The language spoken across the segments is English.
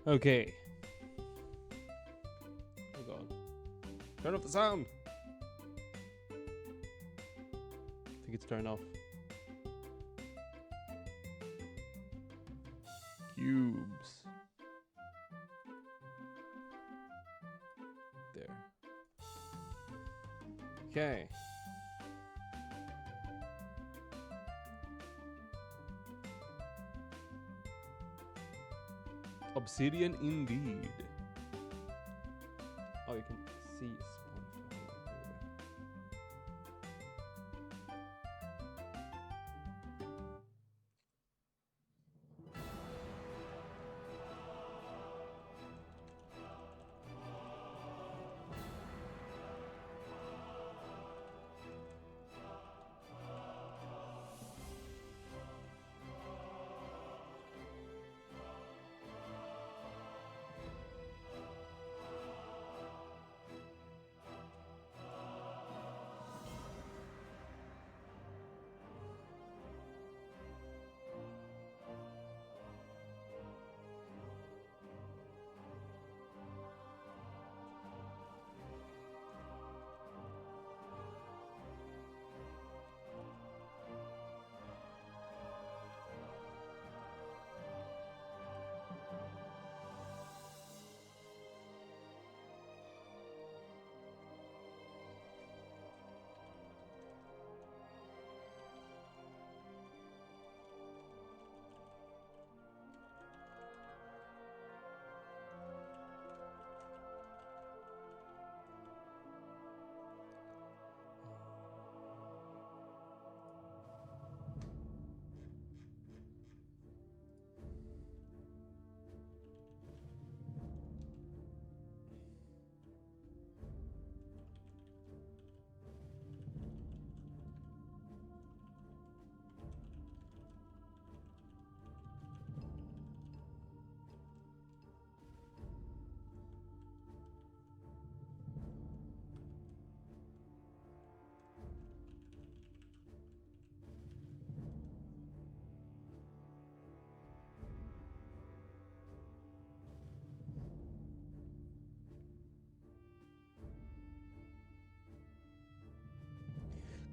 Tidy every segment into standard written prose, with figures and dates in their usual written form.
Okay. Oh god. Turn off the sound! I think it's turned off. Cubes. There. Okay. Obsidian indeed. Oh, you can see spawn.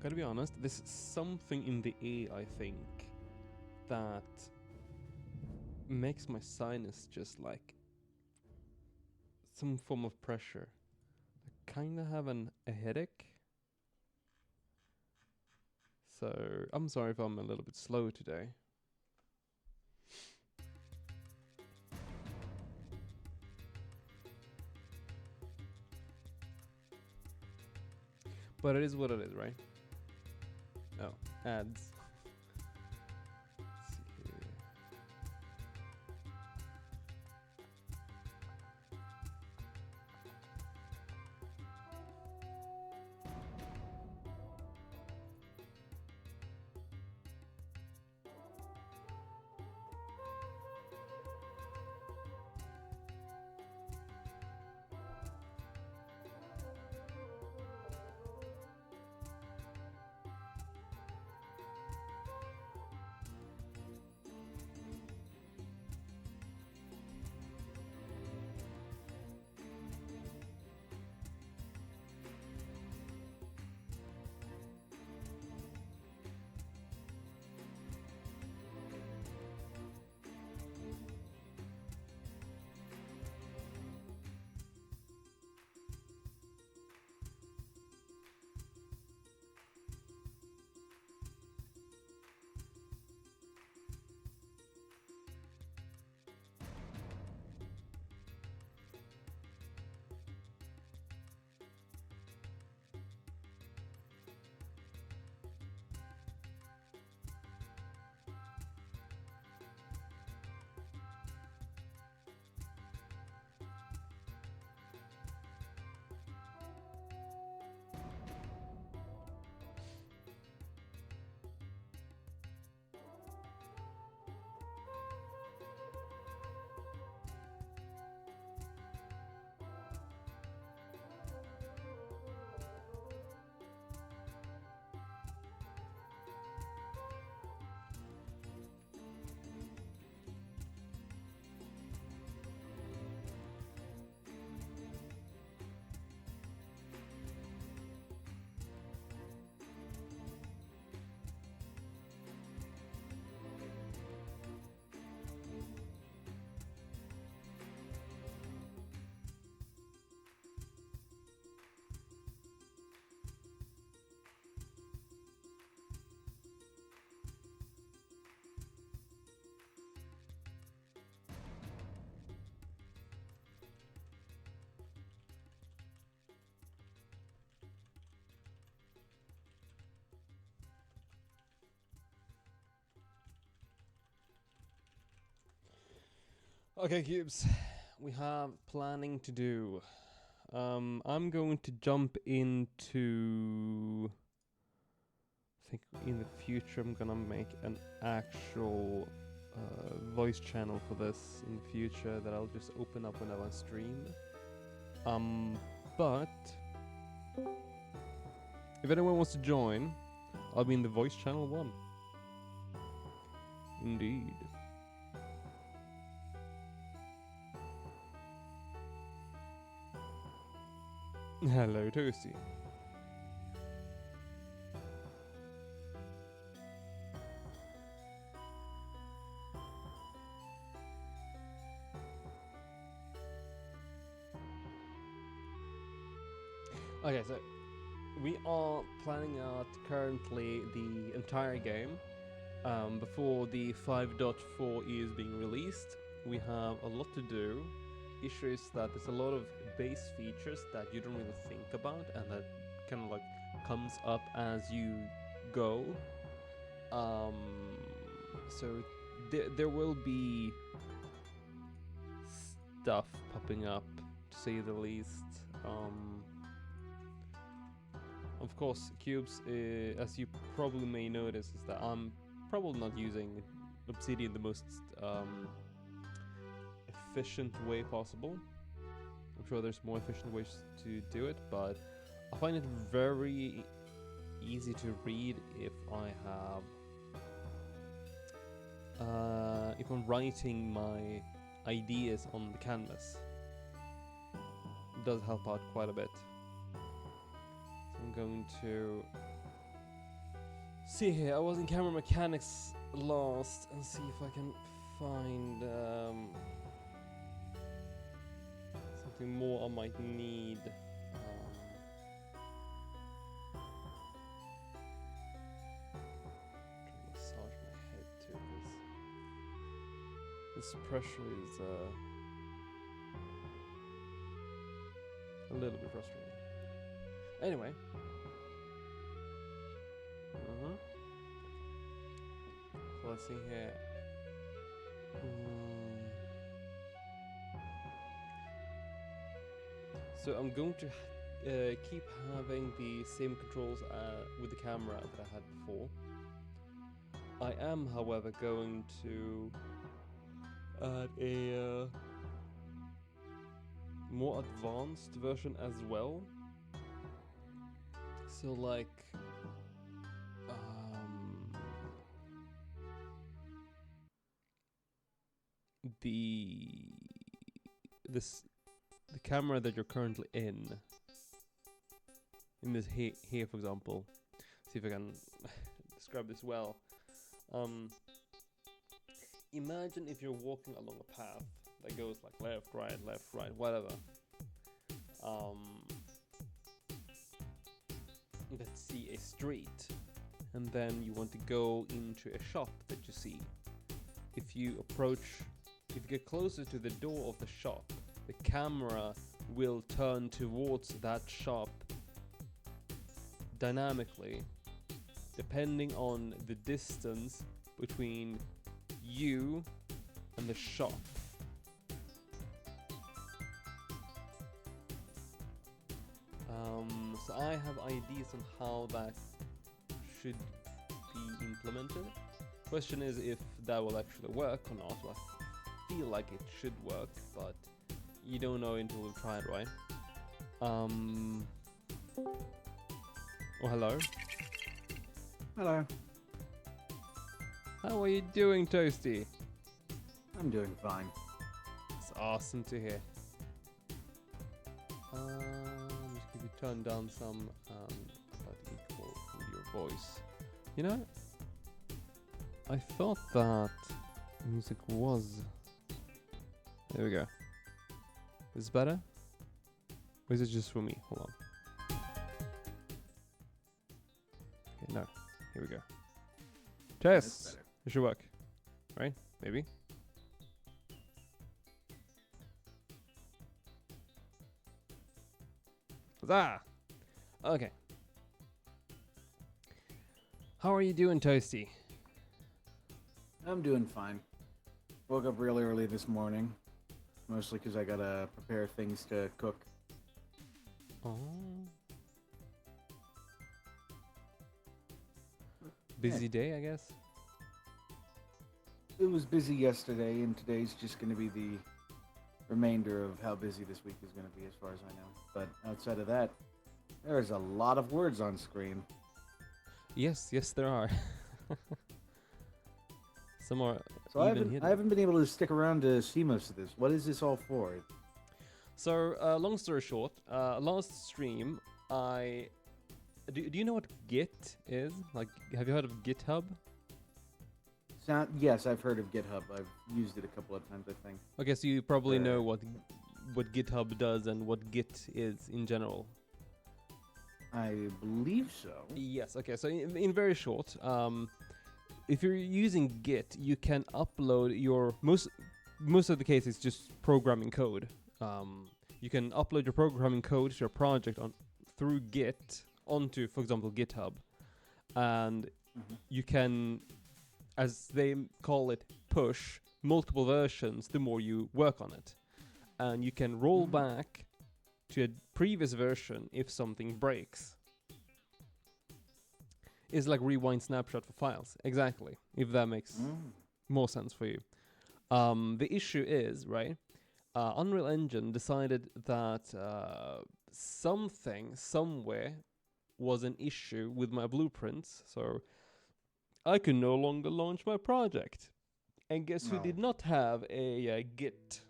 Gotta be honest, there's something in the air, I think, that makes my sinus just like some form of pressure. I kinda have a headache. So I'm sorry if I'm a little bit slow today. But it is what it is, right? Oh, ads. Let's see here. Okay, cubes. We have planning to do. I'm going to jump into. I think in the future I'm gonna make an actual voice channel for this in the future that I'll just open up whenever I stream. But if anyone wants to join, I'll be in the voice channel 1. Indeed. Hello, Toasty. Okay, so we are planning out currently the entire game. Before the 5.4 is being released, we have a lot to do. Issue is that there's a lot of base features that you don't really think about and that kind of like comes up as you go. So there will be stuff popping up, to say the least. Of course, cubes, as you probably may notice, is that I'm probably not using Obsidian the most efficient way possible. I'm sure there's more efficient ways to do it, but I find it very easy to read if I'm writing my ideas on the canvas. It does help out quite a bit. I'm going to see here. I was in camera mechanics last and see if I can find something more I might need. Massage my head too, because this pressure is a little bit frustrating. Anyway. So let's see here. So I'm going to keep having the same controls with the camera that I had before. I am, however, going to add a more advanced version as well. So like the camera that you're currently in this here for example, see if I can describe this well. Imagine if you're walking along a path that goes like left, right, whatever. Let's see a street, and then you want to go into a shop that you see. If you get closer to the door of the shop, the camera will turn towards that shop dynamically, depending on the distance between you and the shop. So I have ideas on how that should be implemented. Question is if that will actually work or not. I feel like it should work, but you don't know until you try it, right? Oh, hello. Hello. How are you doing, Toasty? I'm doing fine. It's awesome to hear. Just give you turn down some about equal with your voice. You know, I thought that music was. There we go. Is this better? Or is it just for me? Hold on. Okay, no. Here we go. Test! It should work. Right? Maybe? Huzzah! Okay. How are you doing, Toasty? I'm doing fine. Woke up really early this morning. mostly because I gotta prepare things to cook. Oh. Busy day, I guess. It was busy yesterday, and today's just going to be the remainder of how busy this week is going to be, as far as I know. But outside of that, there's a lot of words on screen. Yes, there are. Some are So even hidden. I haven't been able to stick around to see most of this. What is this all for? So, long story short, last stream, do you know what Git is? Like, have you heard of GitHub? Yes, I've heard of GitHub. I've used it a couple of times, I think. Okay, so you probably know what GitHub does and what Git is in general. I believe so. Yes. Okay. So in very short, if you're using Git, you can upload your most of the case it's just programming code. You can upload your programming code to your project through Git onto, for example, GitHub, and you can, as they call it, push multiple versions the more you work on it. And you can roll back to a previous version if something breaks. It's like rewind snapshot for files. Exactly. If that makes more sense for you. The issue is, right, Unreal Engine decided that something, somewhere, was an issue with my blueprints, so I could no longer launch my project. And guess who did not have a Git?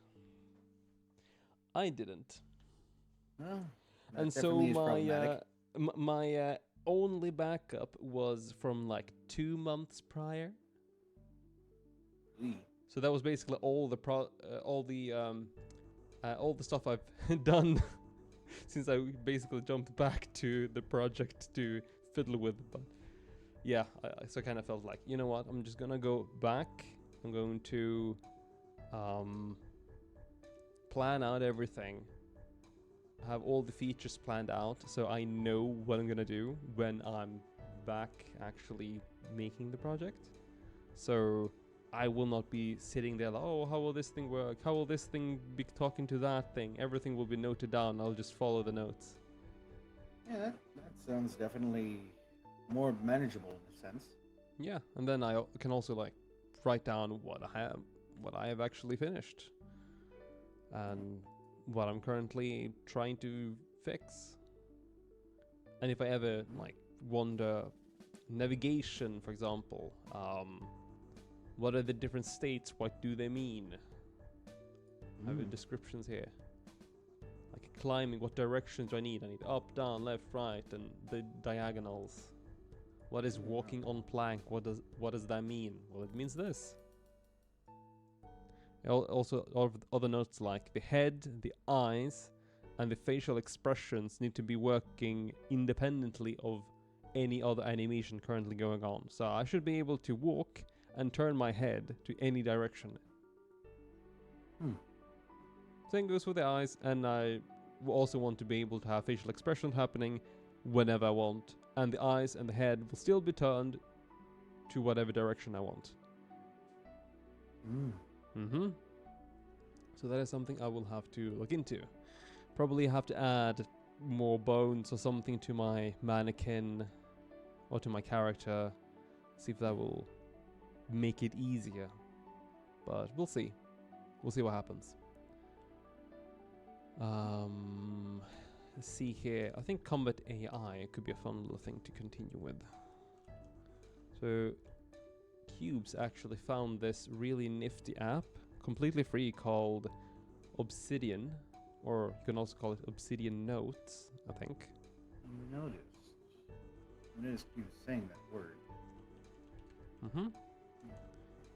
I didn't. Well, And so my only backup was from like 2 months prior. So that was basically all the stuff I've done since I basically jumped back to the project to fiddle with. But yeah, so I kind of felt like, you know what, I'm just gonna go back. I'm going to plan out everything, have all the features planned out, so I know what I'm gonna do when I'm back actually making the project. So I will not be sitting there like, oh, how will this thing work? How will this thing be talking to that thing? Everything will be noted down. I'll just follow the notes. Yeah, that sounds definitely more manageable in a sense. Yeah, and then I can also like write down what I have actually finished, and what I'm currently trying to fix. And if I ever like wonder navigation, for example, what are the different states? What do they mean? I have descriptions here. Like climbing, what directions do I need? I need up, down, left, right, and the diagonals. What is walking on plank? What does that mean? Well, it means this. Also, other notes like the head, the eyes, and the facial expressions need to be working independently of any other animation currently going on. So I should be able to walk and turn my head to any direction. Same goes with the eyes, and I also want to be able to have facial expression happening whenever I want, and the eyes and the head will still be turned to whatever direction I want. So that is something I will have to look into. Probably have to add more bones or something to my mannequin or to my character. See if that will make it easier. But we'll see. We'll see what happens. Let's see here. I think Combat AI could be a fun little thing to continue with. So Cubes actually found this really nifty app, completely free, called Obsidian, or you can also call it Obsidian Notes, I think. I noticed you saying that word.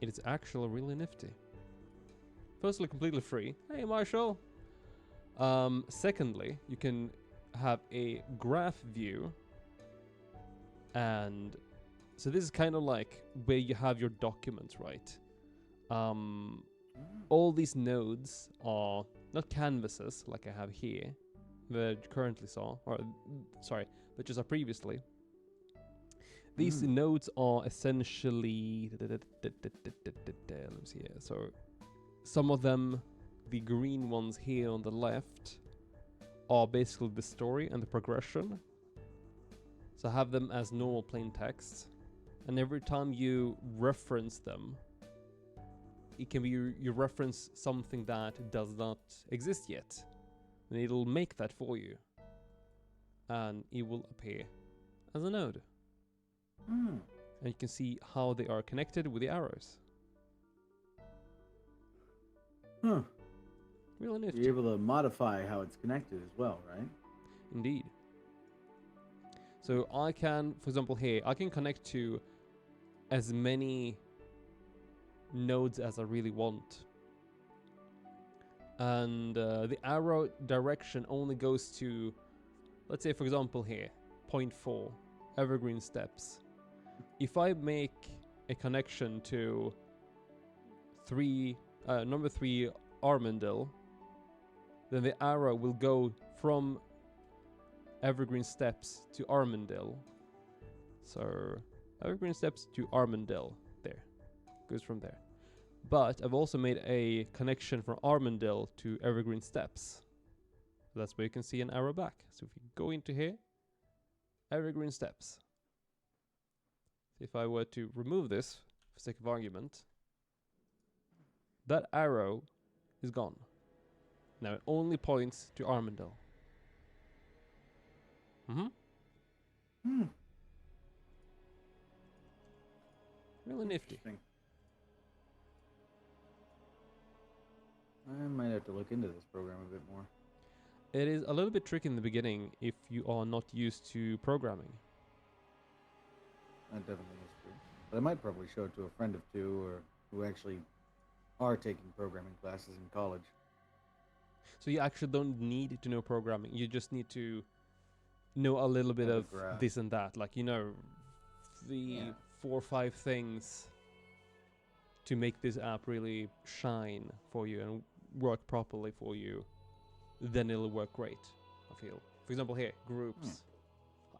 It is actually really nifty. Firstly, completely free. Hey, Marshall. Secondly, you can have a graph view, and so this is kind of like where you have your documents, right? All these nodes are not canvases like I have here, that you currently saw, or sorry, that you saw previously. These nodes are essentially, let me see here. So some of them the green ones here on the left are basically the story and the progression. So have them as normal plain text. And every time you reference them, it can be you reference something that does not exist yet. And it'll make that for you. And it will appear as a node. Hmm. And you can see how they are connected with the arrows. Huh. Really nifty. You're able to modify how it's connected as well, right? Indeed. So I can, for example here, I can connect to as many nodes as I really want. And the arrow direction only goes to, let's say for example here, point 4, Evergreen Steps. If I make a connection to number 3 Armandale, then the arrow will go from Evergreen Steps to Armandale. So Evergreen Steps to Armandale, there, goes from there. But I've also made a connection from Armandale to Evergreen Steps. So that's where you can see an arrow back. So if you go into here, Evergreen Steps. If I were to remove this, for sake of argument, that arrow is gone. Now it only points to Armandale. Hmm. Really nifty. Interesting. I might have to look into this program a bit more. It is a little bit tricky in the beginning if you are not used to programming. That definitely is true. But I might probably show it to a friend of two or who actually are taking programming classes in college. So you actually don't need to know programming. You just need to know a little bit Have a of grasp. this and that. Like, the 4 or 5 things to make this app really shine for you and work properly for you. Then it'll work great, I feel. For example here, groups.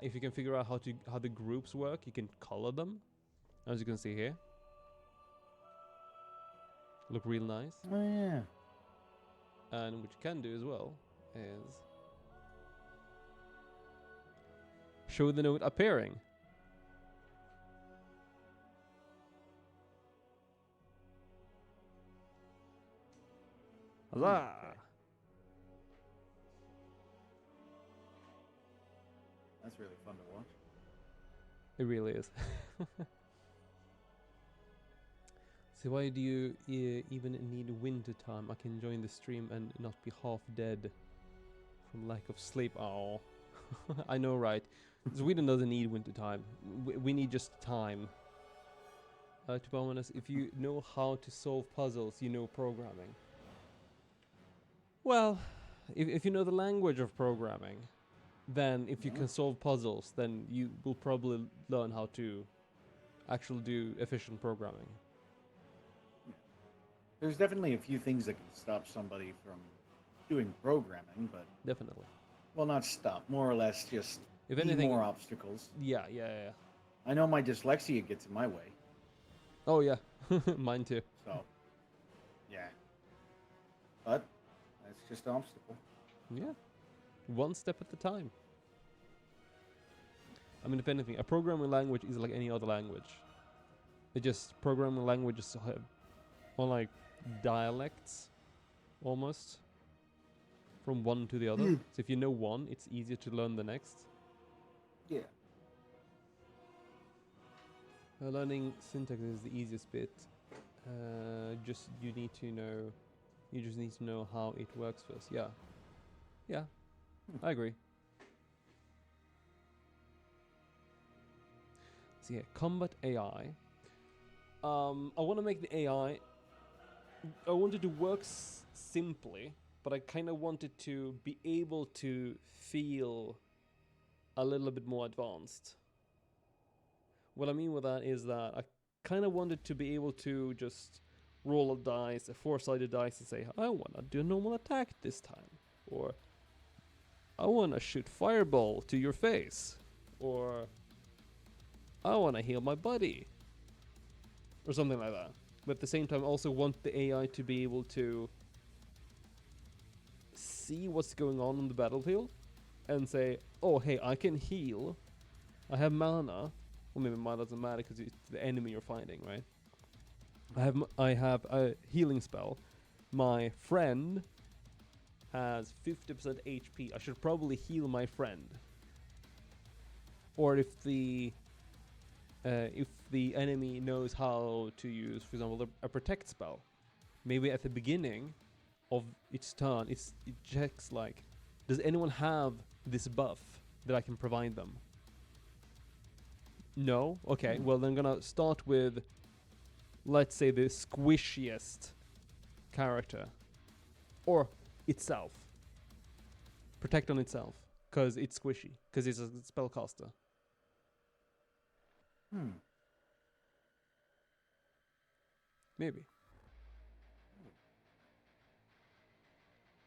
If you can figure out how the groups work, you can color them. As you can see here. Look real nice. Oh, yeah. And what you can do as well is show the node appearing. Huzzah! Okay. That's really fun to watch. It really is. So why do you even need winter time? I can join the stream and not be half dead from lack of sleep. Oh, I know, right? Sweden doesn't need winter time. We need just time. To be honest, if you know how to solve puzzles, you know programming. Well, if you know the language of programming, then if you can solve puzzles, then you will probably learn how to actually do efficient programming. There's definitely a few things that can stop somebody from doing programming, but Definitely. well, not stop, more or less just If be anything, more obstacles. yeah. I know my dyslexia gets in my way, Oh yeah, mine too. so yeah. But that's just an obstacle. Yeah, one step at a time. I mean, if anything, a programming language is like any other language. It just programming languages have more like dialects, almost, from one to the other. So if you know one, it's easier to learn the next. Yeah. Learning syntax is the easiest bit. Just you just need to know how it works first. Yeah, I agree. So yeah, combat AI. I want to make the AI. I wanted to work simply, but I kind of wanted to be able to feel a little bit more advanced. What I mean with that is that I kind of wanted to be able to just roll a dice, a 4-sided dice, and say, I want to do a normal attack this time. Or, I want to shoot fireball to your face. Or, I want to heal my buddy. Or something like that. But at the same time, I also want the AI to be able to see what's going on the battlefield and say, oh, hey, I can heal. I have mana. Well, maybe mana doesn't matter because it's the enemy you're fighting, right? I have a healing spell. My friend has 50% HP. I should probably heal my friend. Or if the enemy knows how to use, for example, a protect spell, maybe at the beginning of its turn, it checks like, does anyone have this buff that I can provide them? No? Okay, well then I'm gonna start with, let's say, the squishiest character. Or itself. Protect on itself. Because it's squishy. Because it's a spellcaster. Maybe.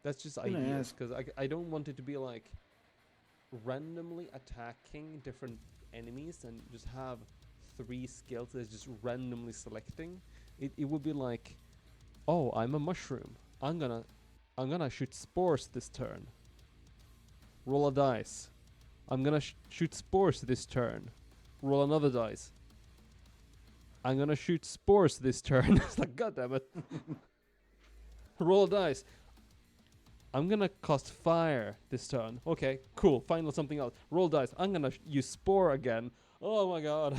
That's just ideas. Because I don't want it to be like randomly attacking different enemies and just have 3 skills that's just randomly selecting. It would be like, oh, I'm a mushroom. I'm gonna shoot spores this turn. Roll a dice. I'm gonna shoot spores this turn. Roll another dice. I'm gonna shoot spores this turn. It's like, god damn it. Roll a dice. I'm gonna cast fire this turn. Okay, cool. Find something else. Roll dice. I'm gonna use spore again. Oh my god.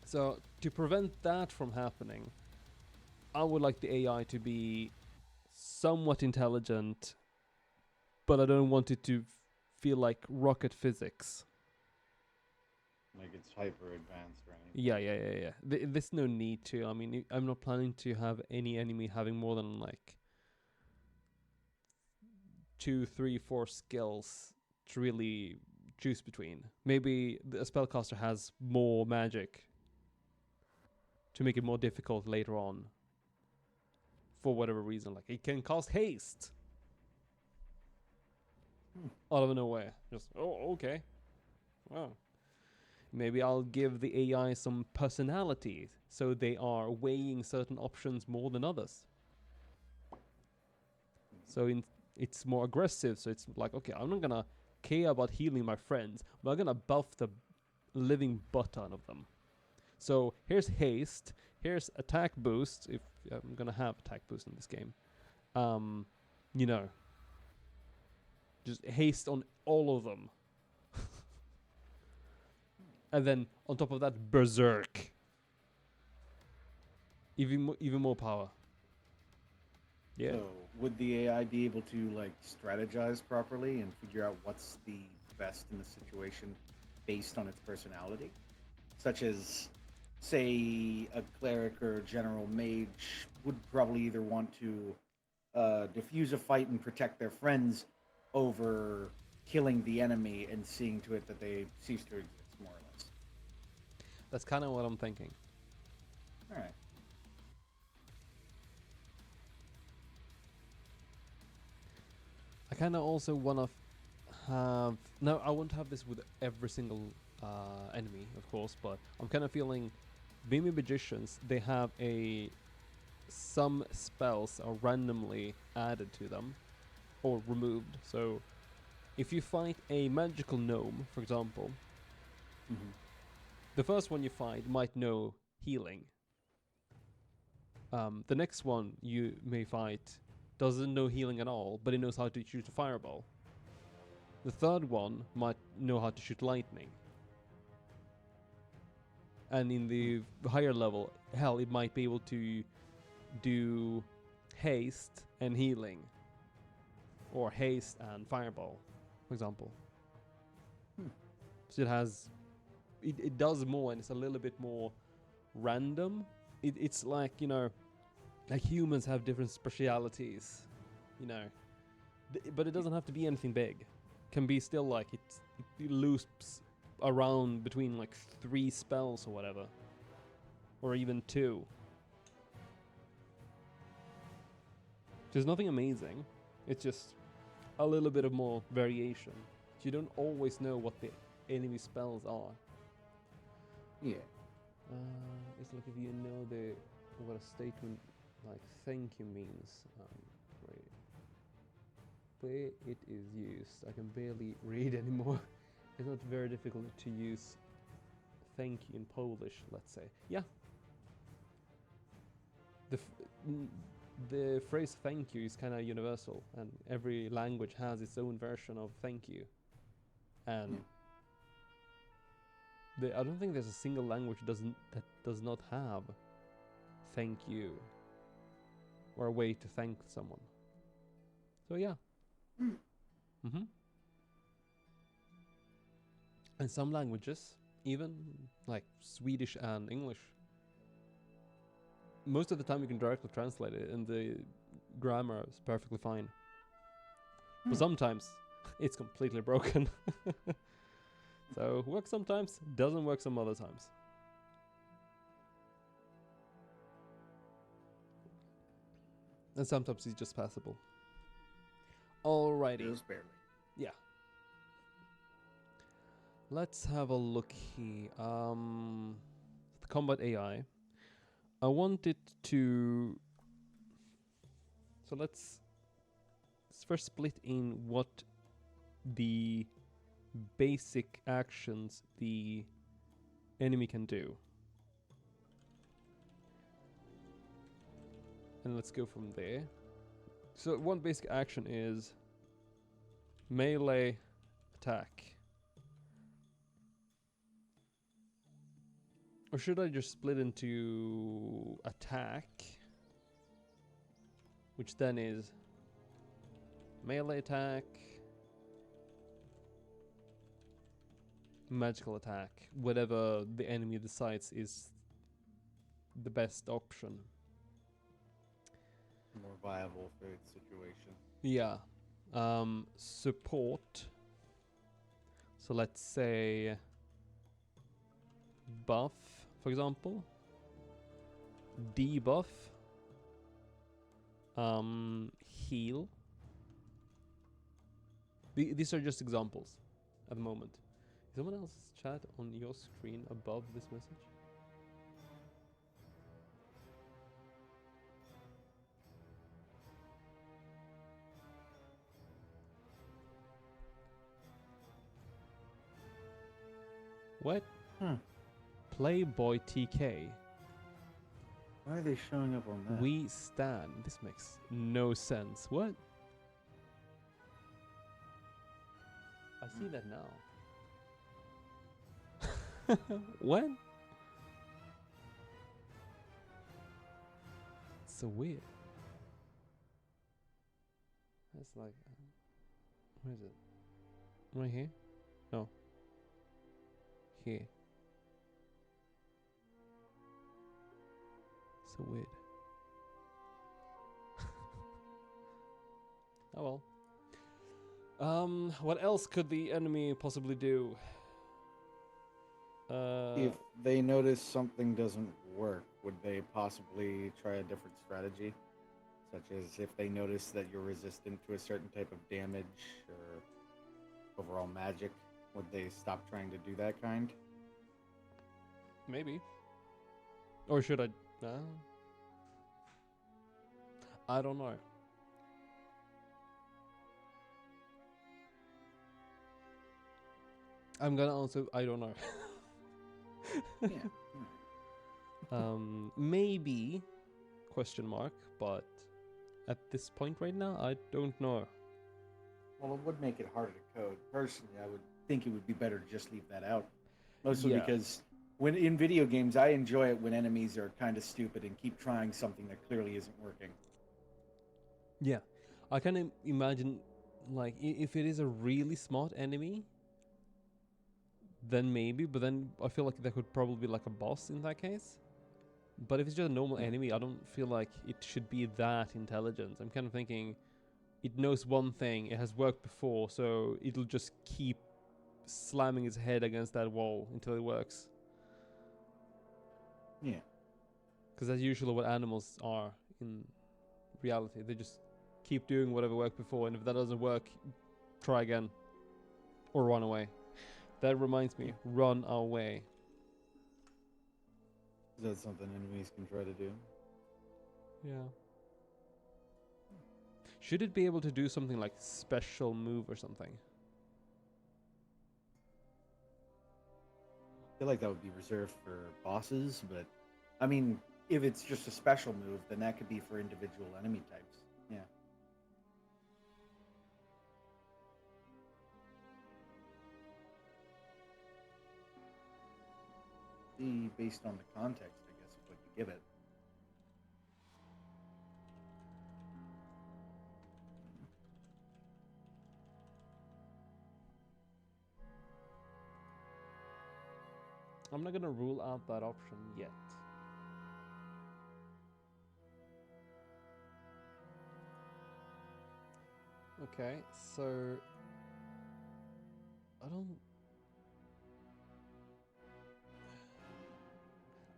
So, to prevent that from happening, I would like the AI to be somewhat intelligent, but I don't want it to feel like rocket physics. Like it's hyper advanced or anything. Yeah. There's no need to. I mean, I'm not planning to have any enemy having more than like 2, 3, 4 skills to really choose between. Maybe a spellcaster has more magic to make it more difficult later on. For whatever reason, like it can cast haste out of nowhere. Just, oh, okay. Wow. Maybe I'll give the AI some personality, so they are weighing certain options more than others. So it's more aggressive, so it's like, okay, I'm not gonna care about healing my friends, but I'm gonna buff the living butt out of them. So here's haste, here's attack boost, if I'm gonna have attack boost in this game. You know, just haste on all of them. And then on top of that, berserk. Even more power. Yeah. So would the AI be able to like strategize properly and figure out what's the best in the situation based on its personality? Such as, say, a cleric or a general mage would probably either want to diffuse a fight and protect their friends over killing the enemy and seeing to it that they cease to exist, more or less. That's kind of what I'm thinking. All right. I kind of also want to have... No, I won't have this with every single enemy, of course, but I'm kind of feeling maybe magicians, they have some spells are randomly added to them or removed. So if you fight a magical gnome, for example, the first one you fight might know healing. The next one you may fight doesn't know healing at all, but it knows how to shoot a fireball. The third one might know how to shoot lightning. And in the higher level, hell, it might be able to do haste and healing. Or haste and fireball, for example. So it has... It does more, and it's a little bit more random. It's like, you know, like humans have different specialities, you know. But it doesn't have to be anything big. Can be still like it loops around between like 3 spells or whatever. Or even 2. There's nothing amazing. It's just a little bit of more variation. So you don't always know what the enemy spells are. Yeah. It's like if you know what a statement like thank you means. Wait, where it is used. I can barely read anymore. It's not very difficult to use thank you in Polish, let's say. Yeah. The phrase thank you is kind of universal, and every language has its own version of thank you. And I don't think there's a single language that does not have thank you or a way to thank someone. So yeah. Mm-hmm. And some languages, even like Swedish and English, most of the time you can directly translate it and the grammar is perfectly fine. But sometimes it's completely broken. So works sometimes, doesn't work some other times. And sometimes it's just passable. Alrighty. Just barely. Yeah. Let's have a look here. The combat AI. I want it to... So let's first split in what the basic actions the enemy can do. And let's go from there. So one basic action is melee attack. Or should I just split into attack, which then is melee attack, magical attack, whatever the enemy decides is the best option. More viable for its situation. Yeah. Support. So let's say buff, for example. Debuff. Heal. These are just examples at the moment. Is someone else's chat on your screen above this message? What? Playboy TK. Why are they showing up on that? We stand. This makes no sense. What? I see that now. What? It's so weird. That's like... where is it? Right here? No. Here. So weird. Oh well. What else could the enemy possibly do? If they notice something doesn't work, would they possibly try a different strategy? Such as if they notice that you're resistant to a certain type of damage or overall magic, would they stop trying to do that kind? Maybe. Or should I? I don't know. I'm gonna answer. I don't know. Yeah. Maybe question mark, but at this point right now, I don't know. Well, it would make it harder to code. Personally, I would think it would be better to just leave that out. Mostly Yeah. because when in video games, I enjoy it when enemies are kind of stupid and keep trying something that clearly isn't working. Yeah, I can imagine, like, if it is a really smart enemy, then maybe, but then I feel like there could probably be like a boss in that case. But if it's just a normal enemy, I don't feel like it should be that intelligent. I'm kind of thinking it knows one thing, it has worked before, so it'll just keep slamming its head against that wall until it works. Yeah. Because that's usually what animals are in reality. They just keep doing whatever worked before, and if that doesn't work, try again. Or run away. That reminds me, run away. Is that something enemies can try to do? Yeah. Should it be able to do something like special move or something? I feel like that would be reserved for bosses, but I mean, if it's just a special move, then that could be for individual enemy types. Yeah. Be based on the context, I guess, of what you give it. I'm not gonna rule out that option yet. Okay, so I don't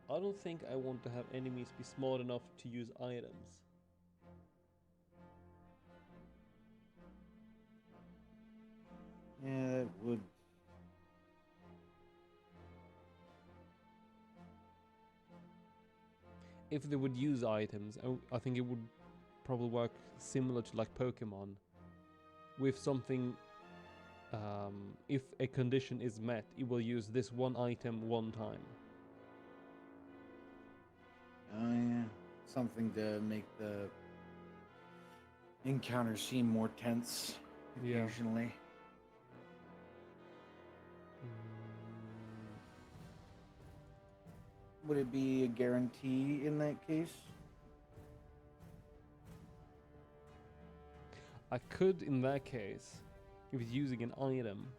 I don't think I want to have enemies be smart enough to use items. Yeah, it would. If they would use items, I think it would probably work similar to like Pokemon. With something, if a condition is met, it will use this one item one time. Oh yeah, something to make the encounter seem more tense Yeah. occasionally. Would it be a guarantee in that case? I could, in that case, if it's using an item,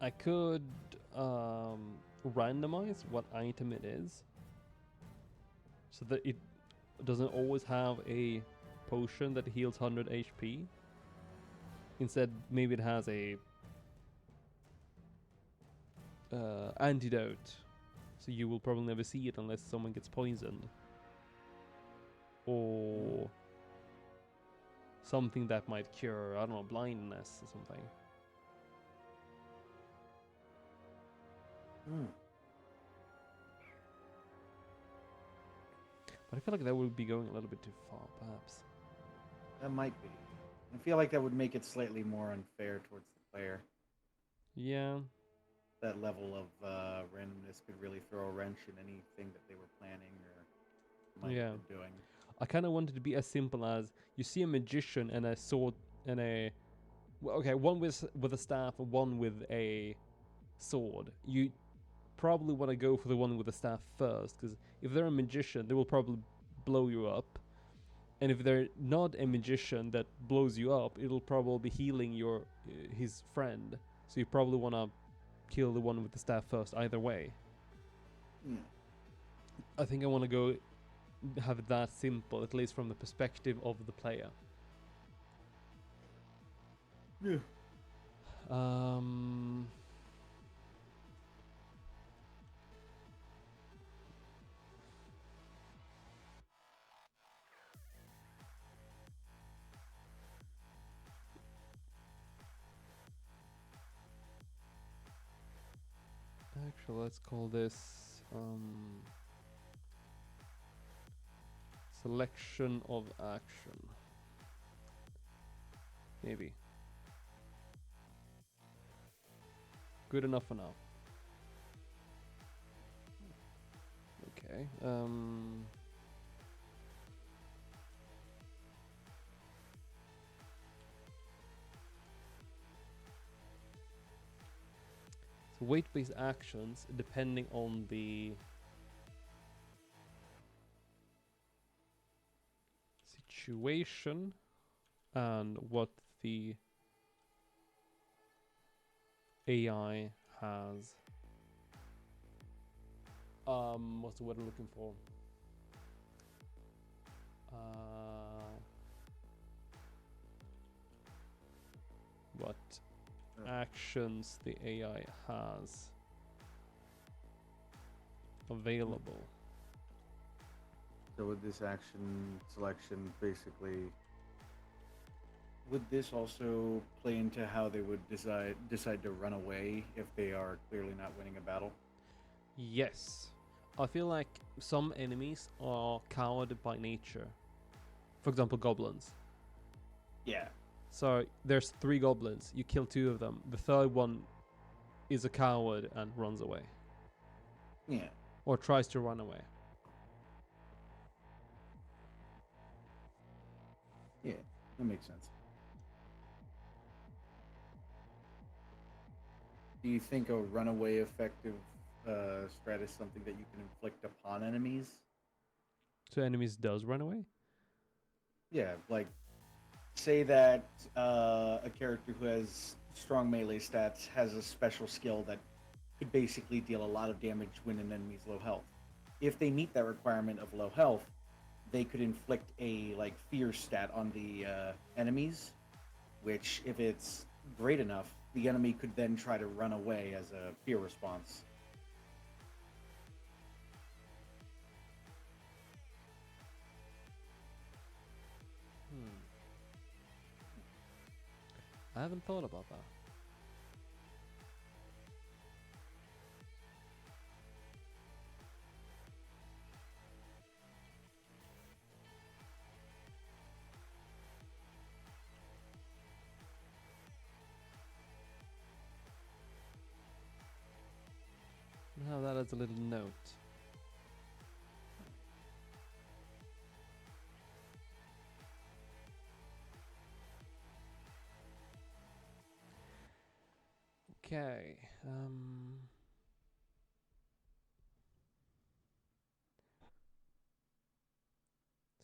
I could randomize what item it is, so that it doesn't always have a potion that heals 100 HP. Instead, maybe it has a antidote, so you will probably never see it unless someone gets poisoned, or something that might cure, I don't know, blindness or something. But I feel like that would be going a little bit too far, perhaps. That might be. I feel like that would make it slightly more unfair towards the player. Yeah. That level of randomness could really throw a wrench in anything that they were planning or might Yeah. have been doing. I kind of wanted to be as simple as you see a magician and a sword and a okay, one with a staff and one with a sword. You probably want to go for the one with the staff first, because if they're a magician, they will probably blow you up. And if they're not a magician that blows you up, it'll probably be healing your his friend. So you probably want to kill the one with the staff first, either way. Yeah. I think I want to go have it that simple, at least from the perspective of the player. Yeah. Actually, let's call this selection of action. Maybe. Good enough for now. Okay. So weight-based actions, depending on the situation and what the AI has. What's the word I'm looking for? What actions the AI has available. So with this action selection, basically, would this also play into how they would decide to run away if they are clearly not winning a battle? Yes. I feel like some enemies are coward by nature. For example, goblins. Yeah. So there's 3 goblins. You kill 2 of them. The third one is a coward and runs away, Yeah. or tries to run away. Yeah. That makes sense. Do you think a runaway effective strat is something that you can inflict upon enemies? So enemies does run away. Yeah, like say that a character who has strong melee stats has a special skill that could basically deal a lot of damage when an enemy's low health. If they meet that requirement of low health, they could inflict a like fear stat on the enemies, which if it's great enough, the enemy could then try to run away as a fear response. I haven't thought about that. Now that as a little note. Okay.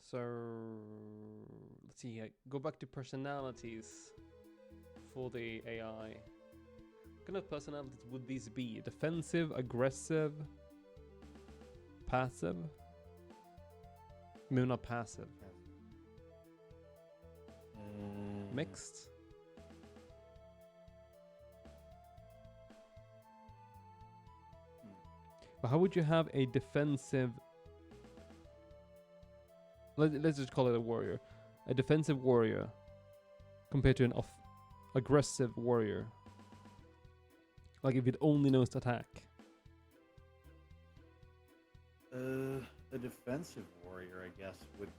So let's see. Go back to personalities for the AI. What kind of personalities would these be? Defensive, aggressive, passive? No, not passive. Mixed. But how would you have a defensive? Let's just call it a warrior. A defensive warrior compared to an aggressive warrior. Like if it only knows to attack. A defensive warrior, I guess, would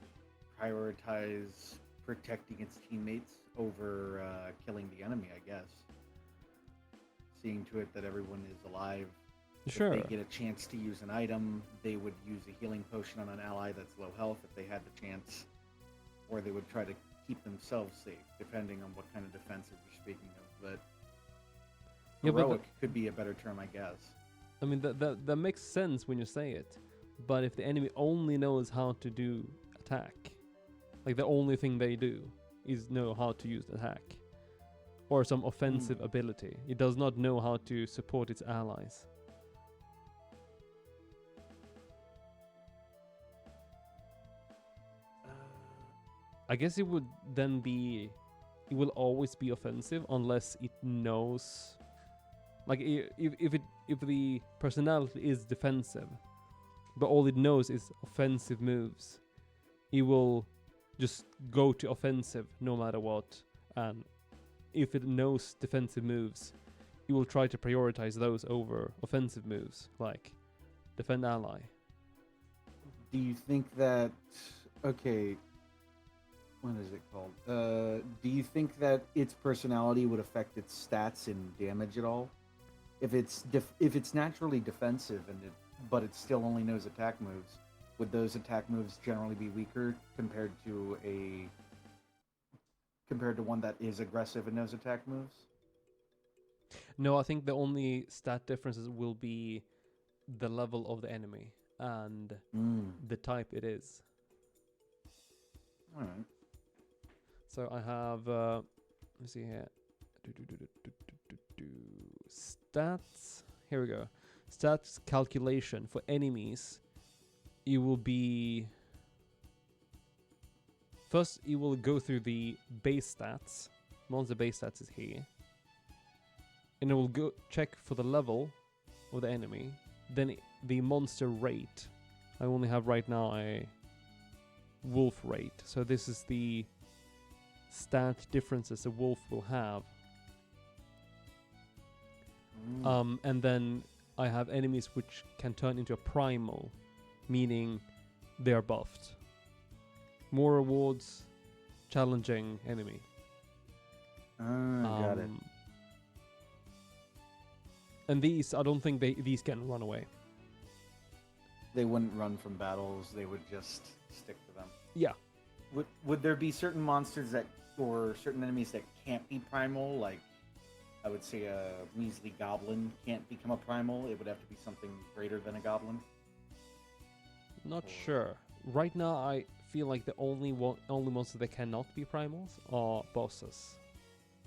prioritize protecting its teammates over killing the enemy, I guess. Seeing to it that everyone is alive. Sure. If they get a chance to use an item, they would use a healing potion on an ally that's low health if they had the chance. Or they would try to keep themselves safe, depending on what kind of defensive you're speaking of. But heroic could be a better term, I guess. I mean, that makes sense when you say it. But if the enemy only knows how to do attack, like the only thing they do is know how to use attack, or some offensive ability, it does not know how to support its allies. I guess it would then be, it will always be offensive unless it knows, like if the personality is defensive, but all it knows is offensive moves, it will just go to offensive no matter what. And if it knows defensive moves, it will try to prioritize those over offensive moves, like defend ally. Do you think that, okay, what is it called? Do you think that its personality would affect its stats and damage at all? If it's naturally defensive but it still only knows attack moves, would those attack moves generally be weaker compared to one that is aggressive and knows attack moves? No, I think the only stat differences will be the level of the enemy and the type it is. All right. So I have, let me see here. Stats. Here we go. Stats calculation for enemies. It will be, first it will go through the base stats. Once the base stats is here. And it will go check for the level of the enemy. Then the monster rate. I only have right now a wolf rate. So this is the stat differences a wolf will have. And then I have enemies which can turn into a primal, meaning they are buffed. More rewards, challenging enemy. Got it. And these, I don't think these can run away. They wouldn't run from battles. They would just stick to them. Yeah. Would there be certain monsters that, or certain enemies that can't be primal? Like, I would say a measly goblin can't become a primal. It would have to be something greater than a goblin. Not sure. Right now, I feel like the only monsters that cannot be primals are bosses,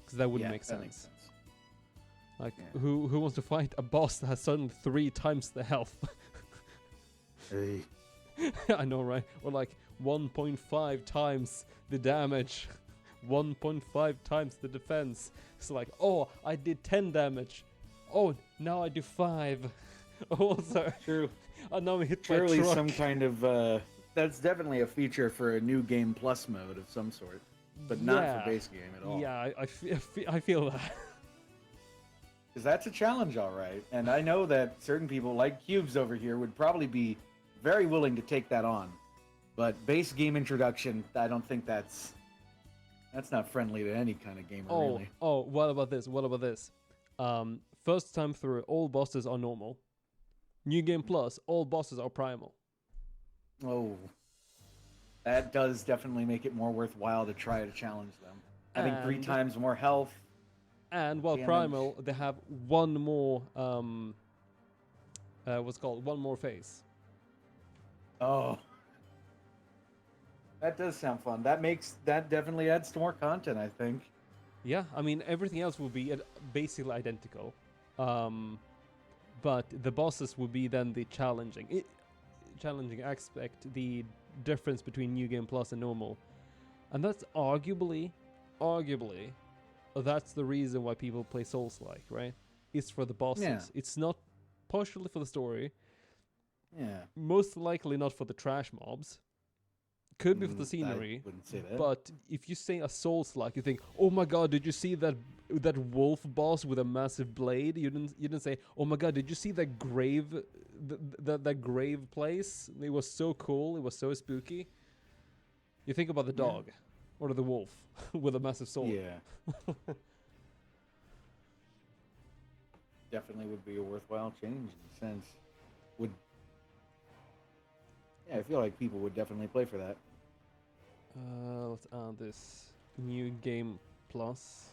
because that wouldn't make sense. Makes sense. Like, who wants to fight a boss that has suddenly 3 times the health? Hey. I know, right? Or like 1.5 times the damage, 1.5 times the defense. It's like, oh, I did 10 damage. Oh, now I do 5. Also, True. now I hit Surely my truck. some kind of that's definitely a feature for a new game plus mode of some sort, but not for base game at all. Yeah, I feel that. Because that's a challenge, all right. And I know that certain people, like Cubes over here, would probably be very willing to take that on. But base game introduction, I don't think that's not friendly to any kind of gamer, really. Oh, what about this? First time through, all bosses are normal. New Game Plus, all bosses are primal. Oh. That does definitely make it more worthwhile to try to challenge them. Having 3 times more health. And while damage. primal, they have one more, one more phase. Oh. That does sound fun. That definitely adds to more content, I think. Yeah, I mean, everything else will be basically identical. But the bosses will be then the challenging aspect, the difference between New Game Plus and normal. And that's arguably, that's the reason why people play Souls-like, right? It's for the bosses. Yeah. It's not partially for the story. Yeah. Most likely not for the trash mobs. Could be for the I scenery. wouldn't say that. But if you say a Souls-like, you think, oh my god, did you see that wolf boss with a massive blade? You didn't say, oh my god, did you see that grave, that grave place? It was so cool. It was so spooky. You think about the dog or the wolf with a massive sword. Yeah. Definitely would be a worthwhile change in a sense. I feel like people would definitely play for that. Let's add this New Game Plus.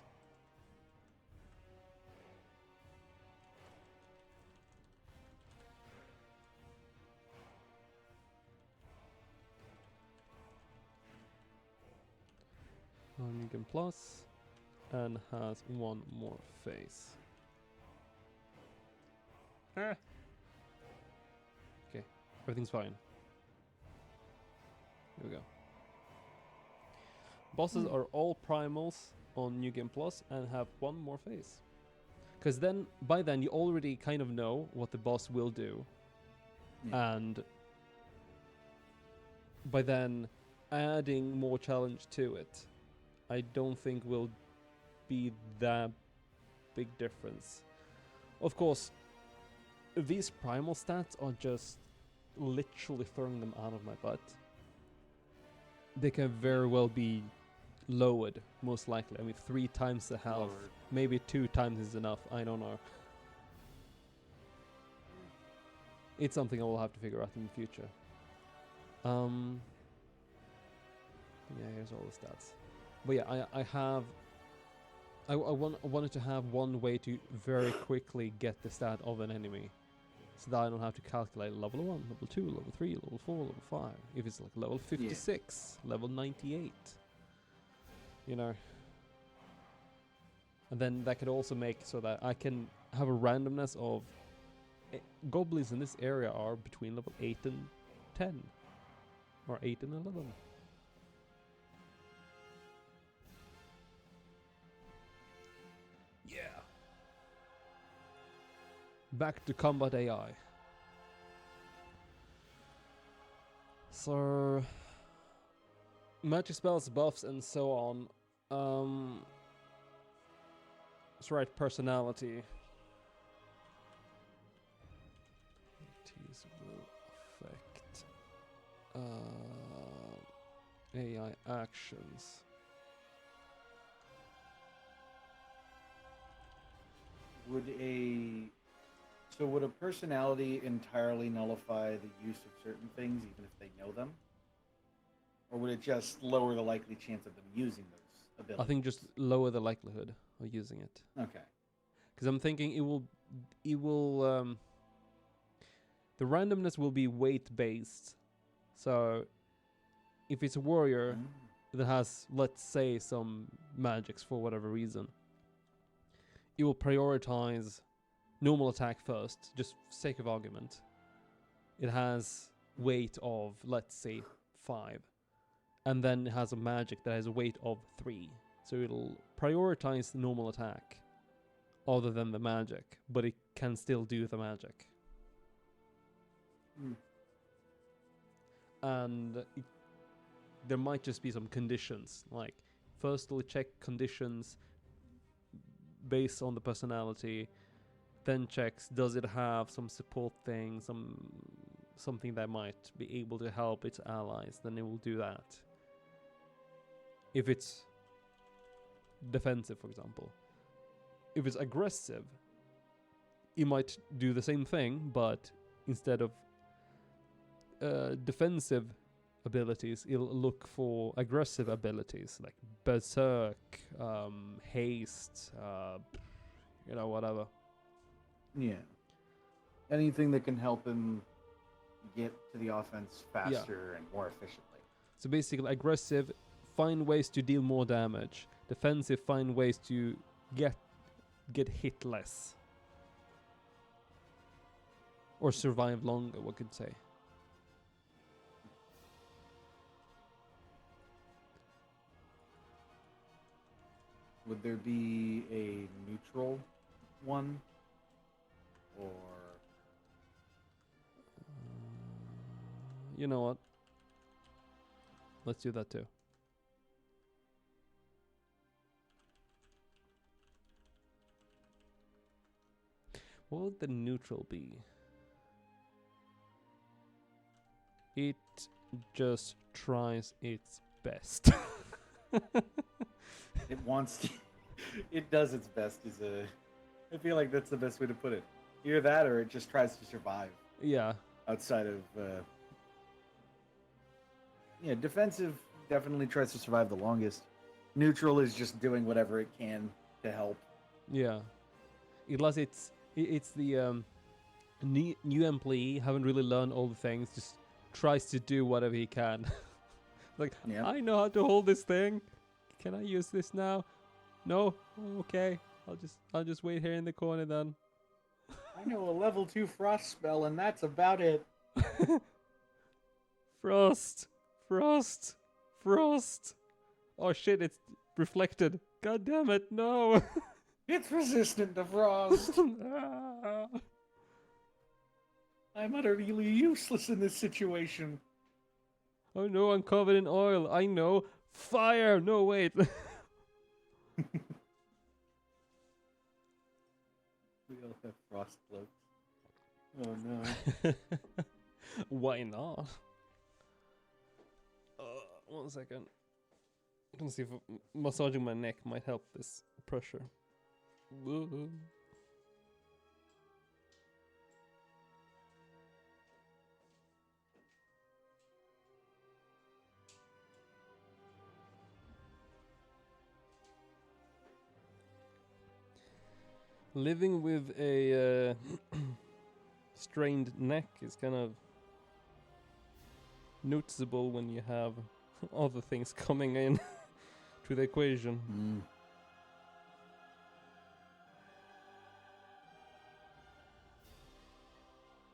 New Game Plus, and has one more phase. Okay, everything's fine. Here we go. Bosses are all primals on New Game Plus and have one more phase. Because by then you already kind of know what the boss will do. Yeah. And by then adding more challenge to it, I don't think will be that big difference. Of course, these primal stats are just literally throwing them out of my butt. They can very well be lowered, most likely. I mean, 3 times the health. Lowered. Maybe 2 times is enough. I don't know. It's something I will have to figure out in the future. Yeah, here's all the stats. But yeah, I wanted to have one way to very quickly get the stat of an enemy. So that I don't have to calculate level 1, level 2, level 3, level 4, level 5. If it's like level 56, level 98. You know. And then that could also make so that I can have a randomness of goblins in this area are between level 8 and 10. Or 8 and 11. Yeah. Back to combat AI. So magic spells, buffs, and so on. That's right, personality. AI actions. Would a would a personality entirely nullify the use of certain things, even if they know them, or would it just lower the likely chance of them using those I abilities? think just lower the likelihood of using it. Okay. Because I'm thinking it will the randomness will be weight based. So if it's a warrior that has, let's say, some magics for whatever reason, it will prioritize normal attack first, just for sake of argument. It has weight of, let's say, 5. And then it has a magic that has a weight of 3. So it'll prioritize the normal attack other than the magic, but it can still do the magic. And there might just be some conditions, like first it'll check conditions based on the personality, then checks does it have some support thing, something that might be able to help its allies, then it will do that. If it's defensive, for example. If it's aggressive, it might do the same thing, but instead of defensive abilities, it'll look for aggressive abilities like berserk, haste, whatever. Yeah. Anything that can help him get to the offense faster and more efficiently. So basically, aggressive, find ways to deal more damage. Defensive, find ways to get hit less. Or survive longer, one could say. Would there be a neutral one? Or... you know what? Let's do that too. What would the neutral be? It just tries its best. It wants to... it does its best is a... I feel like that's the best way to put it. Either that or it just tries to survive. Yeah. Outside of... yeah, defensive definitely tries to survive the longest. Neutral is just doing whatever it can to help. Yeah. Unless it's the new employee, haven't really learned all the things, just tries to do whatever he can. Like, Yeah. I know how to hold this thing. Can I use this now? No? Oh, okay. I'll just wait here in the corner then. I know a level 2 frost spell and that's about it. Frost. Frost. Frost. Oh shit, it's reflected. God damn it, no. It's resistant to frost. I'm utterly useless in this situation. Oh no, I'm covered in oil. I know. Fire! No, wait. We all have frost cloaks. Oh no. Why not? 1 second. Let's see if massaging my neck might help this pressure. Living with a strained neck is kind of noticeable when you have other things coming in to the equation.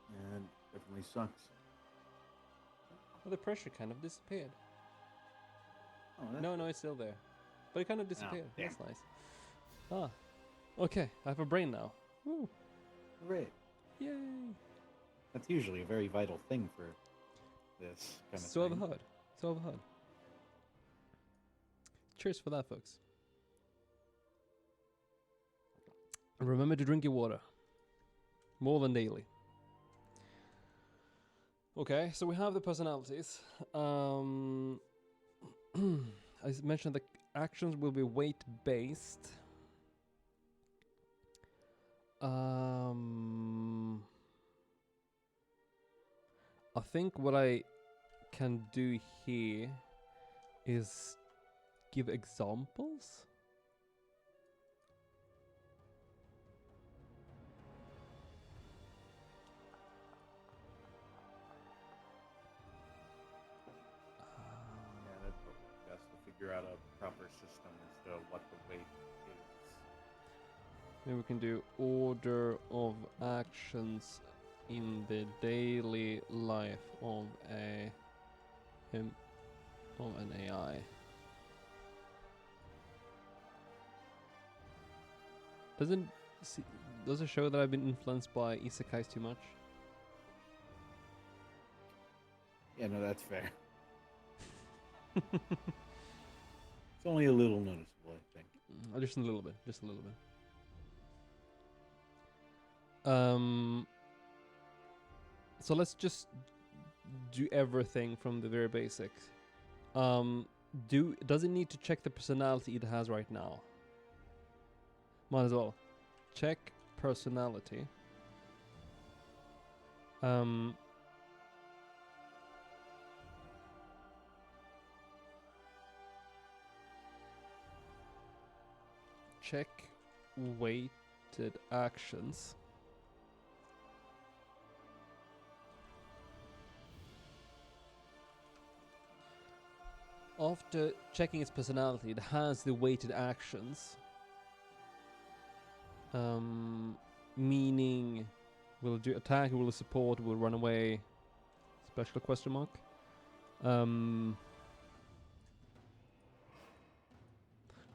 Yeah, it definitely sucks. Well, the pressure kind of disappeared. Oh, No, it's still there. But it kind of disappeared. damn. That's nice. Ah. Okay, I have a brain now. Woo. Great. Yay. That's usually a very vital thing for this kind of So thing. overheard. So overheard. Cheers for that, folks. Remember to drink your water. More than daily. Okay, so we have the personalities. I mentioned the actions will be weight based. I think what I can do here is give examples. Yeah, that's probably best to figure out a proper system as to what the weight is. Maybe we can do order of actions in the daily life of him of an AI. Doesn't see, does it show that I've been influenced by isekais too much? Yeah, no, that's fair. It's only a little noticeable, I think. Just a little bit, just a little bit. So let's just do everything from the very basics. Does it need to check the personality it has right now? Might as well. Check personality. Check weighted actions. After checking its personality, it has the weighted actions. Meaning, will do attack, will support, will run away. Special question mark.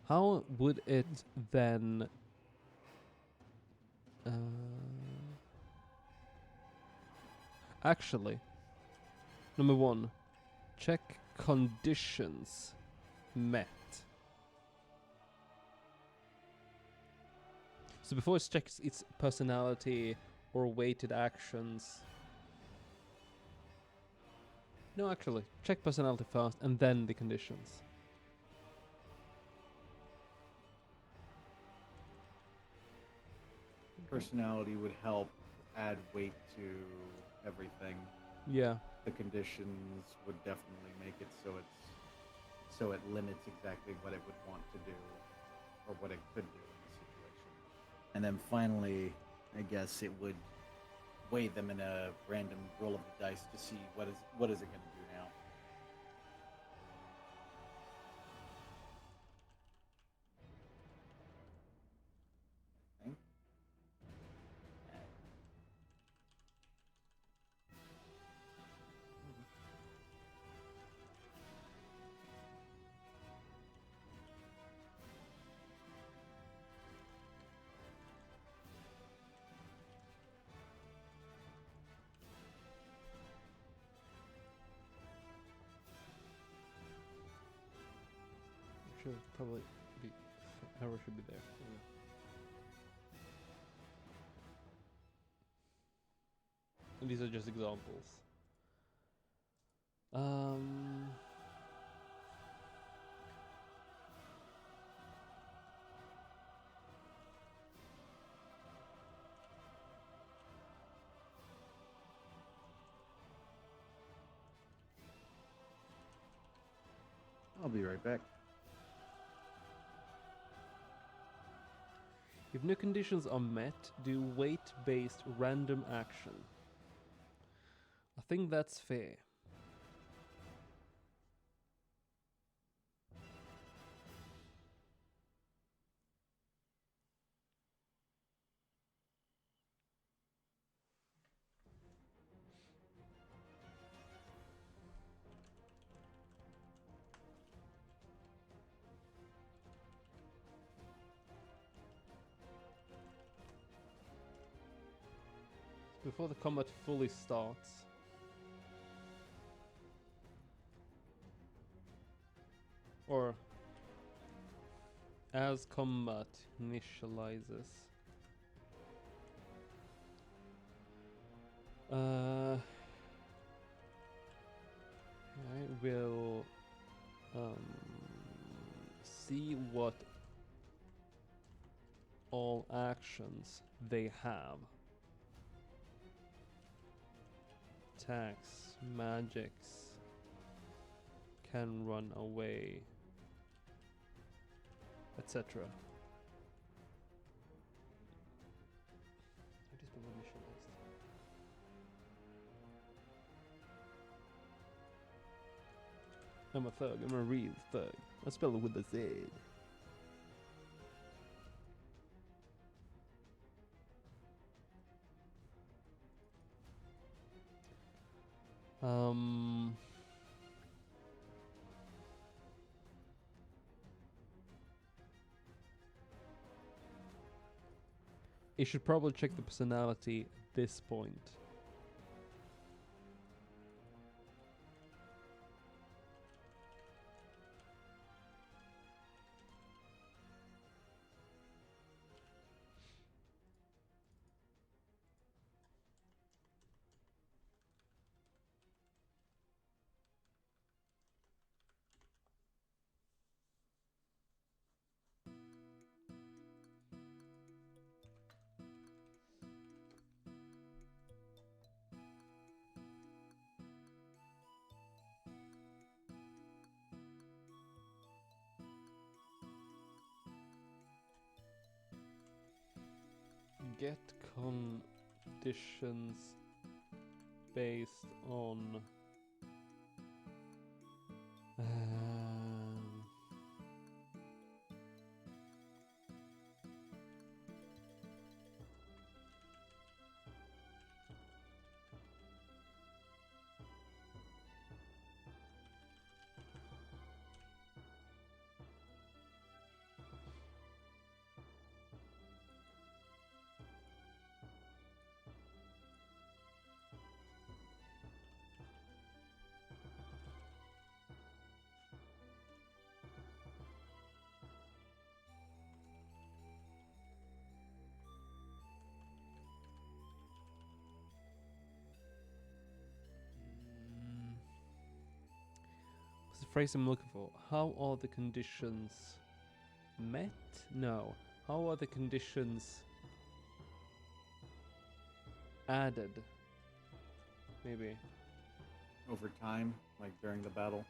How would it then? Actually, number one, check conditions met. So before it checks its personality or weighted actions. No, actually, check personality first and then the conditions. Personality would help add weight to everything. Yeah. The conditions would definitely make it so it limits exactly what it would want to do or what it could do in the situation. And then finally, I guess it would weigh them in a random roll of the dice to see what is it going to do now. I think. Should probably be error should be there. And these are just examples. I'll be right back. If no conditions are met, do weight-based random action. I think that's fair. Before the combat fully starts. Or as combat initializes. I will see what all actions they have. Attacks, magics, can run away, etc. How do you spell initialized? I'm a thug. I'm a real thug. I spell it with a Z. You should probably check the personality at this point. Get conditions based on what's the phrase I'm looking for? How are the conditions met? No. How are the conditions added? Maybe. Over time, like during the battle.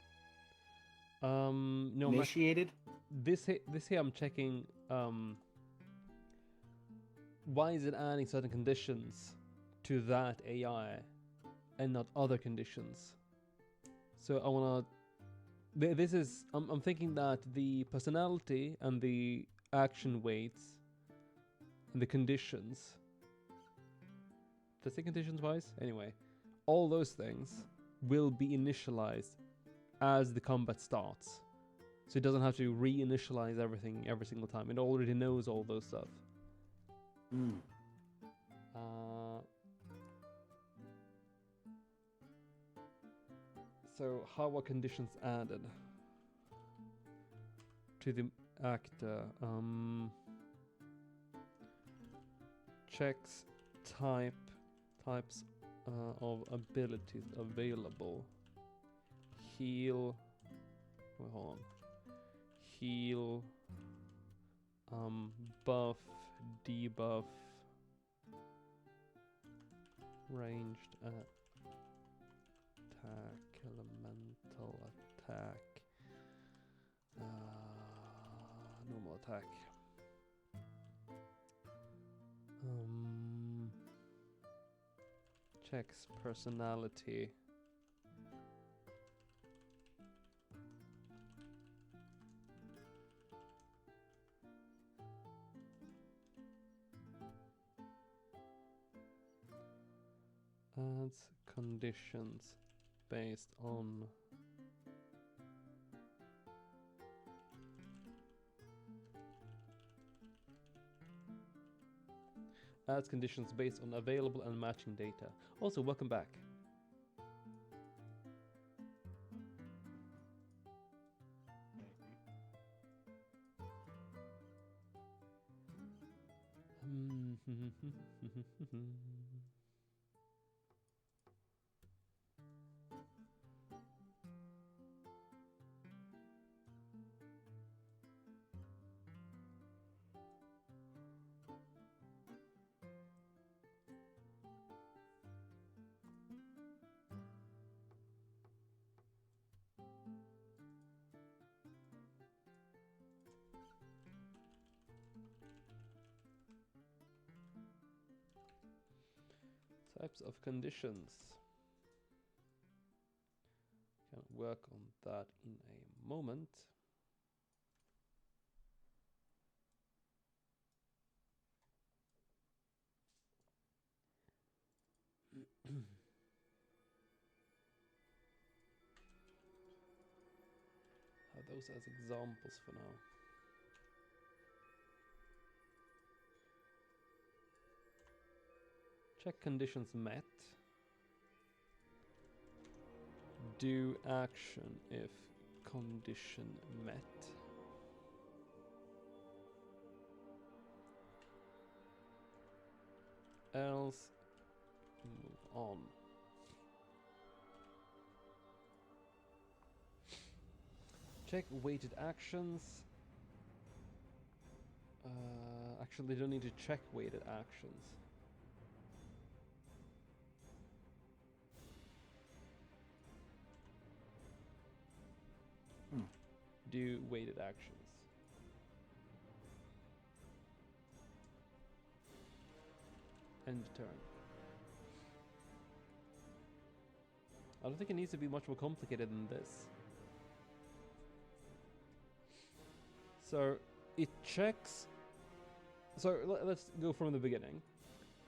No. Initiated? This here I'm checking. Why is it adding certain conditions to that AI and not other conditions? So I wanna. This is. I'm thinking that the personality and the action weights and the conditions. Did I say conditions wise? Anyway, all those things will be initialized as the combat starts. So it doesn't have to reinitialize everything every single time. It already knows all those stuff. So how are conditions added to the actor? Checks types of abilities available. Heal. Wait, hold on. Heal. Buff, debuff, ranged attack, elemental attack, normal attack. Checks personality. Adds conditions based on adds conditions based on available and matching data. Also, welcome back. Types of conditions. Can work on that in a moment. Have those as examples for now. Check conditions met. Do action if condition met. Else, move on. Check weighted actions. Actually, don't need to check weighted actions. Do weighted actions. End turn. I don't think it needs to be much more complicated than this. So it checks. So let's go from the beginning.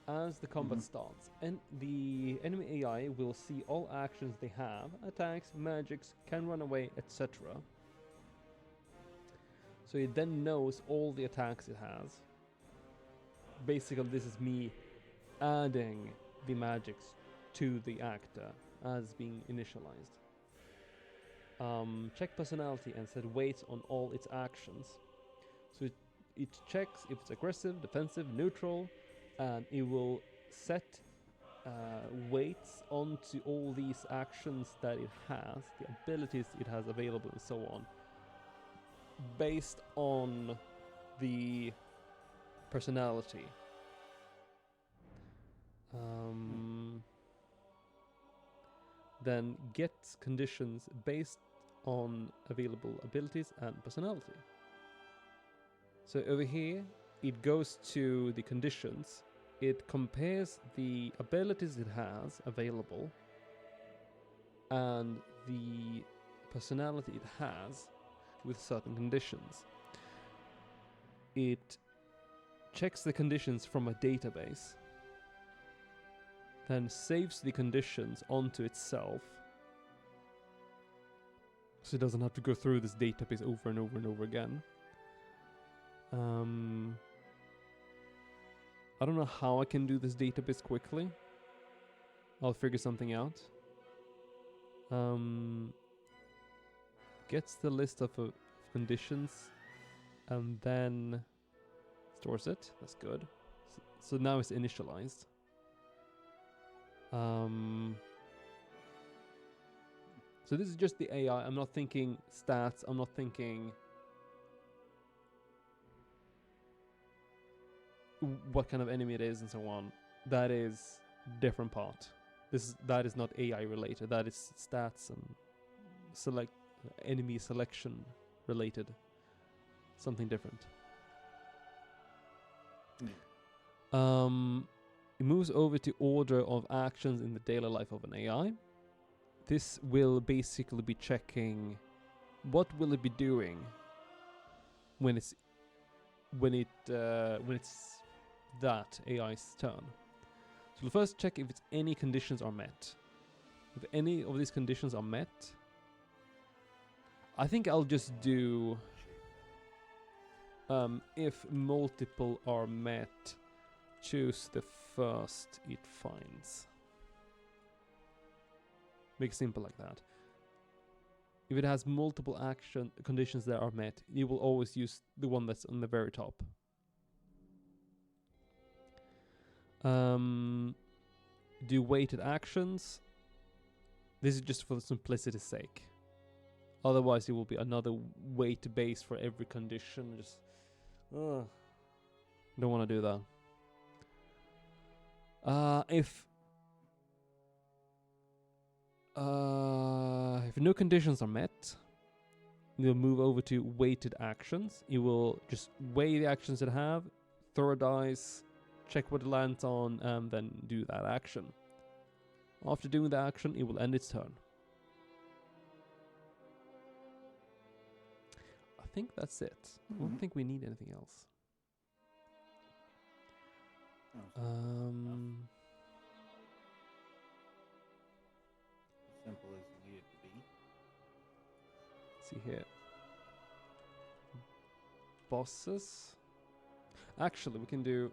As the combat starts, and the enemy AI will see all actions they have, attacks, magics, can run away, etc. So it then knows all the attacks it has. Basically, this is me adding the magics to the actor as being initialized. Check personality and set weights on all its actions. So it checks if it's aggressive, defensive, neutral, and it will set weights onto all these actions that it has, the abilities it has available, and so on, based on the personality. Then gets conditions based on available abilities and personality. So over here, it goes to the conditions. It compares the abilities it has available and the personality it has with certain conditions. It checks the conditions from a database, then saves the conditions onto itself, so it doesn't have to go through this database over and over and over again. I don't know how I can do this database quickly. I'll figure something out. Gets the list of conditions and then stores it. That's good. So now it's initialized. So this is just the AI. I'm not thinking stats. I'm not thinking what kind of enemy it is and so on. That is different part. That is not AI related. That is stats and enemy selection related. Something different. It moves over to order of actions in the daily life of an AI. This will basically be checking what will it be doing when it's that AI's turn. So we'll first check if any conditions are met. If any of these conditions are met, I think I'll just do if multiple are met, choose the first it finds. Make it simple like that. If it has multiple action conditions that are met, you will always use the one that's on the very top. Do weighted actions. This is just for simplicity's sake. Otherwise, it will be another weight base for every condition. Just don't want to do that. If no conditions are met, you'll move over to weighted actions. You will just weigh the actions that have, throw a dice, check what it lands on, and then do that action. After doing the action, it will end its turn. I think that's it. I don't think we need anything else. Simple as you need it to be. Let's see here. Bosses. Actually, we can do...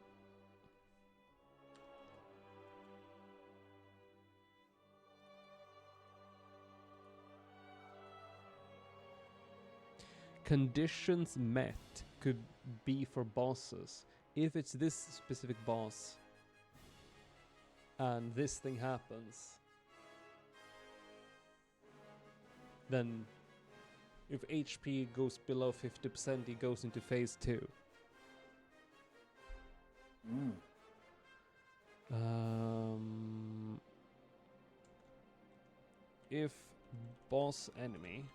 Conditions met could be for bosses. If it's this specific boss and this thing happens, then if HP goes below 50%, it goes into phase 2. If boss enemy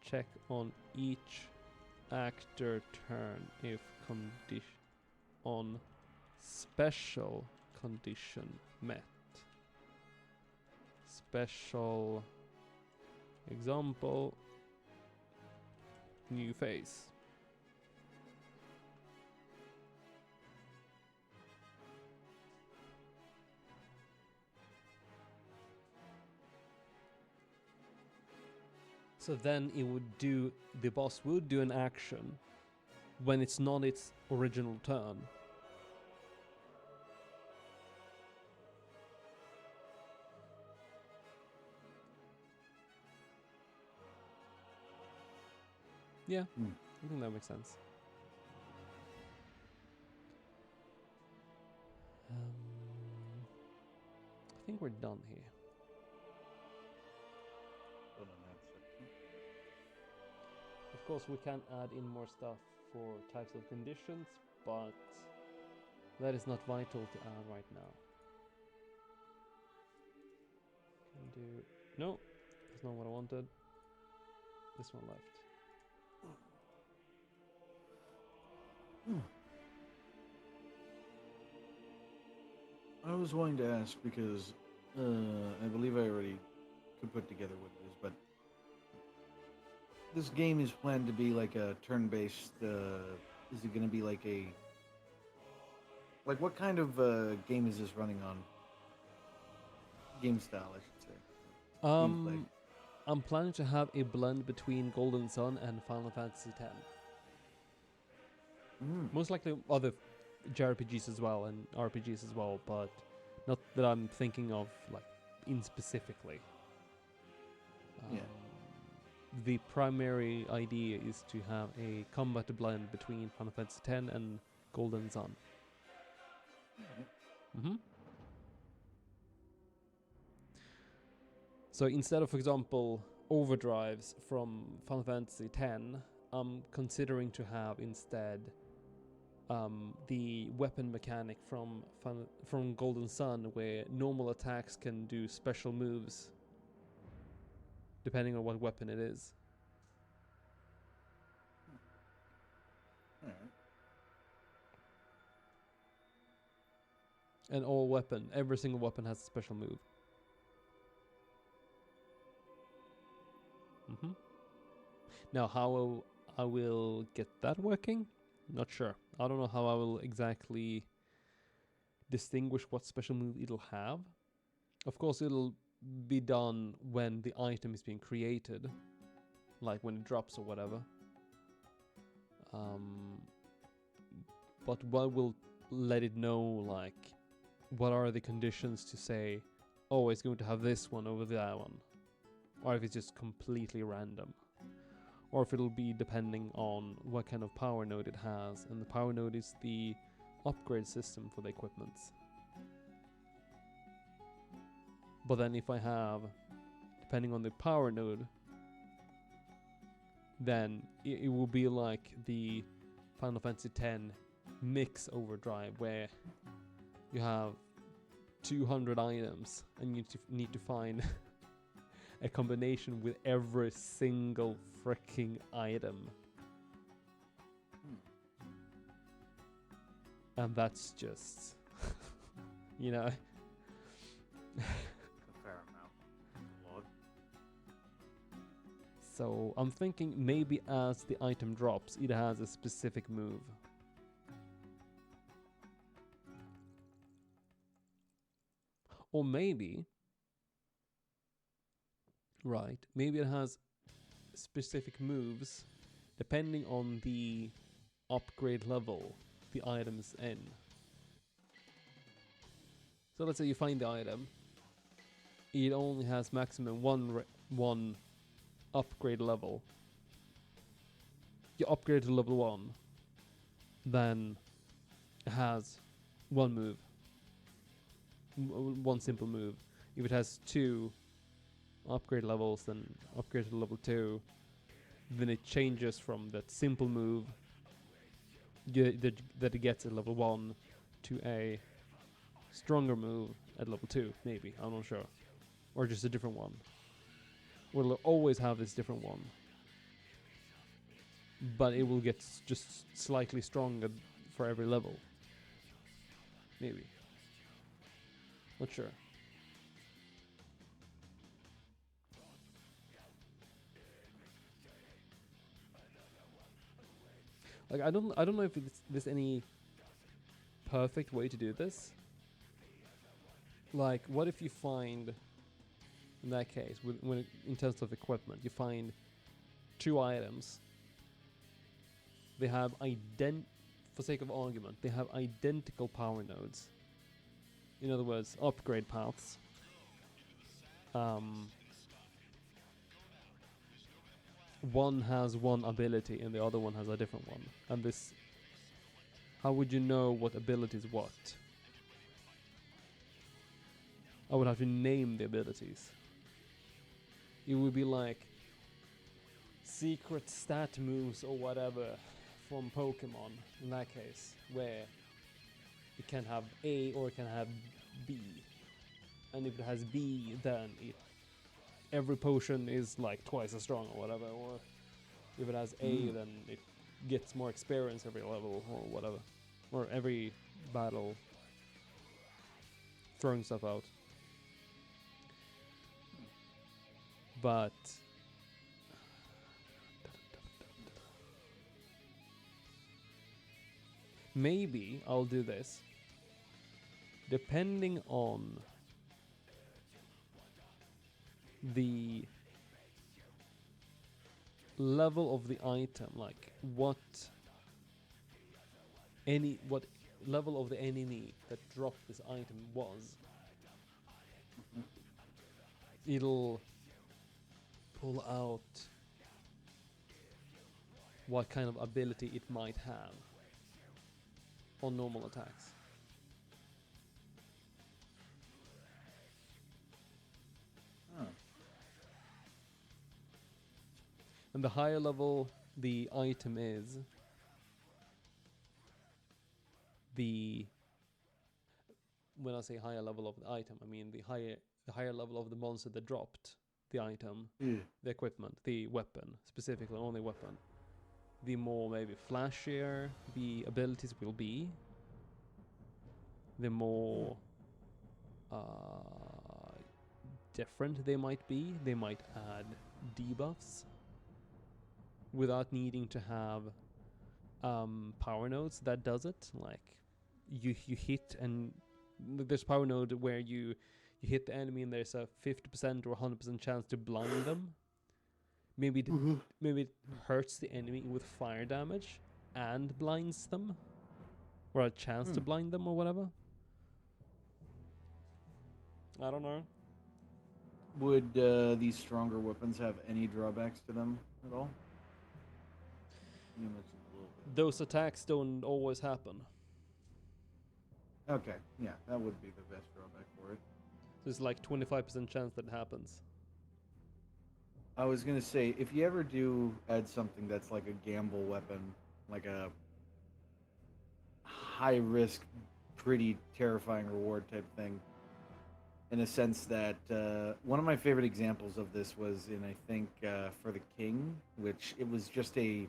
check on each actor turn if condition on special condition met. Special example, new phase. So then it would do, the boss would do an action when it's not its original turn. Yeah, I think that makes sense. I think we're done here. Of course, we can add in more stuff for types of conditions, but that is not vital to add right now. Can do... No, that's not what I wanted. This one left. I was wanting to ask because I believe I already could put together what it is, but this game is planned to be like a turn-based. Is it going to be like a what kind of game is this running on? Game style, I should say. Gameplay. I'm planning to have a blend between Golden Sun and Final Fantasy X. Most likely other JRPGs as well and RPGs as well, but not that I'm thinking of like in specifically. The primary idea is to have a combat blend between Final Fantasy X and Golden Sun. So instead of, for example, overdrives from Final Fantasy X, I'm considering to have instead the weapon mechanic from Golden Sun, where normal attacks can do special moves depending on what weapon it is. And every single weapon has a special move. Now, how I will get that working? Not sure. I don't know how I will exactly distinguish what special move it'll have. Of course, it'll be done when the item is being created, like when it drops or whatever. But what will let it know, like, what are the conditions to say, oh, it's going to have this one over that one, or if it's just completely random, or if it'll be depending on what kind of power node it has, and the power node is the upgrade system for the equipments. But then if I have, depending on the power node, then it will be like the Final Fantasy X mix overdrive, where you have 200 items and you need to find a combination with every single freaking item and that's just, you know. A fair amount. Lord. So I'm thinking maybe as the item drops, it has a specific move. Or maybe, right, maybe it has specific moves depending on the upgrade level the item's in. So let's say you find the item, it only has maximum one upgrade level. You upgrade to level 1, then it has one move, one simple move. If it has 2 upgrade levels, then upgrade to level 2, then it changes from that simple move that it gets at level 1 to a stronger move at level 2, maybe, I'm not sure. Or just a different one. We'll always have this different one. But it will get just slightly stronger for every level. Maybe. Not sure. Like I don't know if there's any perfect way to do this. Like what if you find, in that case, in terms of equipment, you find 2 items. They have for sake of argument, they have identical power nodes. In other words, upgrade paths. One has one ability and the other one has a different one. And this, how would you know what ability is what? I would have to name the abilities. It would be like secret stat moves or whatever from Pokemon, in that case, where it can have A or it can have B. And if it has B, then every potion is like twice as strong or whatever. Or if it has A, then it gets more experience every level or whatever. Or every battle, throwing stuff out. But maybe I'll do this depending on the level of the item, like what level of the enemy that dropped this item was. It'll pull out what kind of ability it might have on normal attacks. Huh. And the higher level the item is, when I say higher level of the item, I mean the higher level of the monster that dropped the item, the equipment, the weapon, specifically only weapon, the more maybe flashier the abilities will be, the more different they might be. They might add debuffs without needing to have power nodes that does it. Like you hit, and there's power node where you hit the enemy and there's a 50% or 100% chance to blind them. Maybe it hurts the enemy with fire damage and blinds them, or a chance to blind them or whatever. I don't know. Would these stronger weapons have any drawbacks to them at all? You mentioned a little bit. Those attacks don't always happen. Okay, yeah, that would be the best drawback for it. There's like 25% chance that happens. I was gonna say, if you ever do add something that's like a gamble weapon, like a high risk, pretty terrifying reward type thing, in a sense that one of my favorite examples of this was in, I think, for the King, which it was just a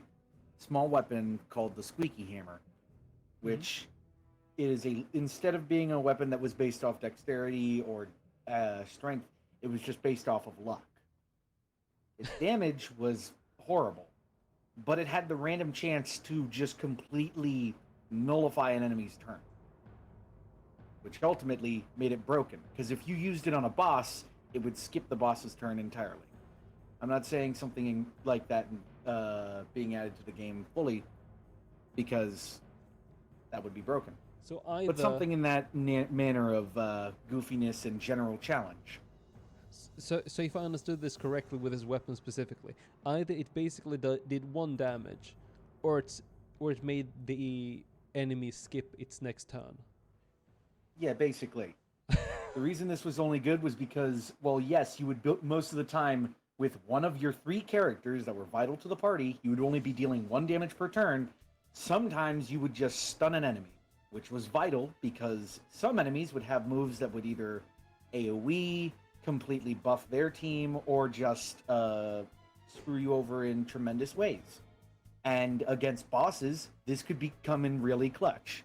small weapon called the Squeaky Hammer, which it is a instead of being a weapon that was based off dexterity or strength, it was just based off of luck. Its damage was horrible, but it had the random chance to just completely nullify an enemy's turn, which ultimately made it broken. Because if you used it on a boss, it would skip the boss's turn entirely. I'm not saying something like that being added to the game fully, because that would be broken. So either, But something in that manner of goofiness and general challenge. so if I understood this correctly with his weapon specifically, either it basically did 1 damage, or it made the enemy skip its next turn. Yeah, basically. The reason this was only good was because, well, yes, you would build most of the time with one of your 3 characters that were vital to the party, you would only be dealing 1 damage per turn. Sometimes you would just stun an enemy, which was vital because some enemies would have moves that would either AoE, completely buff their team, or just screw you over in tremendous ways. And against bosses, this could become in really clutch.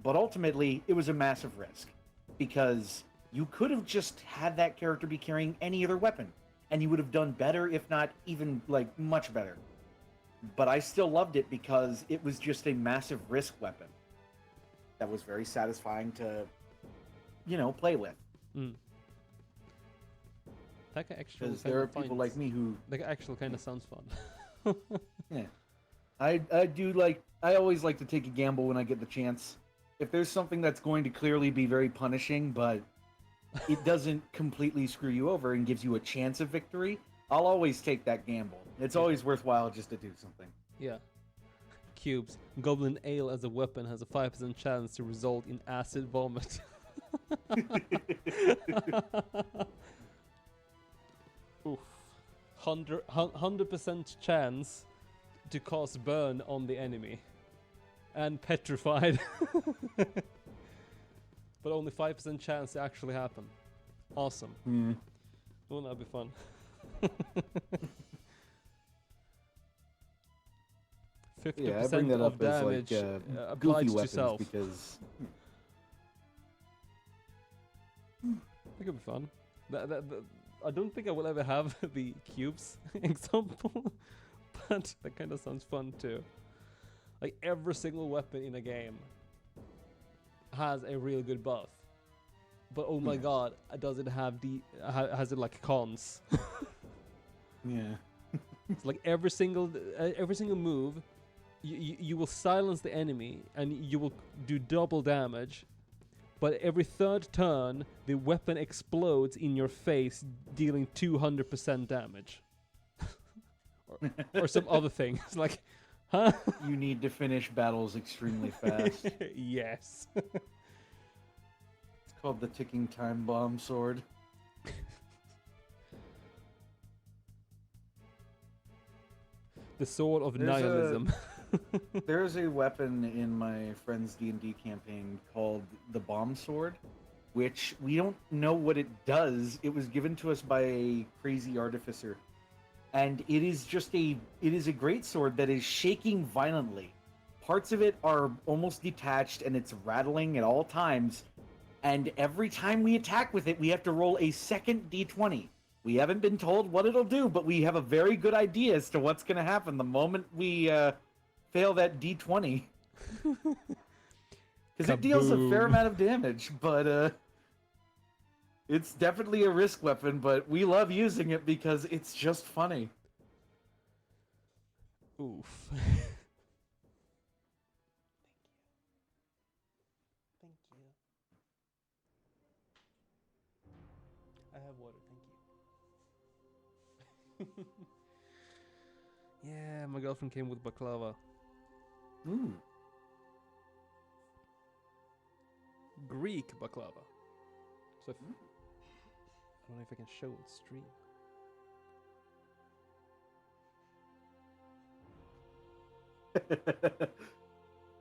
But ultimately, it was a massive risk because you could have just had that character be carrying any other weapon, and you would have done better, if not even like much better. But I still loved it because it was just a massive risk weapon that was very satisfying to, play with. Mm. That actually Because there are people like me who that actually kind of sounds fun. yeah, I always like to take a gamble when I get the chance. If there's something that's going to clearly be very punishing, but it doesn't completely screw you over and gives you a chance of victory, I'll always take that gamble. It's always worthwhile just to do something. Yeah. Cubes. Goblin ale as a weapon has a 5% chance to result in acid vomit. Oof. 100% chance to cause burn on the enemy. And petrified. But only 5% chance to actually happen. Awesome. Mm. Wouldn't that be fun? 50% I bring that of up as damage goofy applied to weapons self. because That could be fun. I don't think I will ever have the cubes example, but that kind of sounds fun too. Like every single weapon in a game has a really good buff, but oh my god, does it have has it like cons? yeah. It's like every single move, you will silence the enemy and you will do double damage. But every 3rd turn, the weapon explodes in your face, dealing 200% damage. or some other thing. It's like, huh? You need to finish battles extremely fast. Yes. It's called the ticking time bomb sword. The sword of nihilism. There's a weapon in my friend's D&D campaign called the bomb sword, which we don't know what it does. It was given to us by a crazy artificer, and it is a great sword that is shaking violently. Parts of it are almost detached and it's rattling at all times, and every time we attack with it, we have to roll a second d20. We haven't been told what it'll do, but we have a very good idea as to what's going to happen the moment we fail that d20. Because it deals a fair amount of damage, but it's definitely a risk weapon, but we love using it because it's just funny. Oof. Thank you. I have water, thank you. Yeah, my girlfriend came with baklava. Ooh. Greek baklava. So I don't know if I can show it stream.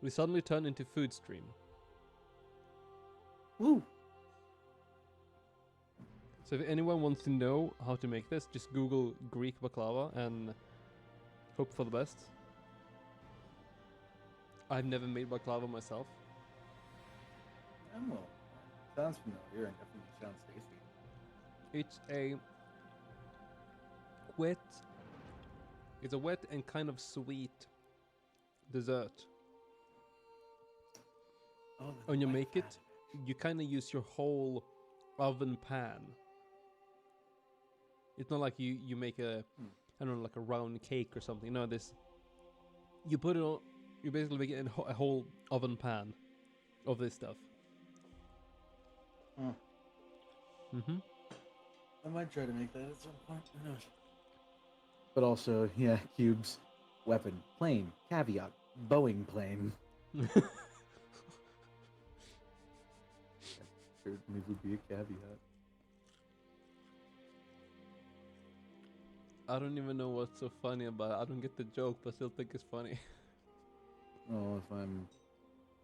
We suddenly turned into food stream. Ooh. So if anyone wants to know how to make this, just Google Greek baklava and hope for the best. I've never made baklava myself. well, sounds familiar and definitely sounds tasty. It's a wet. It's a wet and kind of sweet dessert. Oh, When the you white make fat. it, you kind of use your whole oven pan. It's not like you make a, Hmm. I don't know, like a round cake or something. No, this you put it on. You basically make it in a whole oven pan of this stuff. Hmm. Mm-hmm. I might try to make that at some point. Who knows? But also, yeah, cubes, weapon, plane, caveat, Boeing plane. Certainly would be a caveat. I don't even know what's so funny about it. I don't get the joke, but still think it's funny. Oh, if I'm.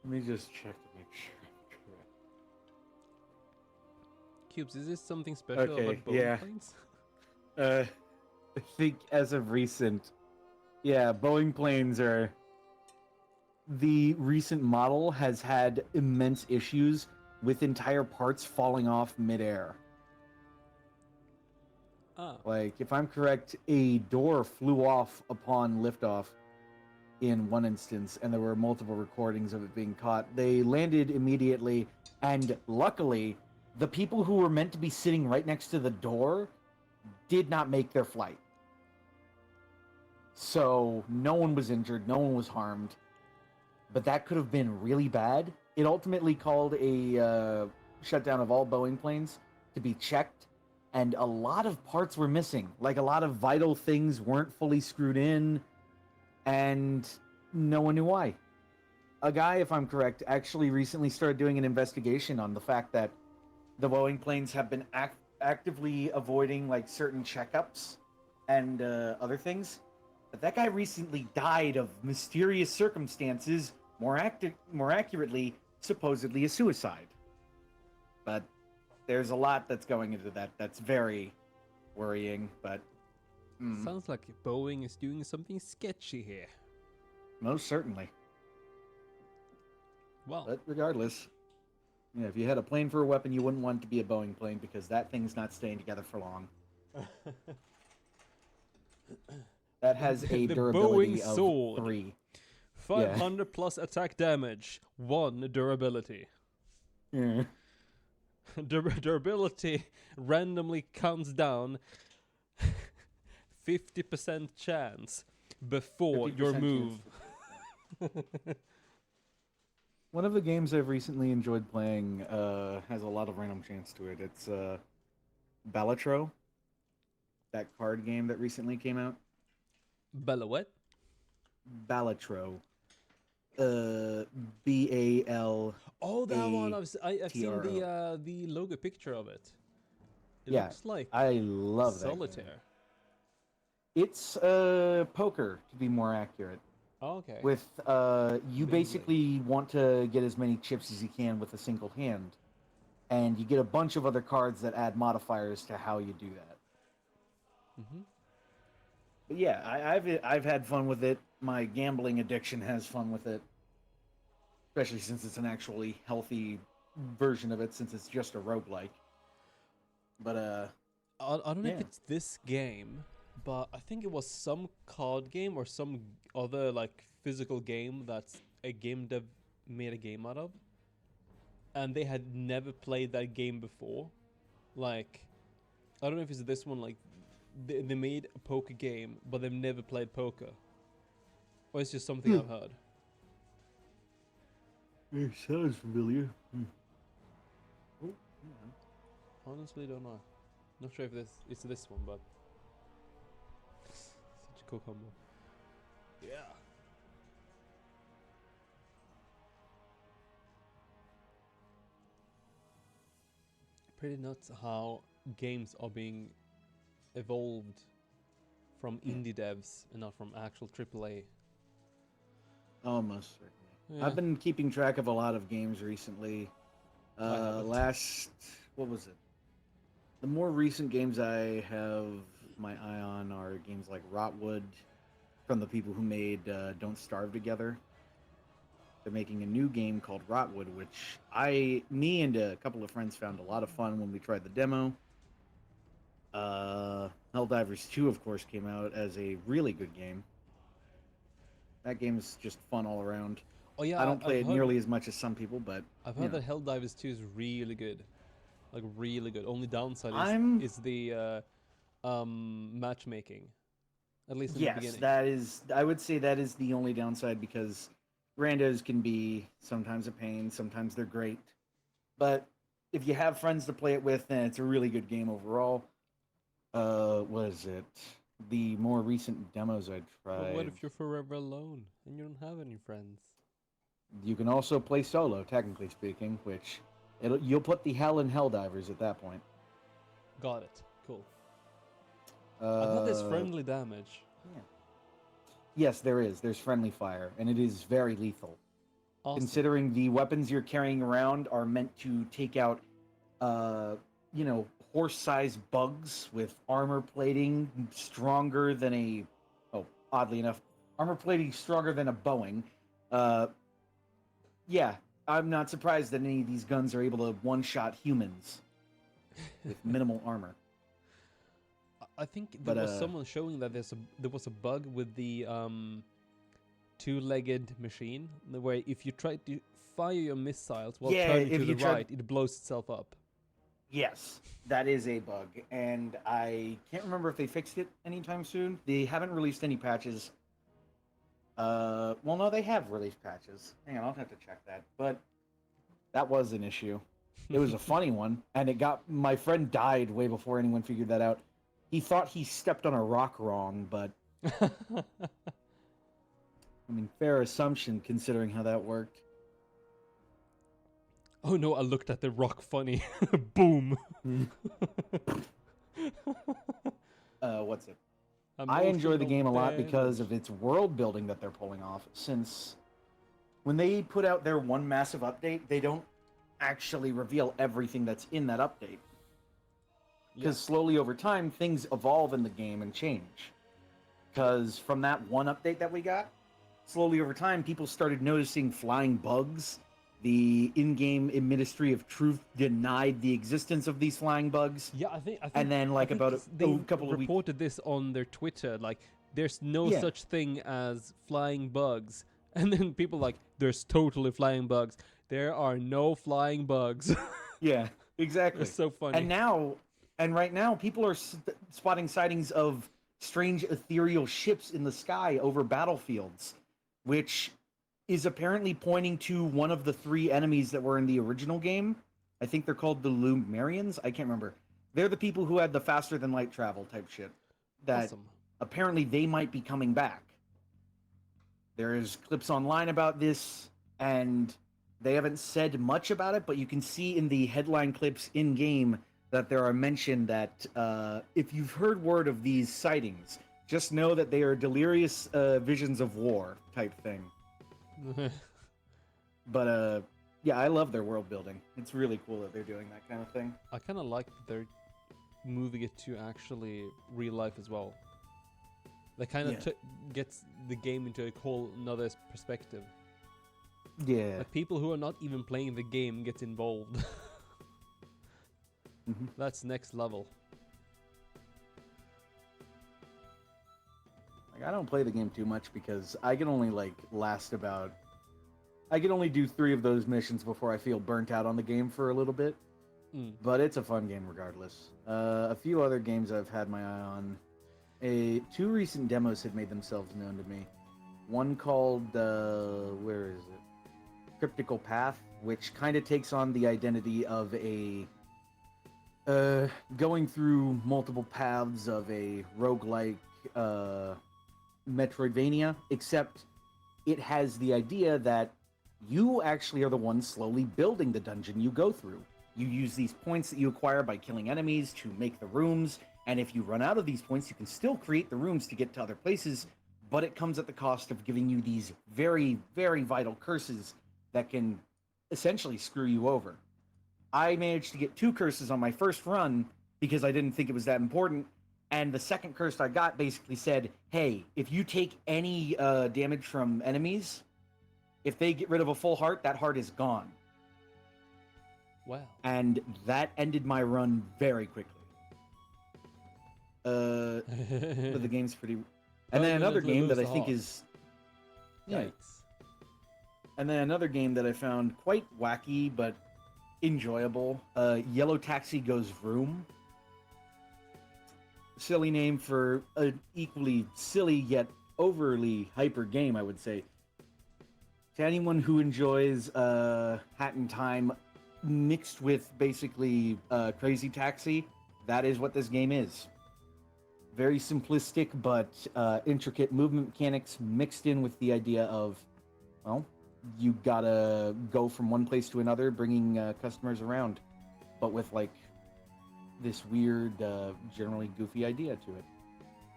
Let me just check to make sure I'm correct. Cubes, is this something special Okay, about Boeing yeah. planes? I think as of recent, yeah, Boeing planes are. The recent model has had immense issues with entire parts falling off midair. Ah, Like, if I'm correct, a door flew off upon liftoff in one instance, and there were multiple recordings of it being caught. They landed immediately, and luckily, the people who were meant to be sitting right next to the door did not make their flight. So, no one was injured, no one was harmed, but that could have been really bad. It ultimately called a shutdown of all Boeing planes to be checked, and a lot of parts were missing. Like, a lot of vital things weren't fully screwed in, and no one knew why. A guy, if I'm correct, actually recently started doing an investigation on the fact that the Boeing planes have been actively avoiding like certain checkups and other things. But that guy recently died of mysterious circumstances. More accurately, supposedly a suicide. But there's a lot that's going into that. That's very worrying. But sounds like Boeing is doing something sketchy here. most certainly. Well, But regardless, yeah, if you had a plane for a weapon, you wouldn't want it to be a Boeing plane because that thing's not staying together for long. That has a the Boeing durability of sword. 3. Yeah. 500 plus attack damage, 1 durability. Yeah. Durability randomly counts down 50% chance before your 50% move. One of the games I've recently enjoyed playing has a lot of random chance to it. It's Balatro, that card game that recently came out. Bella what? Balatro. Uh, Balatra. Oh, that one. I've seen the logo picture of it. It Yeah, looks like I love that game. solitaire. It's poker, to be more accurate. Oh, okay. With you Big basically want to get as many chips as you can with a single hand, and you get a bunch of other cards that add modifiers to how you do that. Mm-hmm. But yeah, I've had fun with it. My gambling addiction has fun with it, especially since it's an actually healthy version of it, since it's just a roguelike. But I don't know if yeah. it's this game, but I think it was some card game or some other like physical game that's a game dev made a game out of, and they had never played that game before. Like, I don't know if it's this one. Like, they made a poker game, but they've never played poker, or it's just something I've heard. It sounds familiar. Oh, Honestly, don't know. Not sure if it's this one, but such a cool combo. Yeah. Pretty nuts how games are being evolved from indie devs and not from actual AAA. almost certainly. Yeah, I've been keeping track of a lot of games recently. I haven't. What was it? The more recent games I have my eye on are games like Rotwood, from the people who made Don't Starve Together. They're making a new game called Rotwood, which me and a couple of friends found a lot of fun when we tried the demo. Helldivers 2, of course, came out as a really good game. That game is just fun all around. Oh I yeah, don't play it nearly as much as some people, but I've you heard know, that Helldivers 2 is really good, like really good. Only downside I'm is the matchmaking, at least in the yes, beginning. that is. I would say that is the only downside because randos can be sometimes a pain, sometimes they're great. But if you have friends to play it with, then it's a really good game overall. What is it? The more recent demos I But what tried. if you're forever alone and you don't have any friends? You can also play solo, technically speaking, which you'll put the hell in Helldivers at that point. Got it. Cool. I thought there's Uh, friendly damage. yeah. Yes, there is. There's friendly fire, and it is very lethal. Awesome. Considering the weapons you're carrying around are meant to take out, uh, horse-sized bugs with armor plating stronger than oddly enough, armor plating stronger than a Boeing. Uh, yeah, I'm not surprised that any of these guns are able to one-shot humans with minimal armor. I think there But was someone showing that there was a bug with the two-legged machine where if you try to fire your missiles while yeah, turning if to the you try, right, it blows itself up. yes, that is a bug, and I can't remember if they fixed it anytime soon. They haven't released any patches. Well, no, they have released patches. Hang on, I'll have to check that. But that was an issue. It was a funny one, and it got my friend died way before anyone figured that out. He thought he stepped on a rock wrong, but I mean, fair assumption considering how that worked. Oh no, I looked at the rock funny. Boom. What's it? I enjoy the Emotional game a lot because damage. of its world building that they're pulling off. Since when they put out their one massive update, they don't actually reveal everything that's in that update. Yeah. Because slowly over time, things evolve in the game and change. Because from that one update that we got, slowly over time, people started noticing flying bugs. The in-game Ministry of Truth denied the existence of these flying bugs, Yeah, I think and then I like think about they a couple of weeks, reported this on their Twitter. Like, there's no yeah, such thing as flying bugs, and then people like, there's totally flying bugs. There are no flying bugs. yeah, It's exactly. so And funny. now, and right now, people are spotting sightings of strange ethereal ships in the sky over battlefields, which is apparently pointing to one of the three enemies that were in the original game. I think they're called the Lumerians. I can't remember. They're the people who had the faster than light travel type shit. That Awesome. apparently they might be coming back. There's clips online about this, and they haven't said much about it, but you can see in the headline clips in game that there are mention that if you've heard word of these sightings, just know that they are delirious visions of war type thing. But yeah, I love their world building. It's really cool that they're doing that kind of thing. I kind of like that they're moving it to actually real life as well. That kind of Yeah. gets the game into a whole another perspective. Yeah. Like people who are not even playing the game get involved. Mhm. That's next level. Like I don't play the game too much because I can only last about. I can only do 3 of those missions before I feel burnt out on the game for a little bit. Mm. But it's a fun game regardless. A few other games I've had my eye on. 2 recent demos have made themselves known to me. One called where is it? Cryptical Path, which kind of takes on the identity of a going through multiple paths of a roguelike Metroidvania, except it has the idea that you actually are the one slowly building the dungeon you go through. You use these points that you acquire by killing enemies to make the rooms, and if you run out of these points, you can still create the rooms to get to other places, but it comes at the cost of giving you these very, very vital curses that can essentially screw you over. I managed to get 2 curses on my first run because I didn't think it was that important, and the second curse I got basically said, hey, if you take any damage from enemies, If they get rid of a full heart, that heart is gone. Wow. And that ended my run very quickly. But the game's pretty. And then another Permanently game lose that I the think heart. is. Yeah. Yikes. And then another game that I found quite wacky but enjoyable. Yellow Taxi Goes Vroom. Silly name for an equally silly yet overly hyper game, I would say. To anyone who enjoys Hat in Time mixed with basically Crazy Taxi, that is what this game is. Very simplistic but intricate movement mechanics mixed in with the idea of, well, you gotta go from one place to another, bringing customers around, but with like this weird, generally goofy idea to it.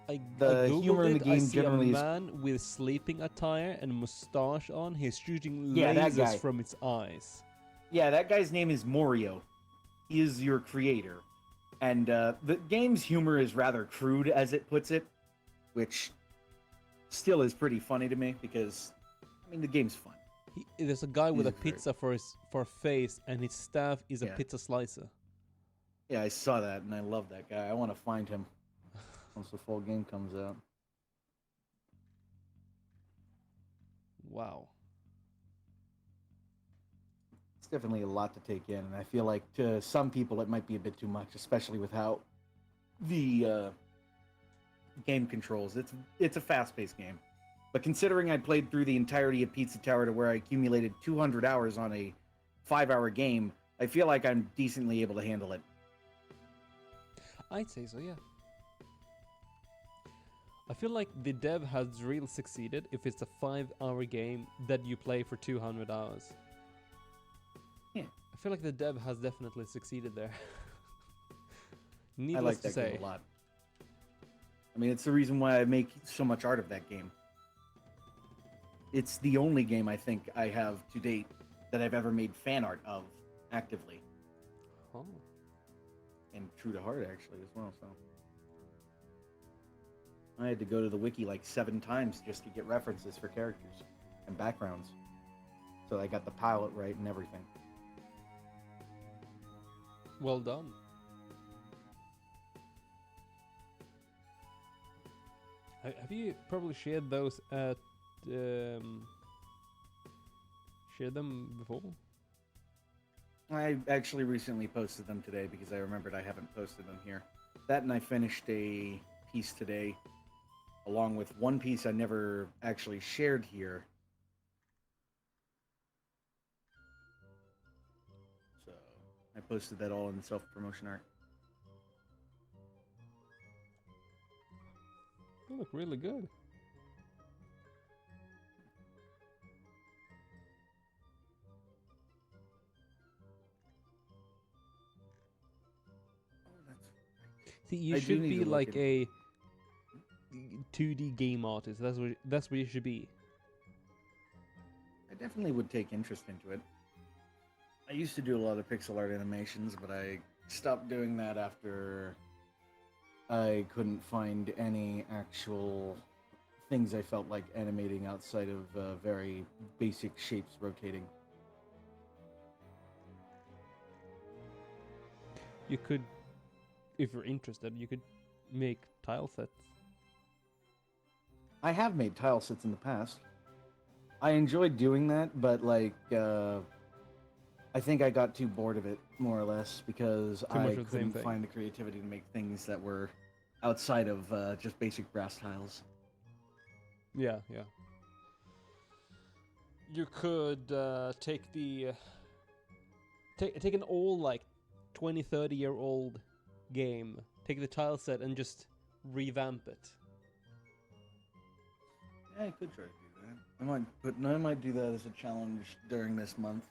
I The humor googled in it. the I game see a generally is, man with sleeping attire and mustache on. He's shooting yeah, that lasers guy. from its eyes. Yeah, that guy's name is Morio. He is your creator, and the game's humor is rather crude, as it puts it, which still is pretty funny to me because, I mean, the game's fun. There's a guy with a Music very- pizza for a face, and his staff is a Yeah. pizza slicer. Yeah, I saw that, and I love that guy. I want to find him once the full game comes out. Wow. It's definitely a lot to take in, and I feel like to some people it might be a bit too much, especially with how the game controls. It's a fast-paced game, but considering I played through the entirety of Pizza Tower to where I accumulated 200 hours on a 5-hour game, I feel like I'm decently able to handle it. I'd say so, yeah. I feel like the dev has really succeeded if it's a 5-hour game that you play for 200 hours. Yeah. I feel like the dev has definitely succeeded there. I Needless like to that say. game a lot. I mean, it's the reason why I make so much art of that game. It's the only game I think I have to date that I've ever made fan art of actively. Oh. And true to heart, actually, as well, so. I had to go to the wiki like 7 times just to get references for characters and backgrounds. So I got the pilot right and everything. Well done. Have you probably shared those at shared them before? I actually recently posted them today because I remembered I haven't posted them here. That, and I finished a piece today, along with one piece I never actually shared here. So I posted that all in self-promotion art. They look really good. See, you I do should need be to look like into- a 2D game artist. That's what you should be. I definitely would take interest into it. I used to do a lot of pixel art animations, but I stopped doing that after I couldn't find any actual things I felt like animating outside of very basic shapes rotating. You could, if you're interested, you could make tile sets. I have made tile sets in the past. I enjoyed doing that, but like, I think I got too bored of it, more or less, because Too much I of the same couldn't thing. find the creativity to make things that were outside of just basic brass tiles. Yeah, yeah. You could take the take an old like 20-30-year-old game, take the tile set and just revamp it. Yeah, I could try to do that. I might do that as a challenge during this month.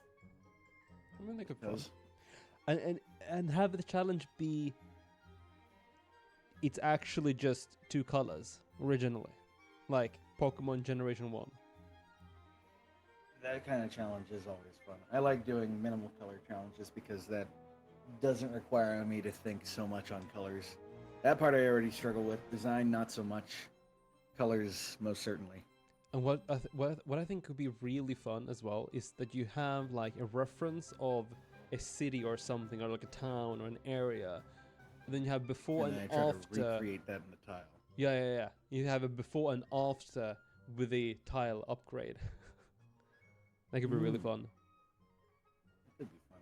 I mean, make it fun. Because And have the challenge be it's actually just 2 colors originally, like Pokemon Generation 1. that kind of challenge is always fun. I like doing minimal color challenges because that doesn't require me to think so much on colors. That part I already struggle with. Design, not so much. Colors, most certainly. And what I think could be really fun as well is that you have like a reference of a city or something, or like a town or an area. And then you have before And and then I try to after. recreate that in the tile. Yeah. You have a before and after with the tile upgrade. That could be really fun. That could be fun.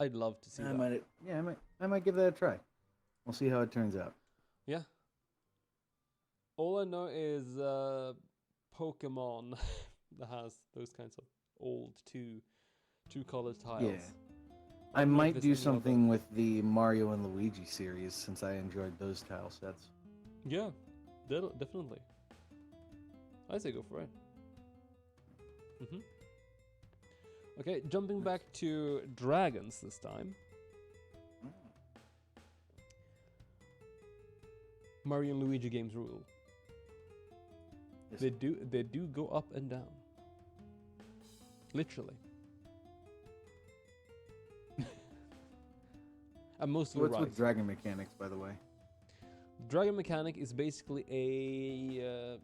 I'd love to see that. I might give that a try. We'll see how it turns out. Yeah. All I know is Pokemon that has those kinds of old two-colored tiles. Yeah. I might do something with the Mario and Luigi series since I enjoyed those tile sets. Yeah, definitely. I say go for it. Okay, jumping back to dragons this time. Mario and Luigi games rule. Yes. They do go up and down. Literally. And most of What's with dragon mechanics, by the way? Dragon mechanic is basically a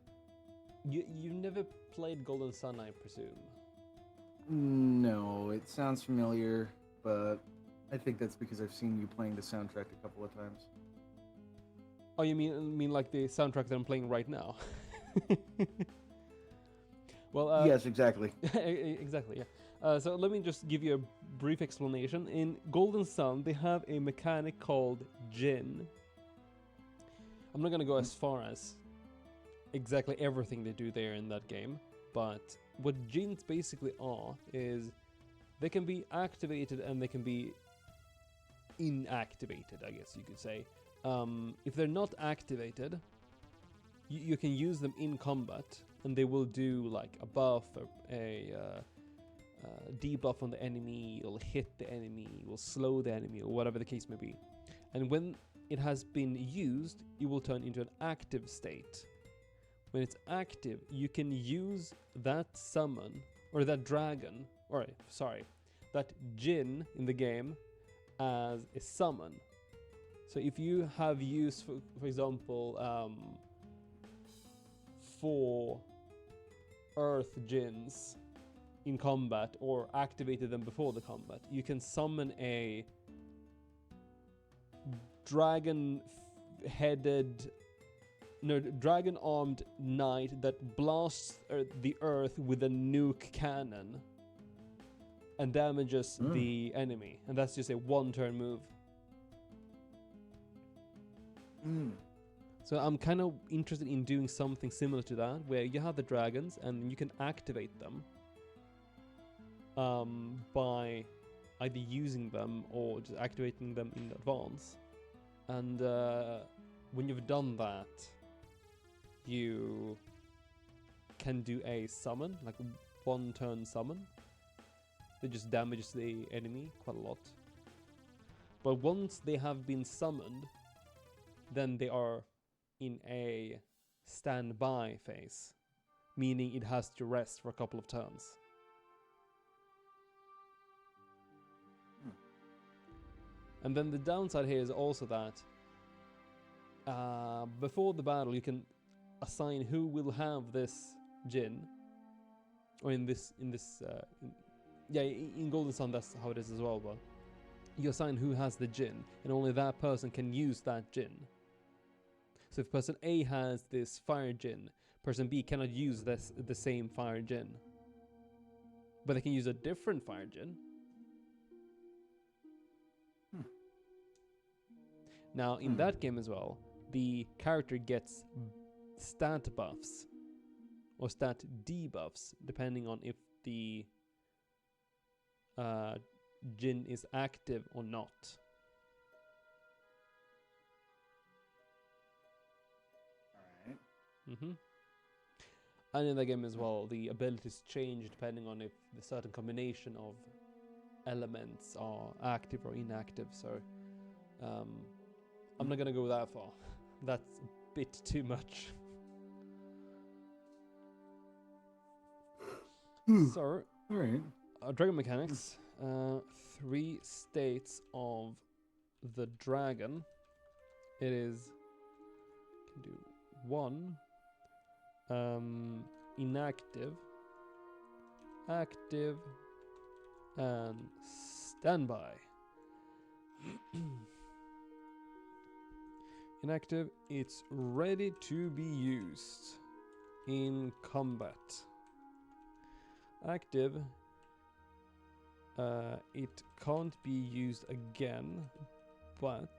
you never played Golden Sun, I presume. No, it sounds familiar, but I think that's because I've seen you playing the soundtrack a couple of times. Oh, you mean like the soundtrack that I'm playing right now? Well, yes, exactly. exactly, yeah. So let me just give you a brief explanation. In Golden Sun, they have a mechanic called Jin. I'm not gonna go as far as exactly everything they do there in that game, but what Jins basically are is they can be activated and they can be inactivated, I guess you could say. If they're not activated, you can use them in combat, and they will do like a buff or a debuff on the enemy, will hit the enemy, will slow the enemy, or whatever the case may be. And when it has been used, it will turn into an active state. When it's active, you can use that summon, or that dragon, or sorry, that Jin in the game as a summon. So if you have used, for example, 4 Earth Jins in combat, or activated them before the combat, you can summon a dragon-armed knight that blasts the earth with a nuke cannon and damages the enemy, and that's just a one-turn move. So I'm kind of interested in doing something similar to that, where you have the dragons and you can activate them by either using them or just activating them in advance. And when you've done that, you can do a summon, like a one-turn summon. That just damages the enemy quite a lot. But once they have been summoned, then they are in a standby phase, meaning it has to rest for a couple of turns. And then the downside here is also that before the battle you can assign who will have this Jin, or in Golden Sun that's how it is as well, but you assign who has the Jin, and only that person can use that Jin. So if person A has this fire Jin, person B cannot use the same fire Jin, but they can use a different fire Jin. Now in that game as well, the character gets stat buffs or stat debuffs depending on if the Jin is active or not. And in the game as well, the abilities change depending on if the certain combination of elements are active or inactive. So I'm not gonna go that far. That's a bit too much. So, all right. Dragon mechanics. 3 states of the dragon. It is can do 1. inactive, active, and standby. Inactive, it's ready to be used in combat. Active, it can't be used again, but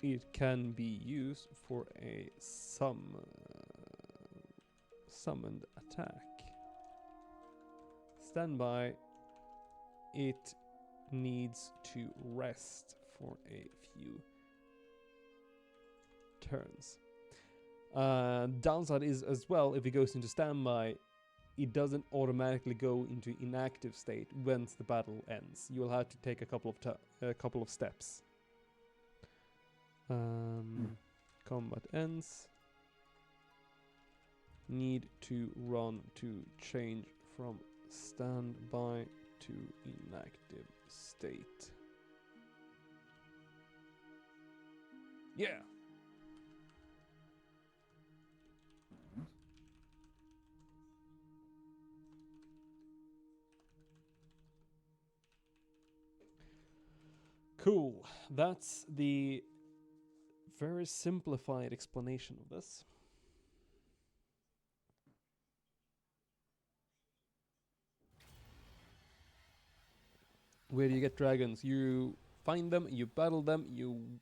it can be used for a summoned attack. Standby, it needs to rest for a few turns. Downside is as well, if it goes into standby, it doesn't automatically go into inactive state once the battle ends. You will have to take a couple of steps. Combat ends. Need to run to change from standby to inactive state. Yeah. Cool. That's the very simplified explanation of this. Where do you get dragons? You find them, you battle them, you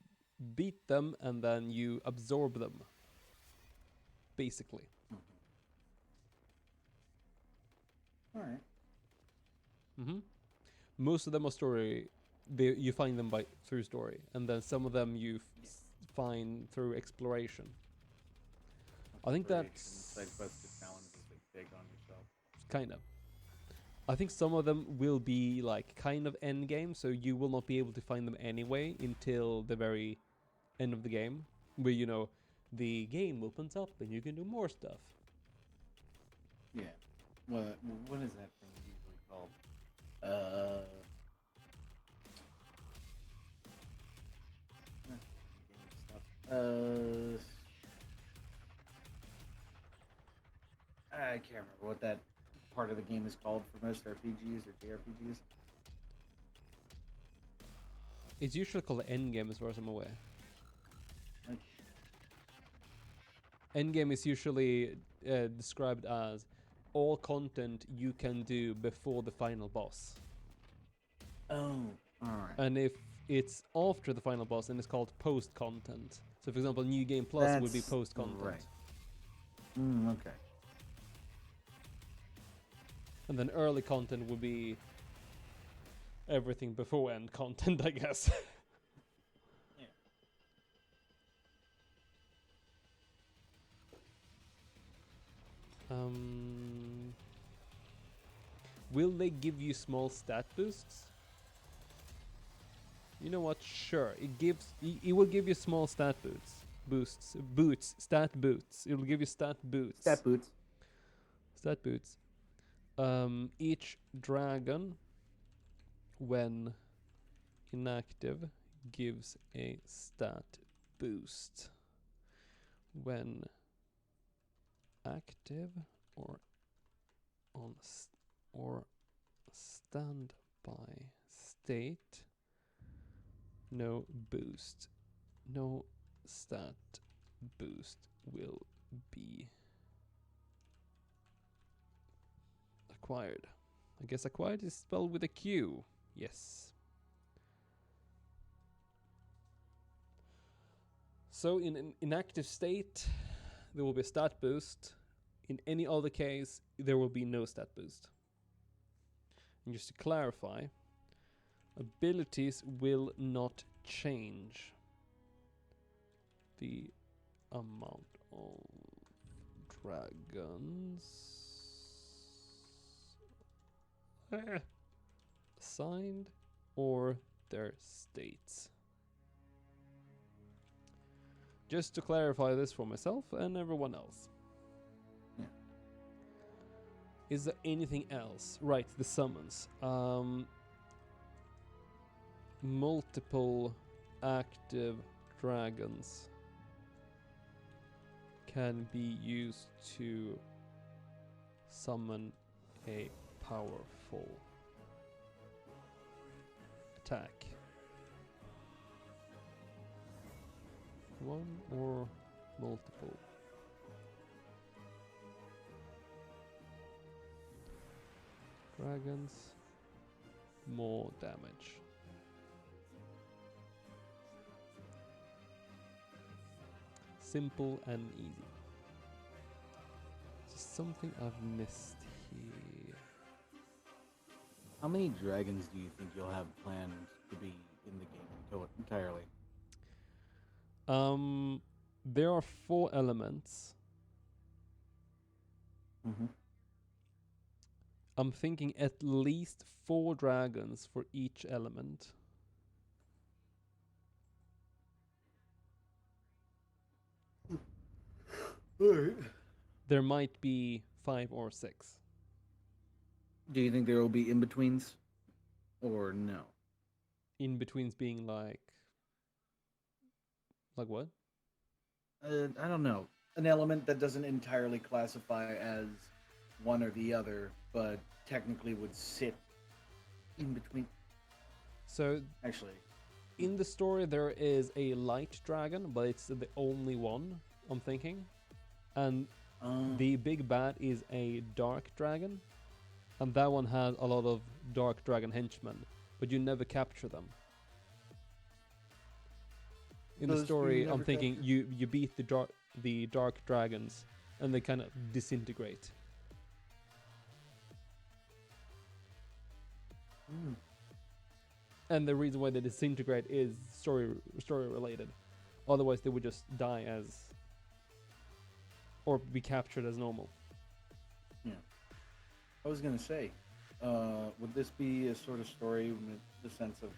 beat them, and then you absorb them. Basically. Alright. Most of them are story. You find them through story, and then some of them you find through exploration. I think that's side quested challenges that you take on yourself. Kind of. I think some of them will be like kind of end game, so you will not be able to find them anyway until the very end of the game, where the game opens up and you can do more stuff. Yeah. What is that thing usually called? I can't remember what that part of the game is called for most RPGs or JRPGs. It's usually called the end game, as far as I'm aware. Like, end game is usually described as all content you can do before the final boss. oh, alright. And if it's after the final boss, then it's called post content. So, for example, New Game Plus would be post content. Right. Okay. And then early content would be everything before end content, I guess. Yeah. Will they give you small stat boosts? You know what? Sure. It will give you small stat stat boots. It will give you stat boots. Stat boots. Each dragon, when inactive, gives a stat boost. When active or standby state, no boost. No stat boost will be acquired. I guess acquired is spelled with a Q. Yes. So in an inactive state, there will be a stat boost. In any other case, there will be no stat boost. And just to clarify, abilities will not change the amount of dragons assigned or their states. Just to clarify this for myself and everyone else. Yeah. Is there anything else? Right, the summons. Multiple active dragons can be used to summon a powerful attack. One or multiple. Dragons, more damage. Simple and easy. Just something I've missed here. How many dragons do you think you'll have planned to be in the game entirely? There are 4 elements. Mm-hmm. I'm thinking at least 4 dragons for each element. Alright. There might be 5 or 6. Do you think there will be in-betweens? Or no? In betweens being like what? I don't know. An element that doesn't entirely classify as one or the other, but technically would sit in between. So Actually, in the story there is a light dragon, but it's the only one I'm thinking. And the big bad is a dark dragon. And that one has a lot of dark dragon henchmen, but you never capture them. In the Those story, you I'm never thinking capture? you beat the dark dragons, and they kind of disintegrate. And the reason why they disintegrate is story related. Otherwise, they would just die as, or be captured as normal. Yeah. I was gonna say, would this be a sort of story with the sense of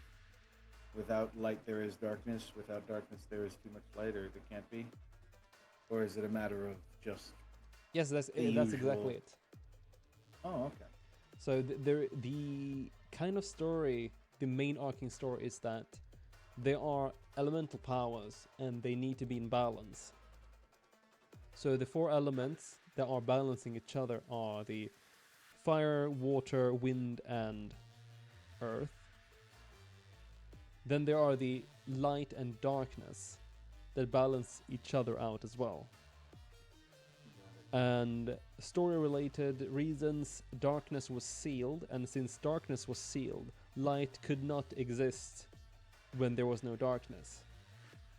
without light there is darkness, without darkness there is too much light, or there can't be? Or is it a matter of just Yes, that's The that's usual- exactly it. oh okay. So the kind of story, the main arcing story is that there are elemental powers and they need to be in balance. So the 4 elements that are balancing each other are the fire, water, wind, and earth. Then there are the light and darkness that balance each other out as well. And story-related reasons, darkness was sealed, and since darkness was sealed, light could not exist when there was no darkness.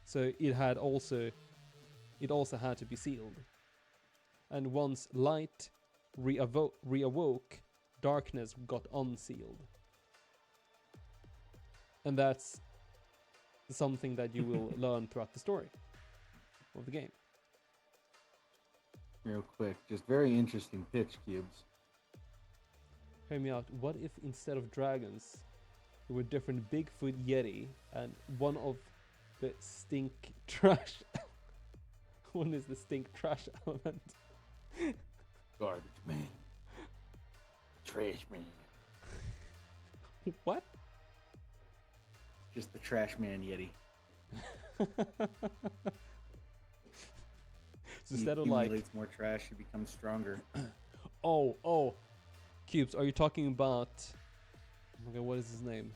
So it also had to be sealed. And once light reawoke, darkness got unsealed. And that's something that you will learn throughout the story of the game. Real quick, just very interesting pitch, Cubes. Hear me out. What if instead of dragons, there were different Bigfoot Yeti, and one of the stink trash. One is the stink trash element. Garbage man. Trash man. What? Just the trash man Yeti. So He instead of like, accumulates more trash, he becomes stronger. oh, Cubes, are you talking about? Okay, what is his name?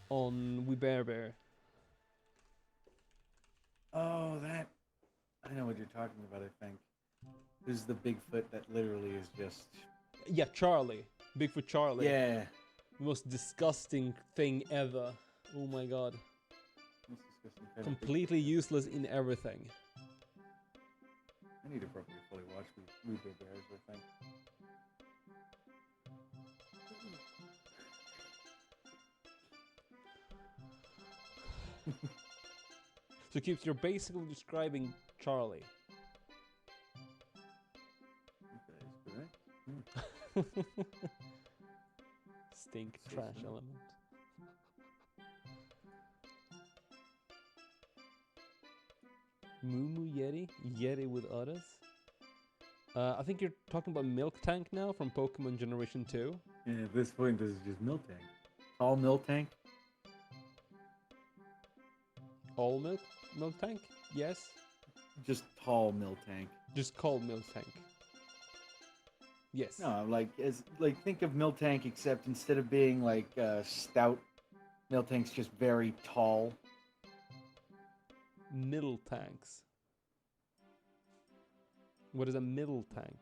On We Bear Bear. Oh, that. I know what you're talking about, I think. This is the Bigfoot that literally is just. Yeah, Charlie. Bigfoot Charlie. Yeah. The most disgusting thing ever. Oh my god. That's disgusting kind of Completely useless in everything. Bigfoot. I need to probably fully watch We Bear Bears, I think. So Cubes, you're basically describing Charlie. That is correct. Stink Say trash so. element. Moo Yeti? Yeti with others? I think you're talking about Milk Tank now from Pokemon Generation 2. Yeah, at this point, this is just Miltank. Tall Miltank? All Milk Tank? Yes. just tall mill tank. Just called Mill Tank. Yes. No, like think of mill tank, except instead of being like stout, mill tank's just very tall. Middle tanks. What is a middle tank?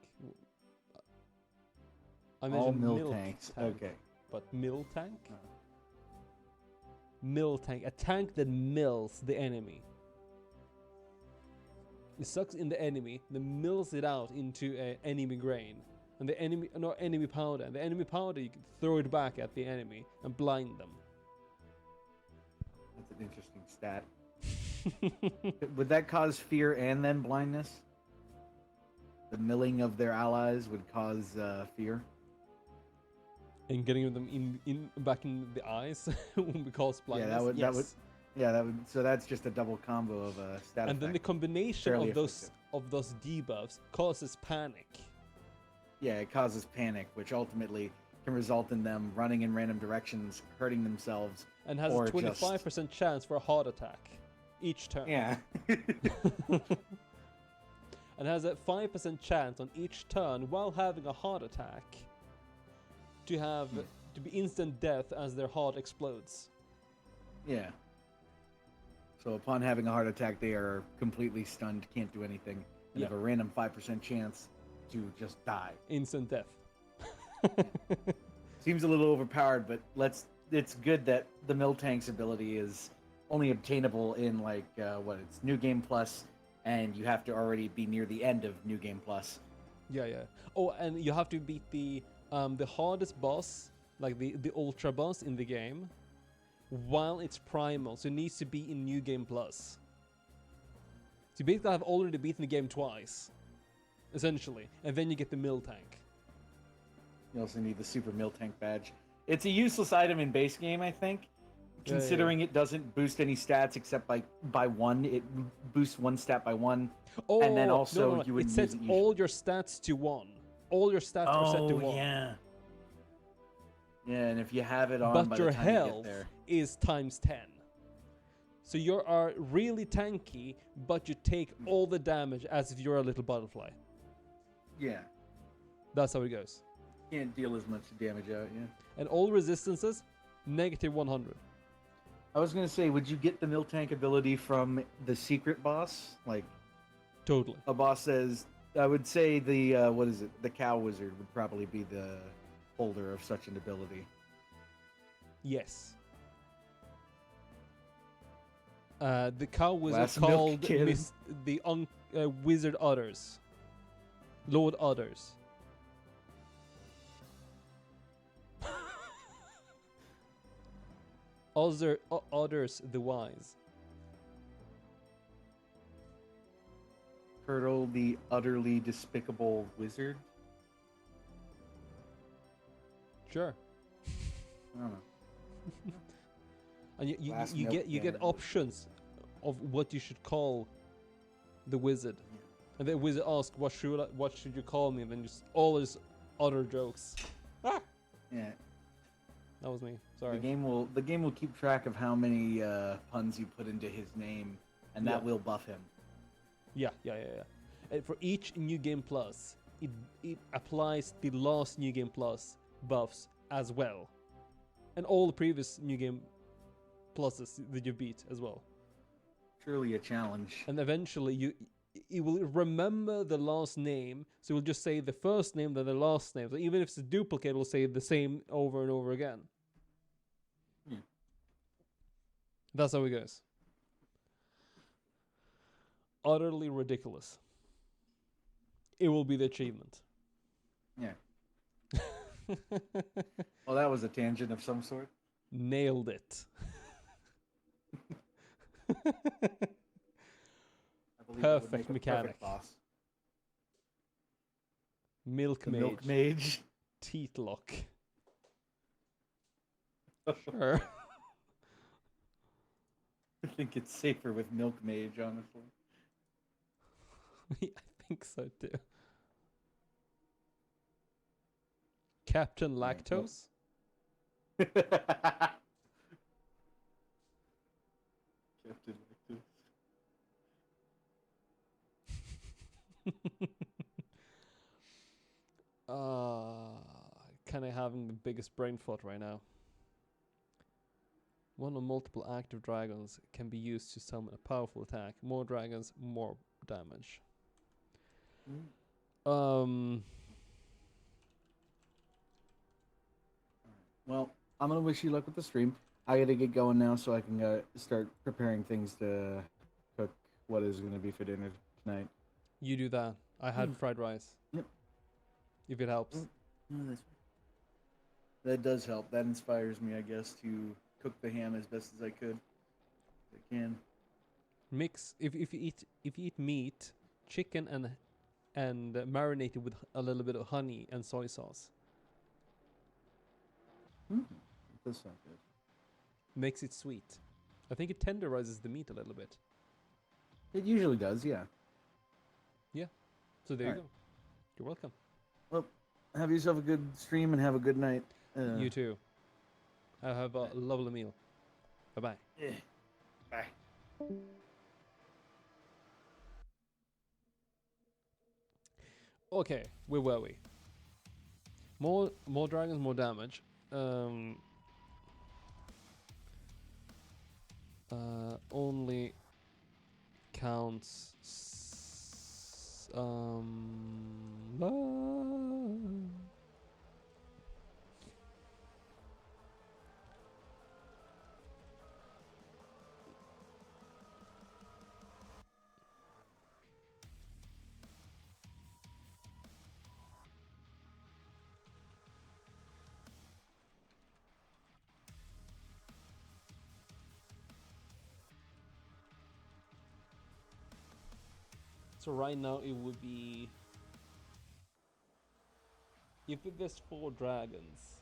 I All mentioned mill milk tanks. tank, Okay. but mill tank? Uh, Mill tank. A tank that mills the enemy. It sucks in the enemy, then mills it out into enemy grain. And the enemy powder. And the enemy powder, you can throw it back at the enemy and blind them. That's an interesting stat. Would that cause fear and then blindness? The milling of their allies would cause fear. And getting them in back in the eyes would cause blindness. Yeah, that would. Yes. That would. Yeah, that would. So that's just a double combo of stat. And then the combination Fairly of those debuffs causes panic. Yeah, it causes panic, which ultimately can result in them running in random directions, hurting themselves, And has or a 25% chance for a heart attack each turn. Yeah. And has a 5% chance on each turn while having a heart attack to be instant death as their heart explodes. Yeah. So upon having a heart attack, they are completely stunned, can't do anything, and Yeah. have a random 5% chance to just die. Instant death. Seems a little overpowered, but it's good that the mill tank's ability is only obtainable in like it's New Game Plus, and you have to already be near the end of New Game Plus. Yeah. Oh, and you have to beat the hardest boss, like the ultra boss in the game, while it's primal. So it needs to be in New Game Plus. So you basically have already beaten the game twice, essentially, and then you get the mill tank. You also need the Super Mill Tank badge. It's a useless item in base game, I think. Considering it doesn't boost any stats except by one, it boosts one stat by one. Oh, and then also no. you would it sets all your stats to 1. All your stats are set to 1. Yeah. Yeah, and if you have it on, But by your the time you get health there, is times 10. So you are really tanky, but you take all the damage as if you're a little butterfly. yeah, That's how it goes. can't deal as much damage out. Yeah. And all resistances, negative 100. I was gonna say, would you get the Mill Tank ability from the secret boss? Like Totally. a boss says, I would say the what is it? The Cow Wizard would probably be the holder of such an ability. Yes. The cow wizard Last milk called kid. Wizard Otters. Lord Otters. Others the wise. Turtle, the utterly despicable wizard. Sure. I don't know. And you Last get milk you get can. options of what you should call the wizard. And the wizard asks, what should you call me? And then just all his other jokes. Ah! Yeah. That was me. Sorry. The game will keep track of how many puns you put into his name, and that Yeah. will buff him. Yeah. And for each New Game Plus, it applies the last New Game Plus buffs as well. And all the previous New Game Pluses that you beat as well. Truly a challenge. And eventually it will remember the last name, so it will just say the first name, then the last name. So even if it's a duplicate, it will say the same over and over again. Hmm. That's how it goes. Utterly ridiculous. It will be the achievement. Yeah. Well, that was a tangent of some sort. Nailed it. I believe that would Perfect make a mechanic. perfect boss. Milk The Mage. Milk Mage. Teeth Lock. Sure. I think it's safer with Milk Mage, honestly. I think so too. Captain Lactose? Captain Lactose. uh, kind of having the biggest brain thought right now. One or multiple active dragons can be used to summon a powerful attack. More dragons, more damage. Mm. Um, Well, I'm gonna wish you luck with the stream. I gotta get going now so I can start preparing things to cook what is gonna be for dinner tonight. you do that. I had fried rice. Yep. If it helps. Oh, no, that does help. That inspires me, I guess, to cook the ham as best as I could. As I can. Mix if you eat meat, chicken and marinate it with a little bit of honey and soy sauce. That does sound good. Makes it sweet. I think it tenderizes the meat a little bit. It usually does, yeah. Yeah. So there All you right. go. You're welcome. Well, have yourself a good stream and have a good night. You too. Have a Right. lovely meal. Bye bye. Yeah. Bye. Okay, where were we? More dragons, more damage. Only counts. So right now it would be if there's 4 dragons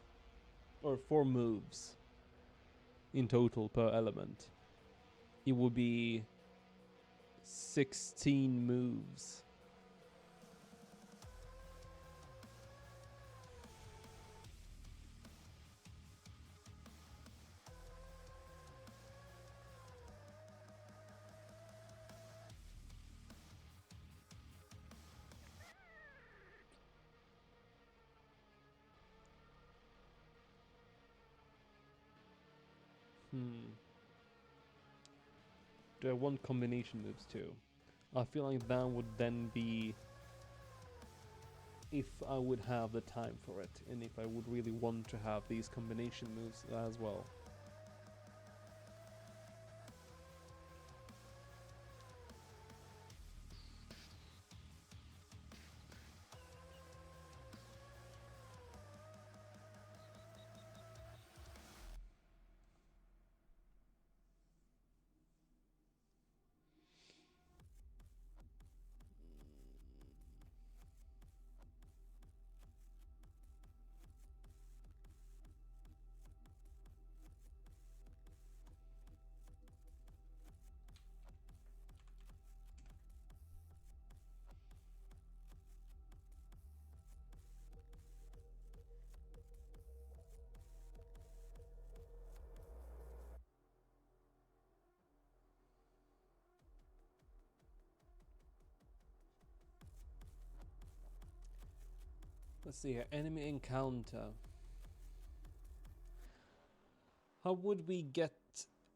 or 4 moves in total per element, it would be 16 moves. There are 1 combination moves too. I feel like that would then be if I would have the time for it and if I would really want to have these combination moves as well. Let's see here. Enemy encounter. How would we get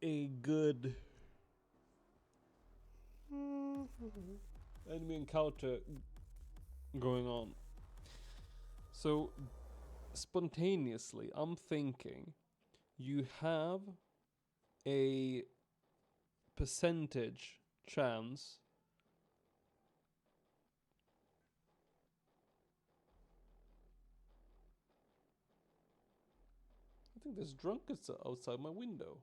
a good enemy encounter going on? So, spontaneously, I'm thinking you have a percentage chance I think there's drunkards outside my window.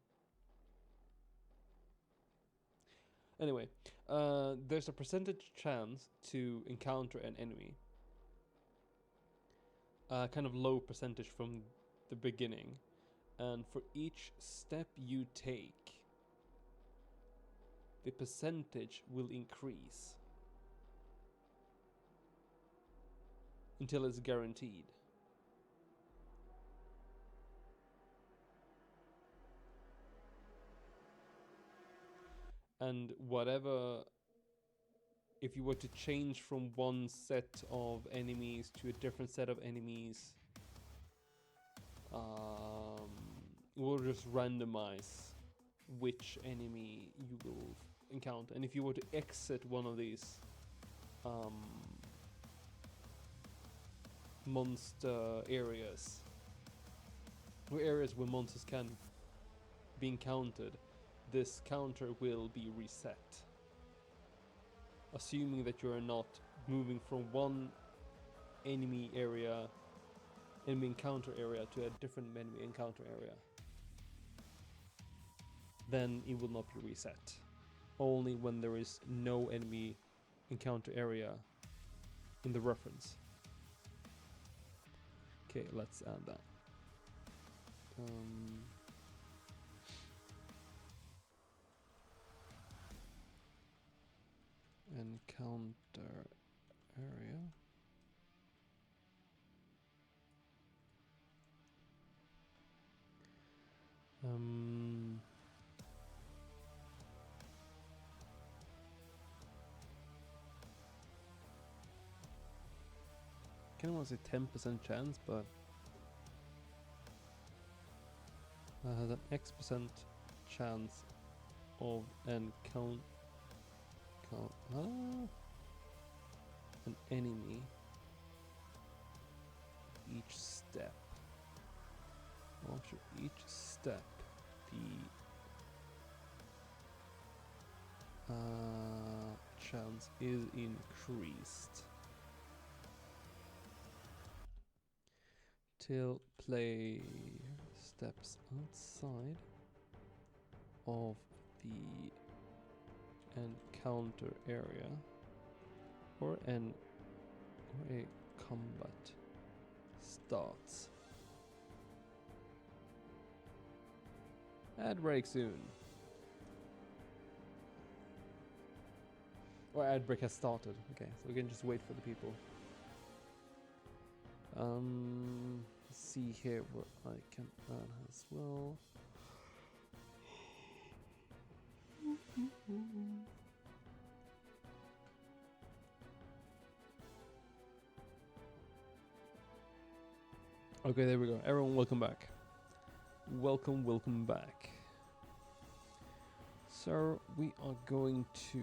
Anyway, there's a percentage chance to encounter an enemy. Kind of low percentage from the beginning. And for each step you take, the percentage will increase until it's guaranteed. And whatever if you were to change from one set of enemies to a different set of enemies, it will just randomize which enemy you will encounter. And if you were to exit one of these monster areas, or areas where monsters can be encountered, this counter will be reset, assuming that you are not moving from one enemy encounter area to a different enemy encounter area. Then it will not be reset. Only when there is no enemy encounter area in the reference. Okay, let's add that. Encounter area. Kind of want to say 10% chance, but has an X% chance of an enemy each step. After each step, the chance is increased till player steps outside of the encounter area or a combat starts. Ad break soon. Or ad break has started. Okay, so we can just wait for the people. Let's see here what I can add as well. Okay, there we go. Everyone, welcome back. Welcome back. So we are going to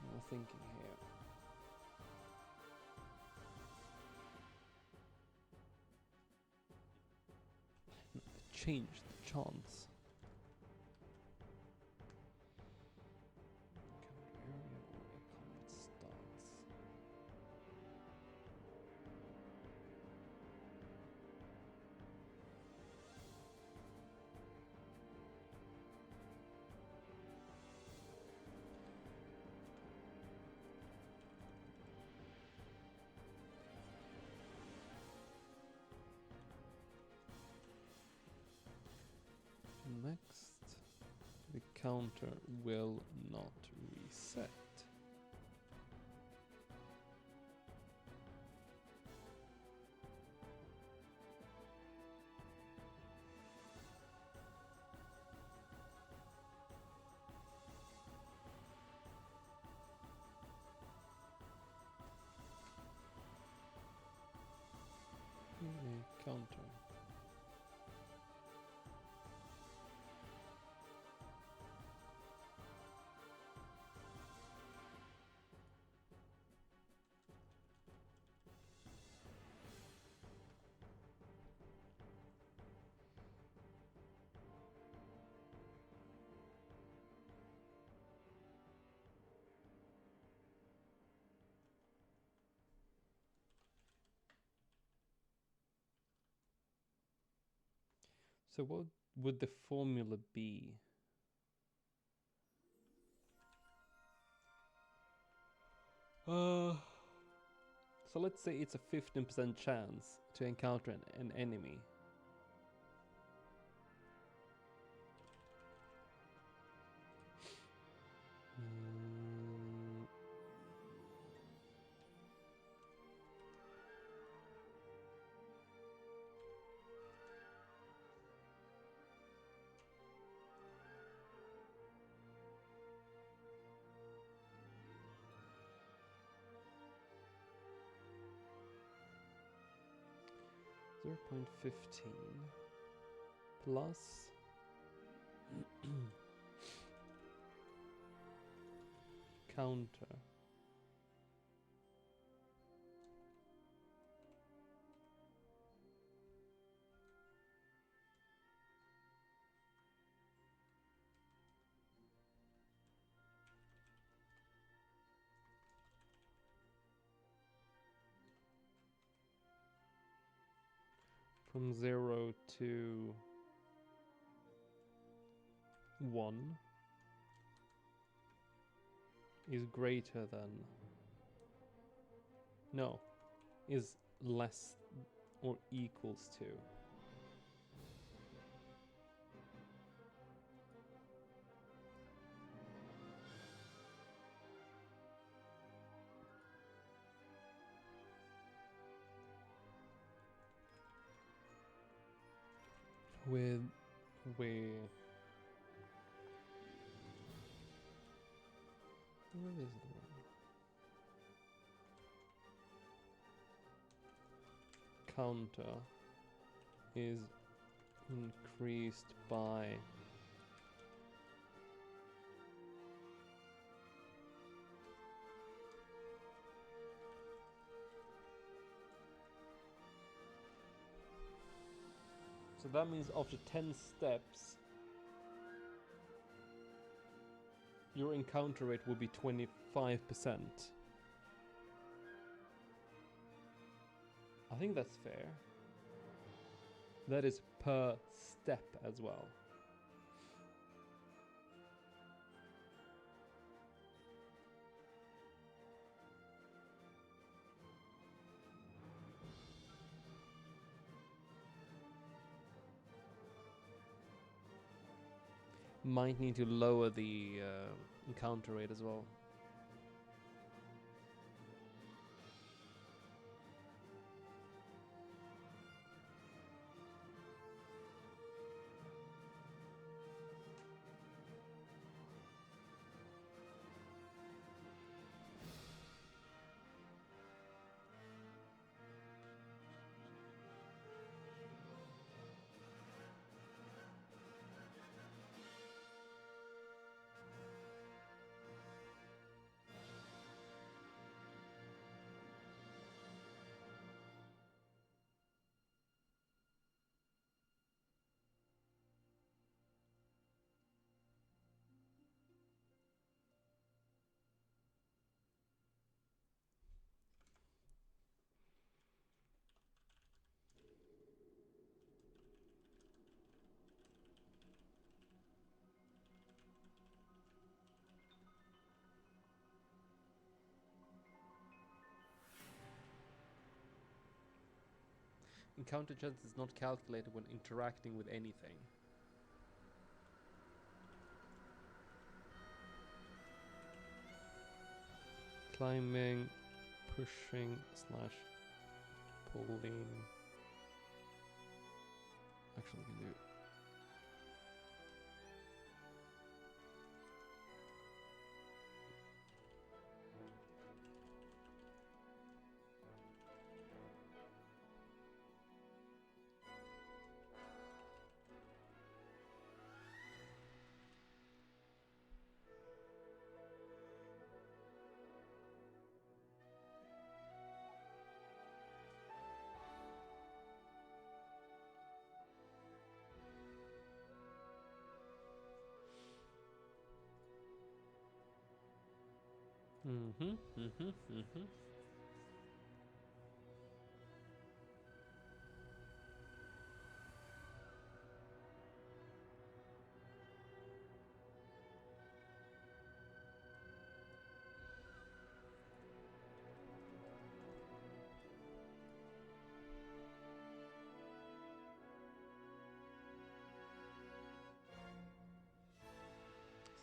I'm thinking here. Change the chance. Next, the counter will not reset. Counter. So what would the formula be? So let's say it's a 15% chance to encounter an enemy. 0.15 plus counter. From 0 to 1 is greater than... No, is less or equals to. With where is the one? Counter is increased by so that means after 10 steps your encounter rate will be 25%. I think that's fair. That is per step as well. Might need to lower the encounter rate as well. Encounter chance is not calculated when interacting with anything. Climbing, pushing, slash, pulling. Actually, we can do it. Mm-hmm.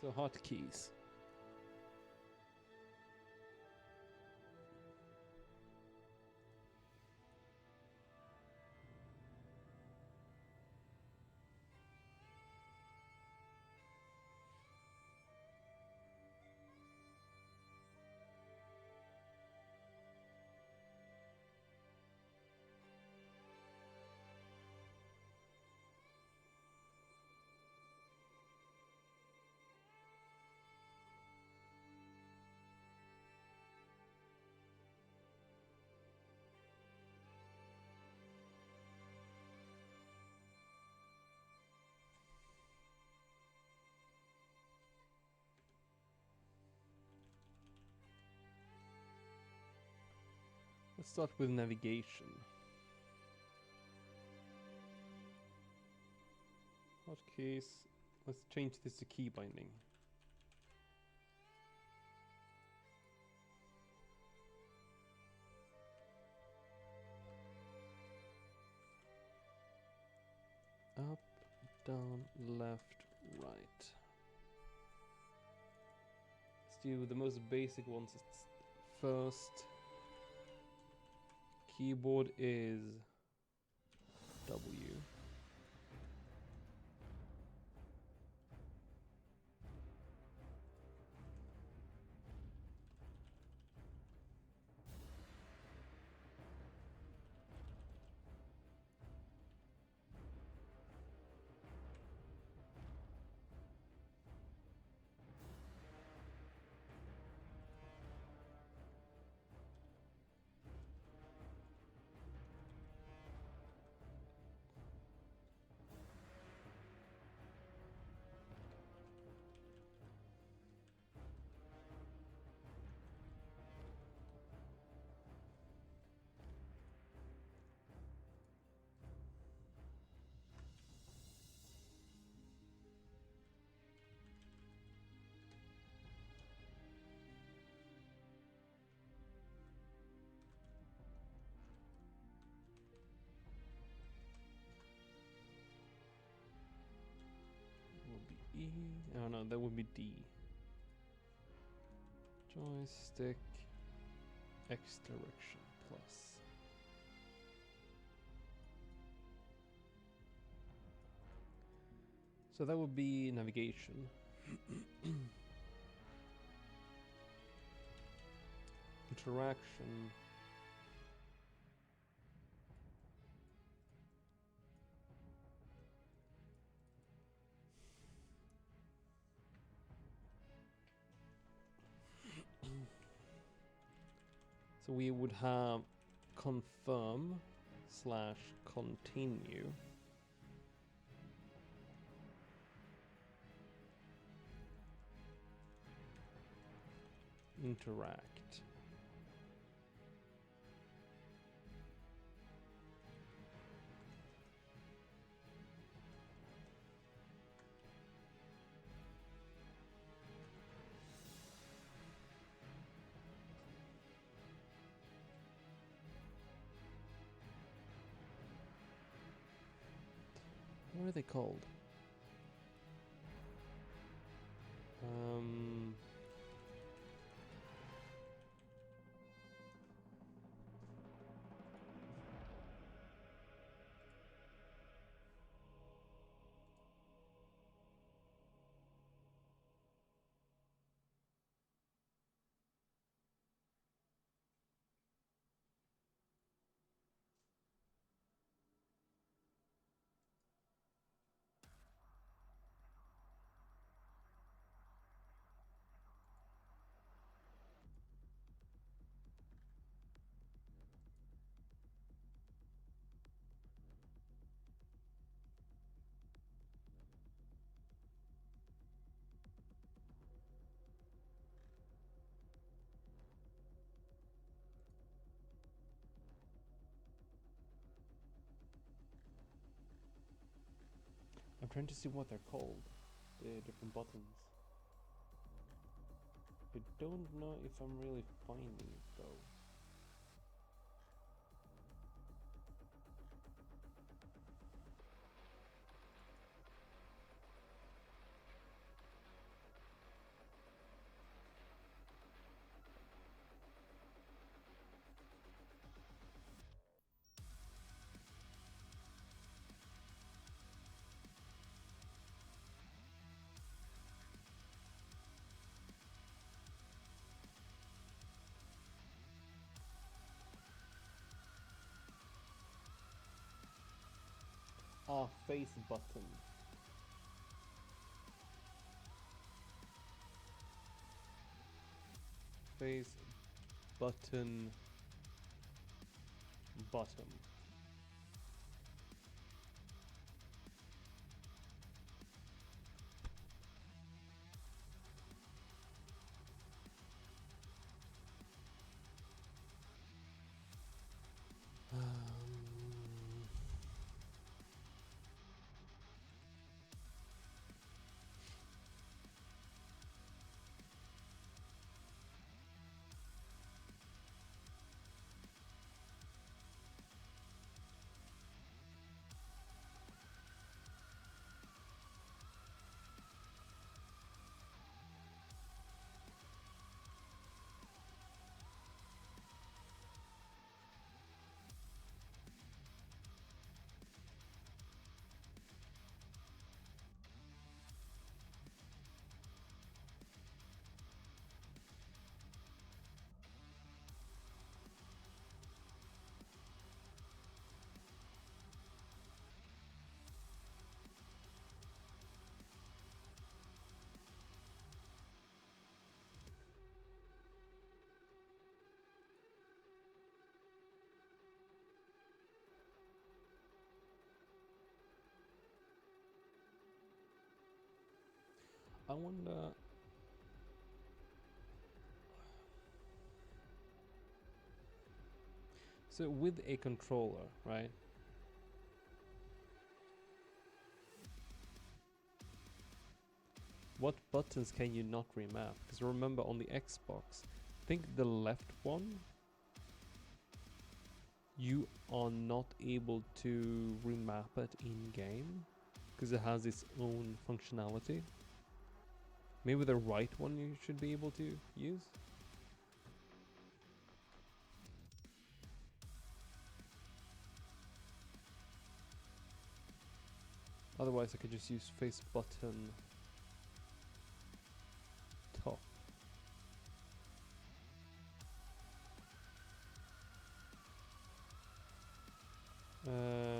So hotkeys. Let's start with navigation. Hotkeys. Let's change this to key binding. Up, down, left, right. Let's do the most basic ones first. Keyboard is W. Will be E. Oh no, that would be D. Joystick X direction plus. So that would be navigation. Interaction. So we would have confirm slash continue. Interact. What are they called? I'm trying to see what they're called. The different buttons. I don't know if I'm really finding it though. Ah, face button. Face button bottom. I wonder. So with a controller, right? What buttons can you not remap? Because remember on the Xbox, I think the left one, you are not able to remap it in game because it has its own functionality. Maybe the right one you should be able to use. Otherwise I could just use face button top. Uh,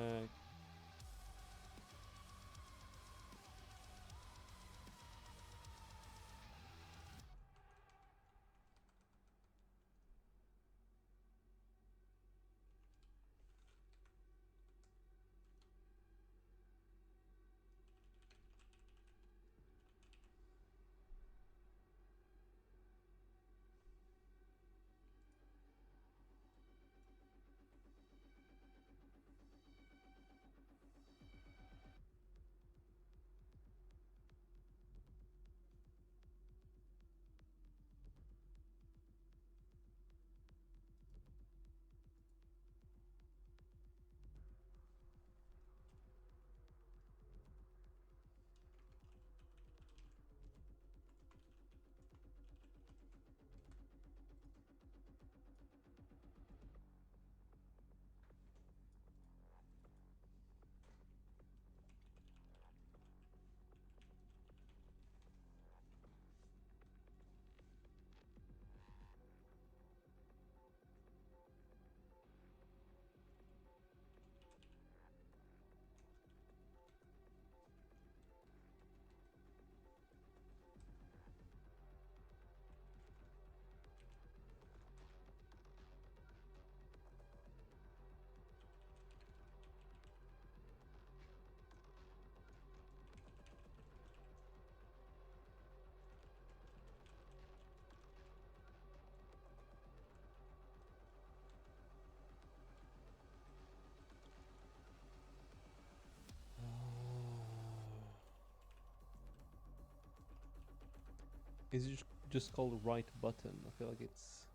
is it just called right button? I feel like it's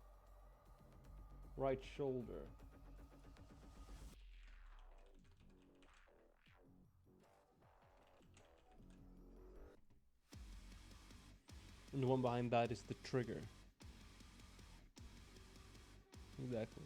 right shoulder. And the one behind that is the trigger. Exactly.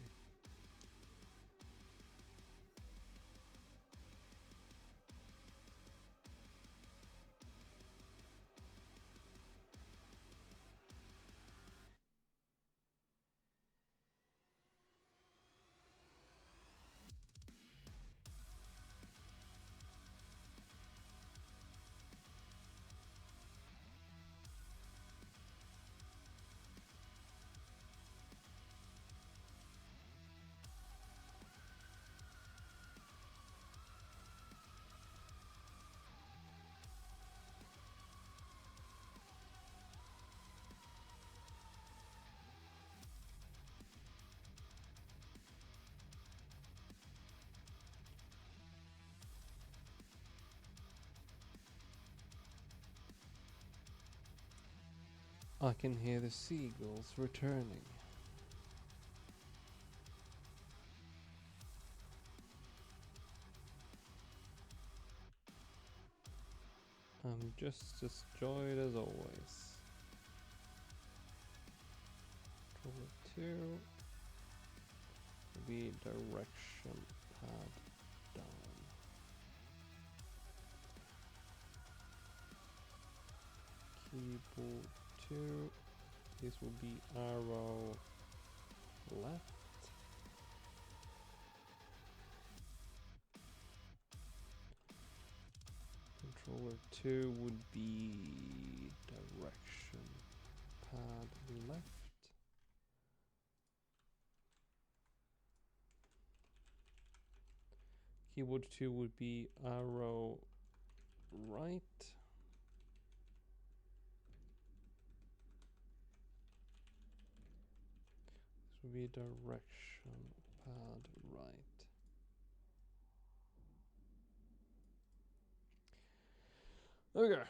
I can hear the seagulls returning. I'm just as joyed as always. Controller 2. Be direction pad down. Keyboard 2. This will be arrow left. Controller 2 would be direction pad left. Keyboard 2 would be arrow right. To be direction pad right. Okay.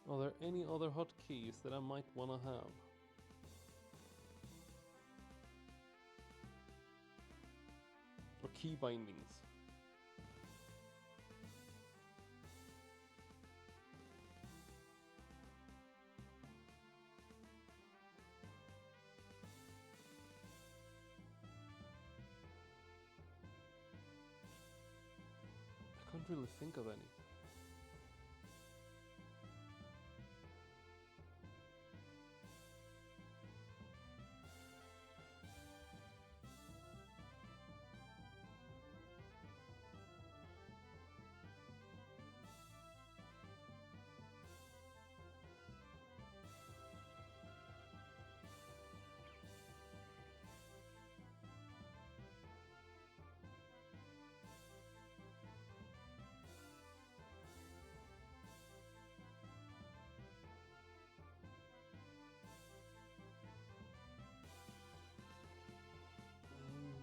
Are there any other hotkeys that I might want to have? Or key bindings? I can't really think of any.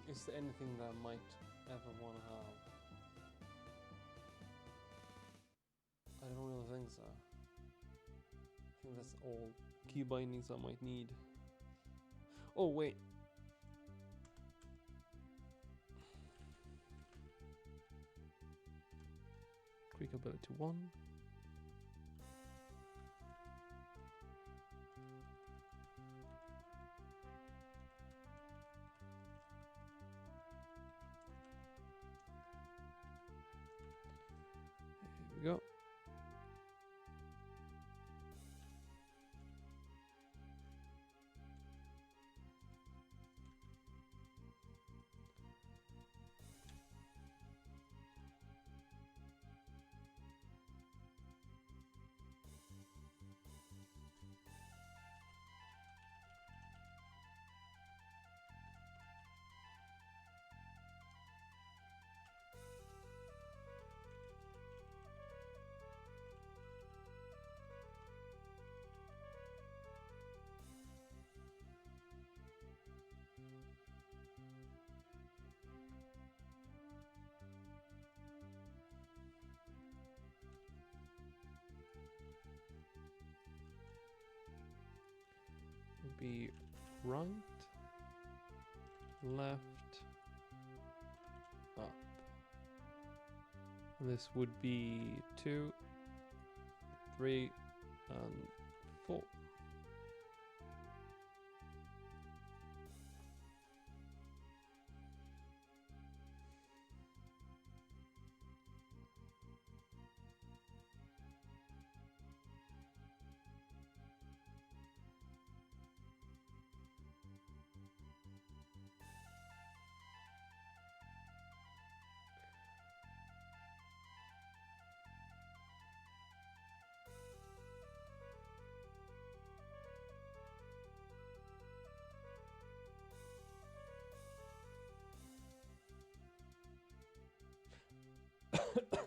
Is there anything that I might ever want to have? I don't really think so. I think that's all key bindings I might need. Oh wait. Quick ability 1. Here we go. Be right, left, up. This would be 2, 3, and 4.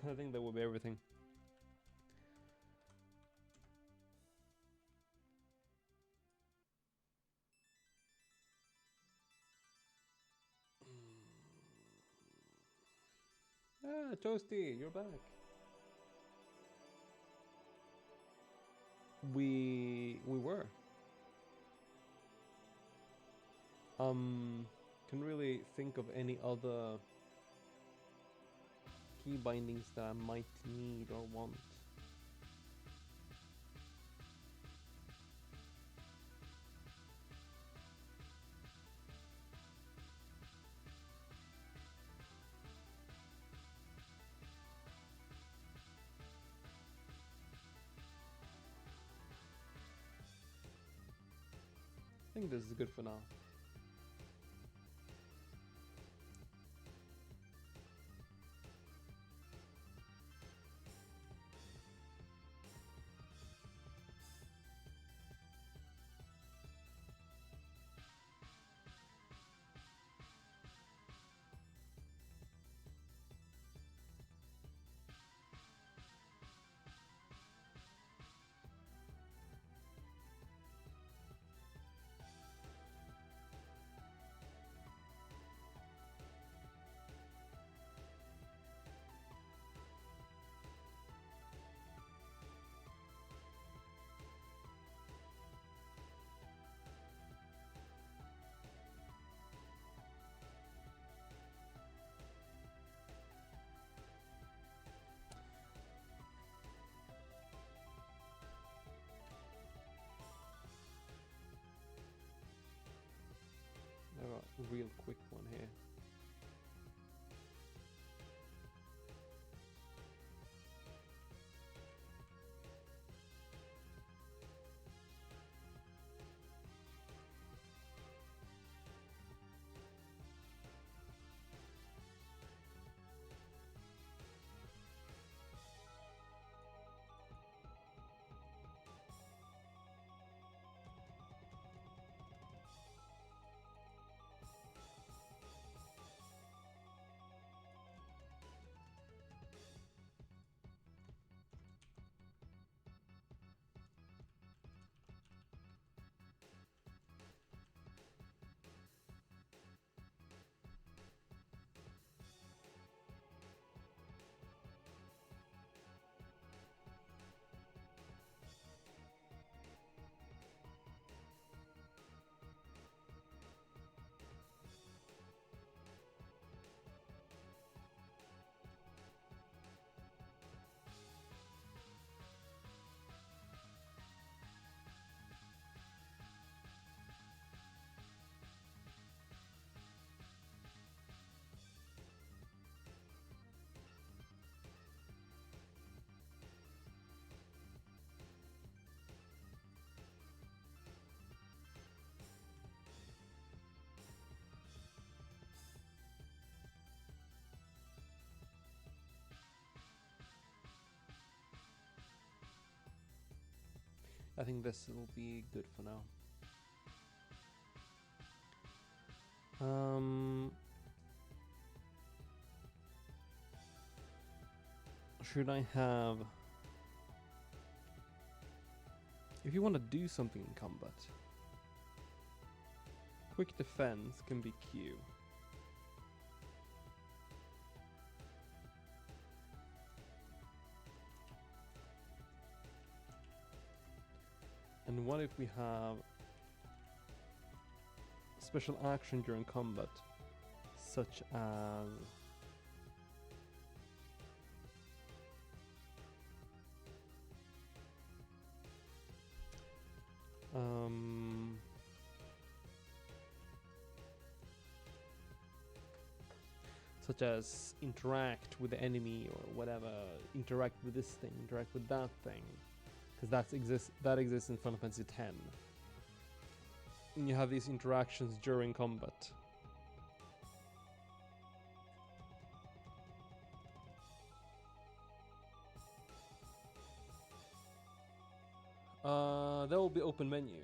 I think that will be everything. Ah, Toasty, you're back. We were. Can really think of any other key bindings that I might need or want. think this is good for now. I have a real quick one here. I think this will be good for now. Should I have... If you want to do something in combat, quick defense can be Q. And what if we have special action during combat, such as interact with the enemy or whatever, interact with this thing, interact with that thing, because that exists in Final Fantasy X. And you have these interactions during combat. That will be open menu.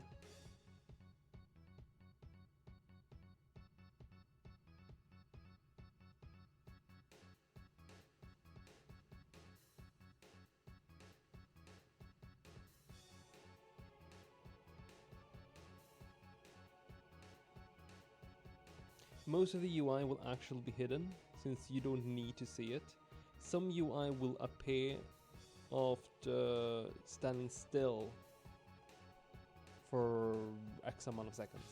Most of the UI will actually be hidden, since you don't need to see it. Some UI will appear after standing still for X amount of seconds.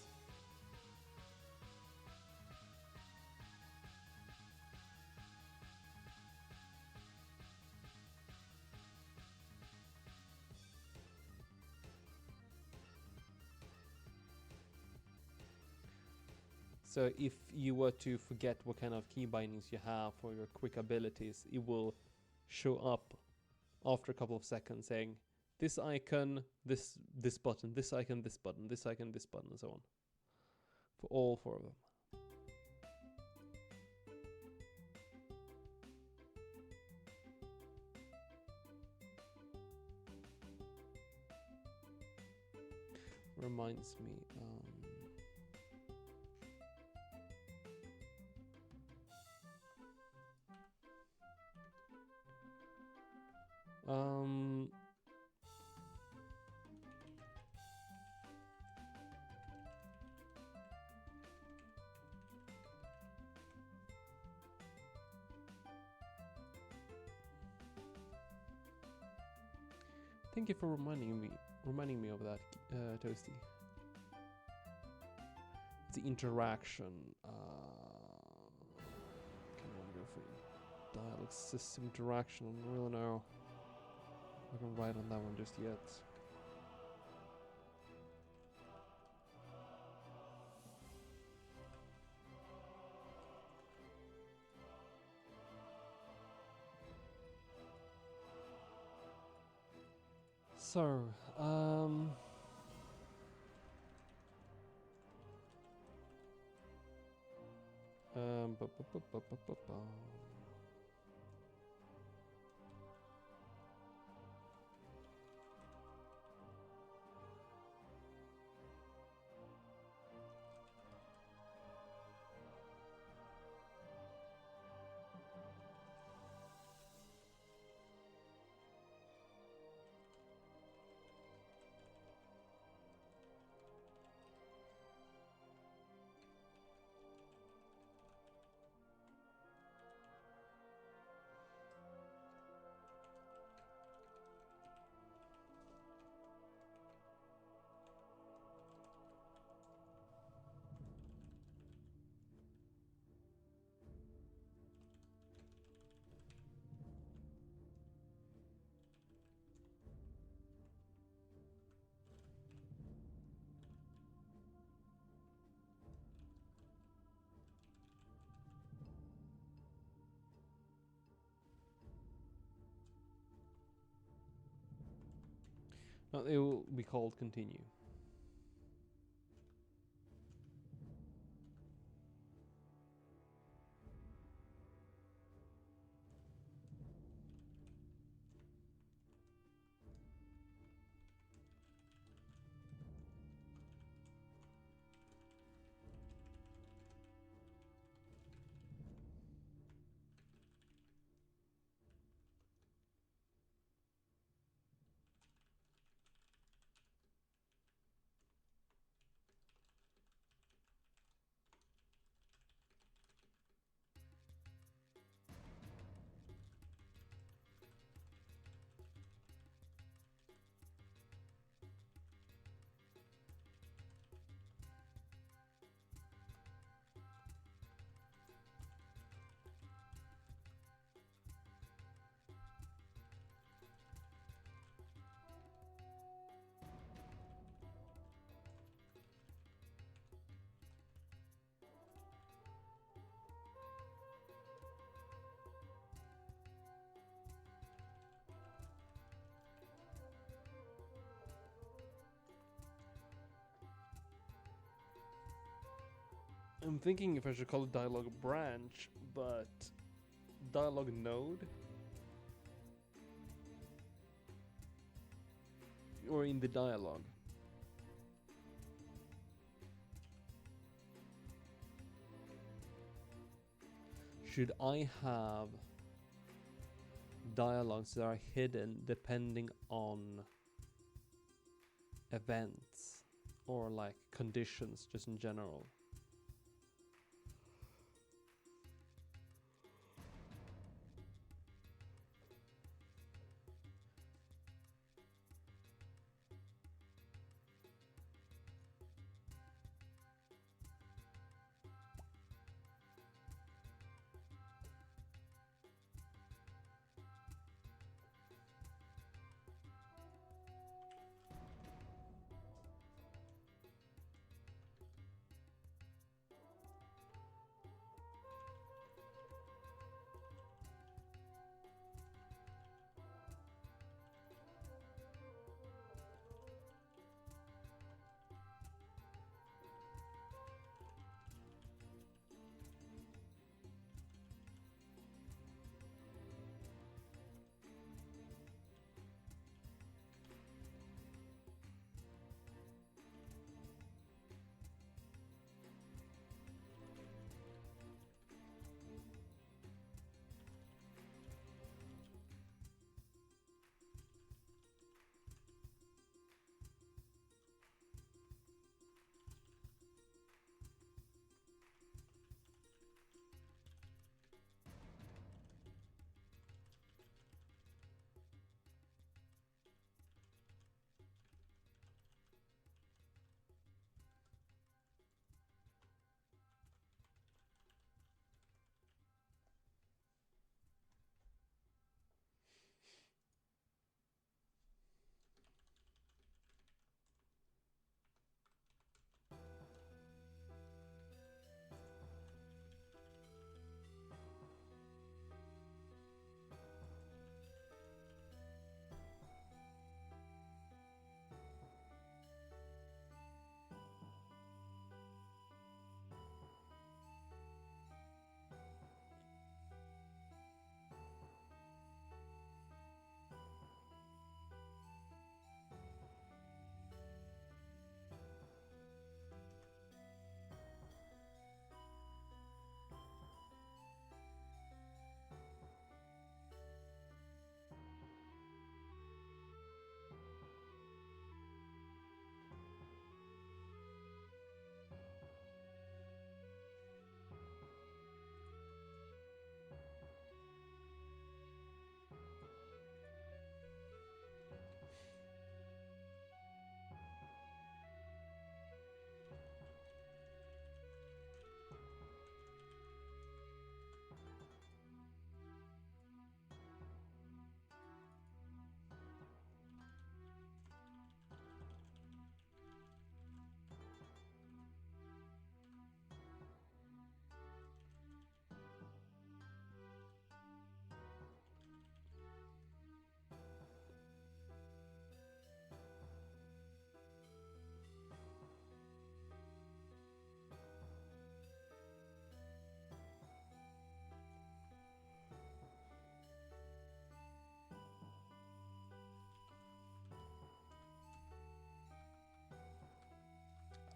So if you were to forget what kind of key bindings you have for your quick abilities, it will show up after a couple of seconds saying, this icon, this button, this icon, this button, this icon, this button, and so on. For all 4 of them. Reminds me, thank you for reminding me of that, Toasty. The interaction. Kind of want to go for dialogue system interaction. I don't really know. I can write on that one just yet. So, bu- bu- bu- bu- bu- bu- bu- no, it will be called continue. I'm thinking if I should call it dialogue branch, but dialogue node? Or in the dialogue? Should I have dialogues that are hidden depending on events or like conditions just in general?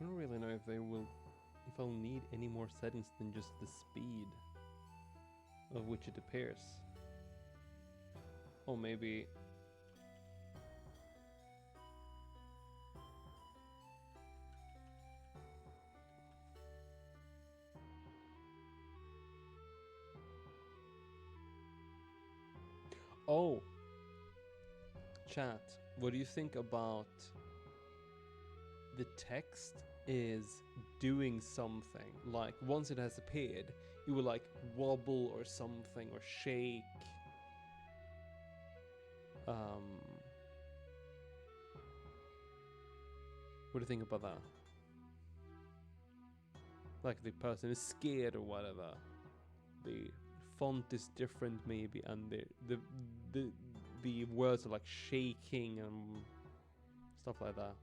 I don't really know if I'll need any more settings than just the speed of which it appears. Or maybe... Oh! Chat, what do you think about the text is doing something? Like, once it has appeared, it will like wobble or something or shake. What do you think about that? Like the person is scared or whatever. The font is different maybe, and the words are like shaking and stuff like that.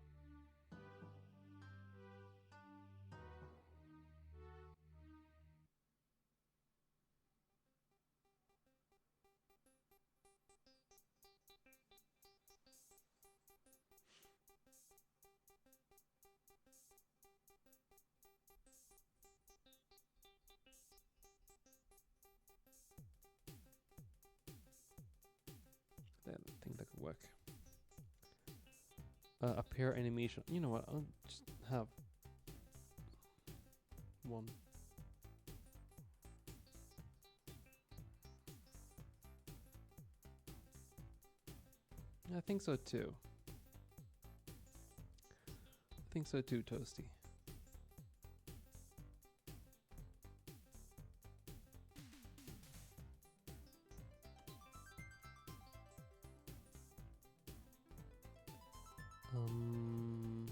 I think that could work. Appear animation. You know what? I'll just have one. I think so too. I think so too, Toasty. Um,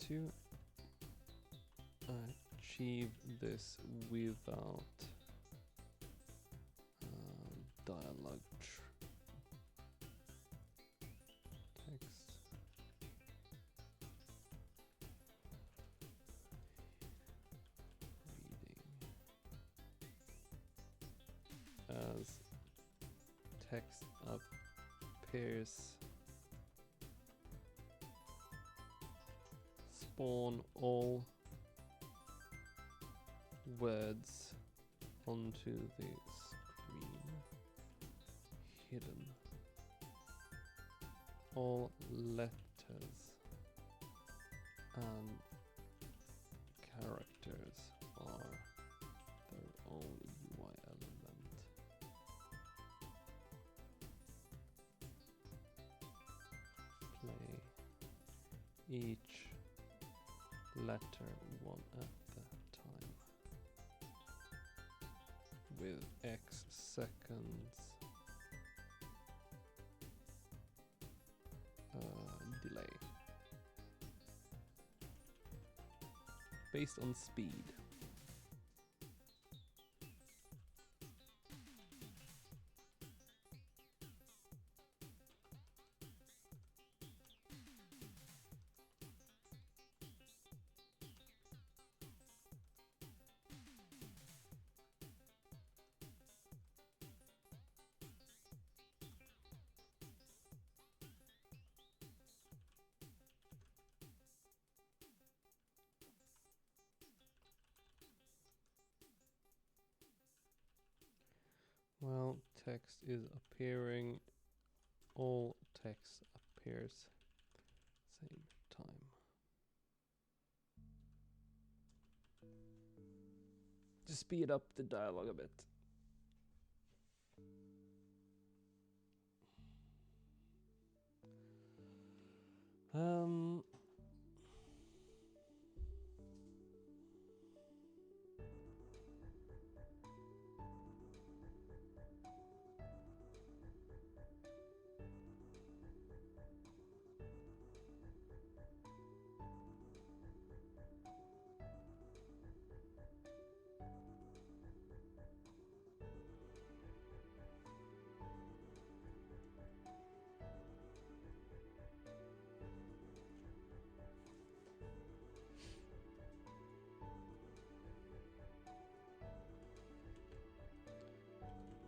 2. Achieve this without dialogue text. Reading as text appears. Spawn all words onto the screen. Hidden. All letters and characters are their own UI element. Play each letter one at a time with X seconds delay based on speed. Well, text is appearing. All text appears same time. To speed up the dialogue a bit. Um,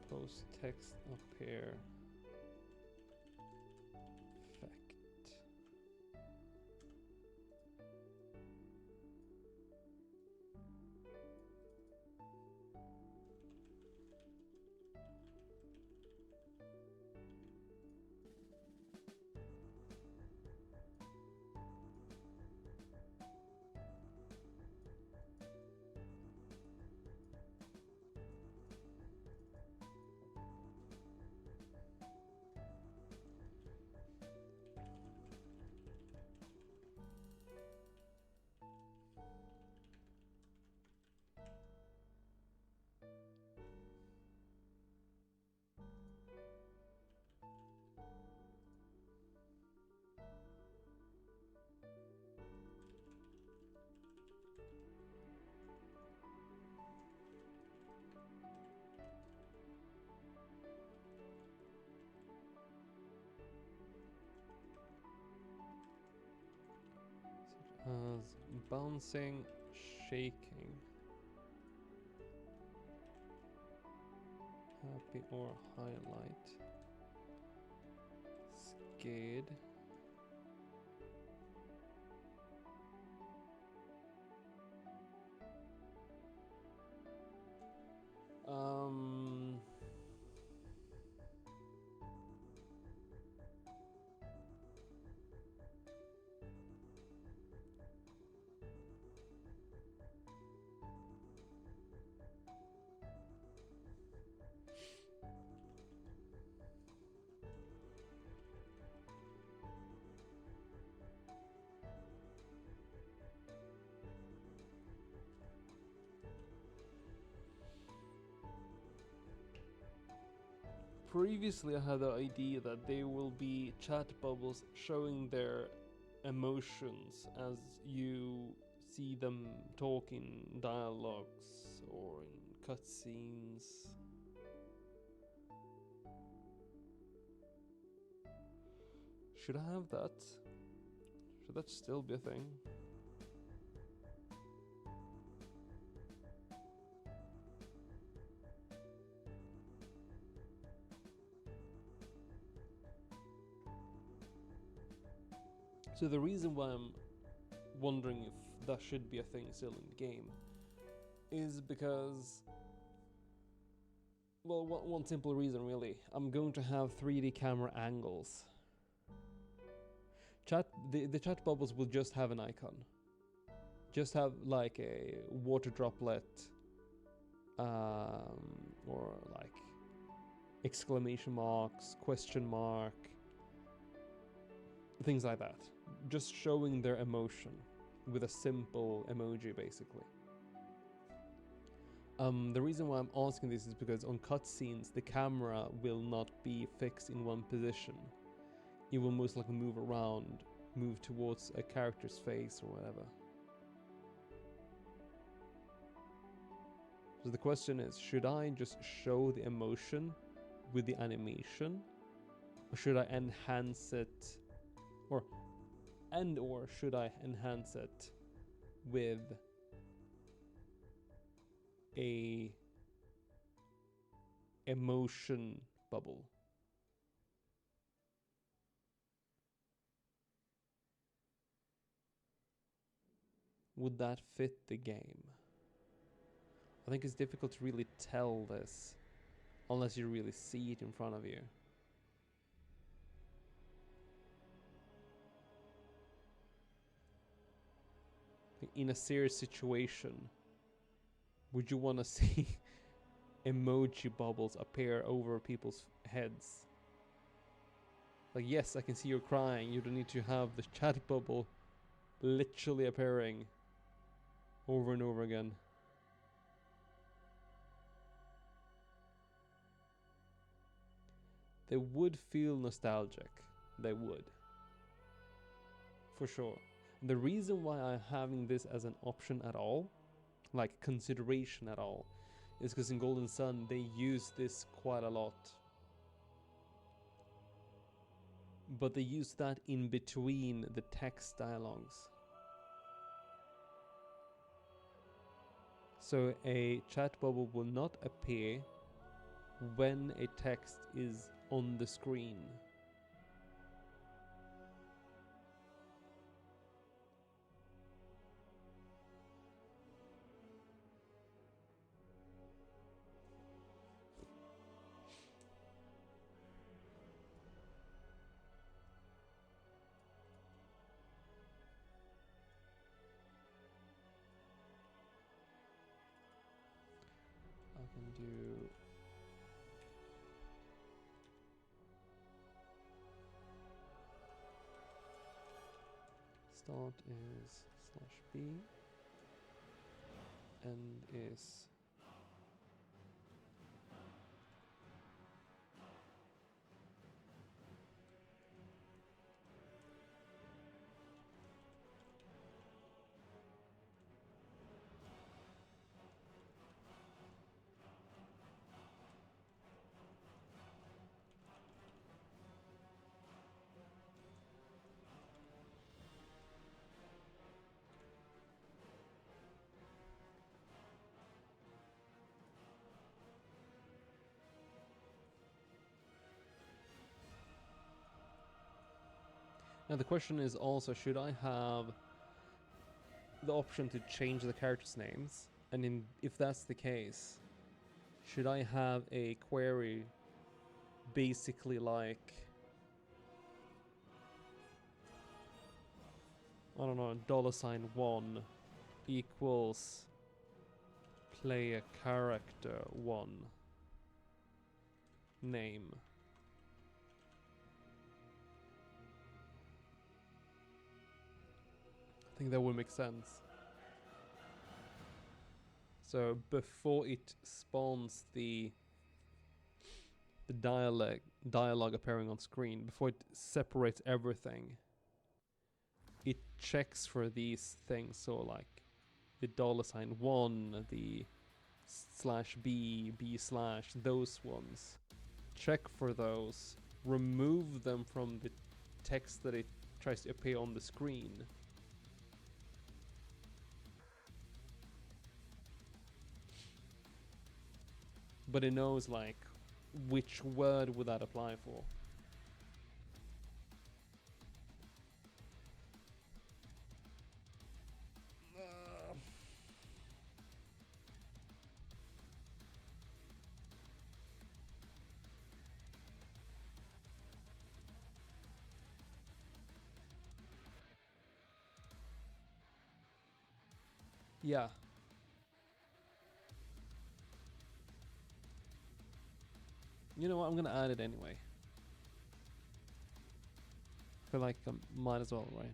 post text appear effect. As bouncing, shaking, happy or highlight, scared, um, previously I had the idea that there will be chat bubbles showing their emotions as you see them talk in dialogues or in cutscenes. Should I have that? Should that still be a thing? So the reason why I'm wondering if that should be a thing still in the game is because, well, one simple reason really. I'm going to have 3D camera angles. The chat bubbles will just have an icon. Just have like a water droplet, or like exclamation marks, question mark, things like that. Just showing their emotion with a simple emoji, basically. The reason why I'm asking this is because on cutscenes, the camera will not be fixed in one position. It will most likely move around, move towards a character's face or whatever. So the question is, should I just show the emotion with the animation? Or should I enhance it? Or should I enhance it with a emotion bubble? Would that fit the game? I think it's difficult to really tell this unless you really see it in front of you. In a serious situation, would you want to see emoji bubbles appear over people's heads? Like, yes, I can see you're crying. You don't need to have the chat bubble literally appearing over and over again. They would feel nostalgic. They would. For sure. The reason why I'm having this as an option at all, like consideration at all, is because in Golden Sun they use this quite a lot. But they use that in between the text dialogues. So a chat bubble will not appear when a text is on the screen. I can do start is /b, end is now the question is also, should I have the option to change the characters' names? And if that's the case, should I have a query basically like, I don't know, $1 equals player character 1 name? I think that would make sense. So before it spawns the dialogue appearing on screen, before it separates everything, it checks for these things. So like the $1, the /b, b/, those ones. Check for those, remove them from the text that it tries to appear on the screen. But it knows like which word would that apply for. Yeah. You know what? I'm gonna add it anyway. I feel like I might as well, right?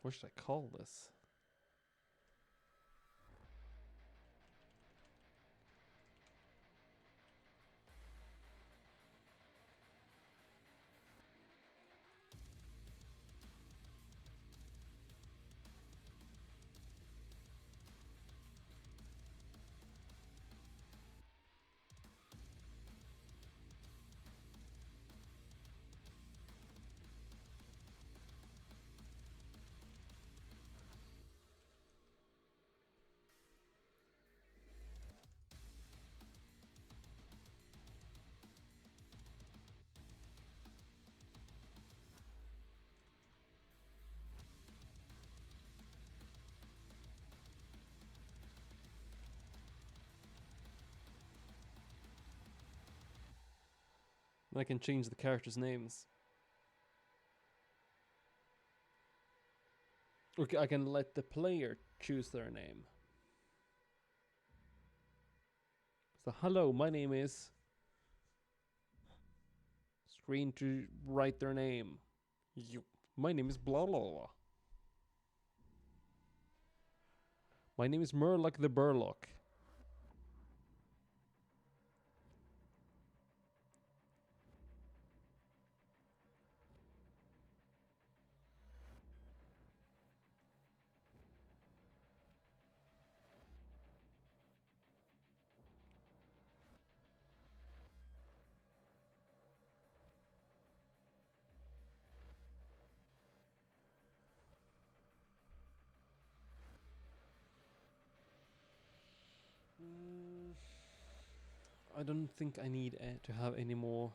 What should I call this? I can change the characters' names. Okay, I can let the player choose their name. So, hello, my name is. Screen to write their name. My name is blah blah blah. My name is Murloc the Burlock. I don't think I need to have any more.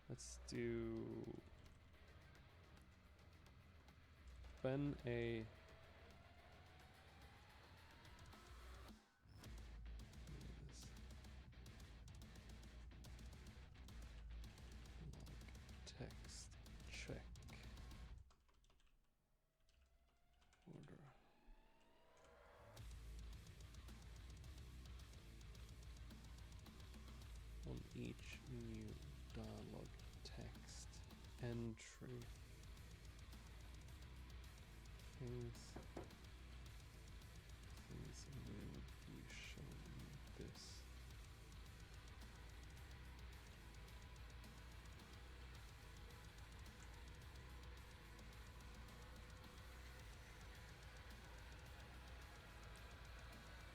Let's do Ben a. Text check order. On each new dialog text entry. Things will be shown this.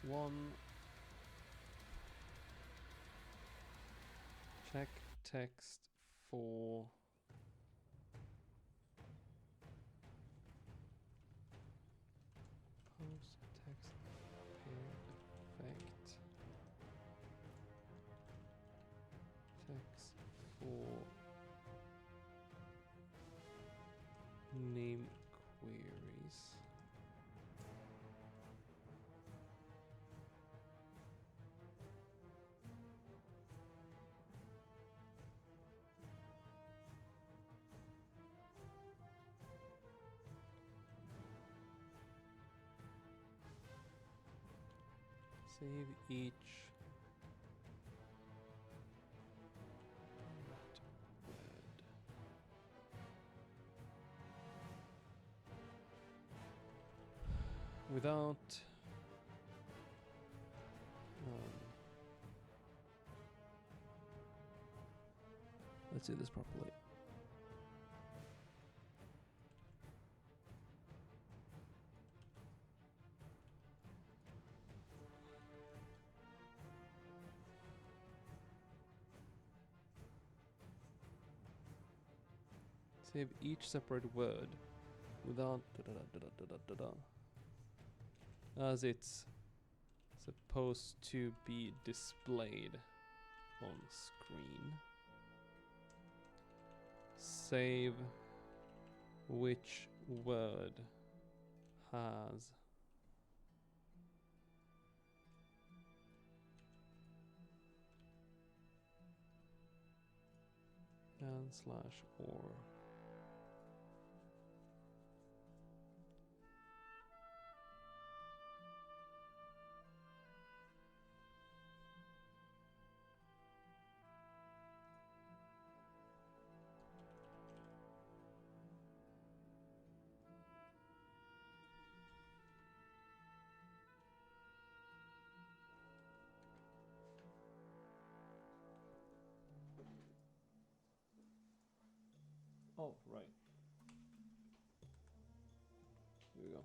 One check text for post text effect text for name queries. Save each word. Without let's do this properly. Save each separate word without as it's supposed to be displayed on screen. Save which word has /or. Oh, right. Here we go.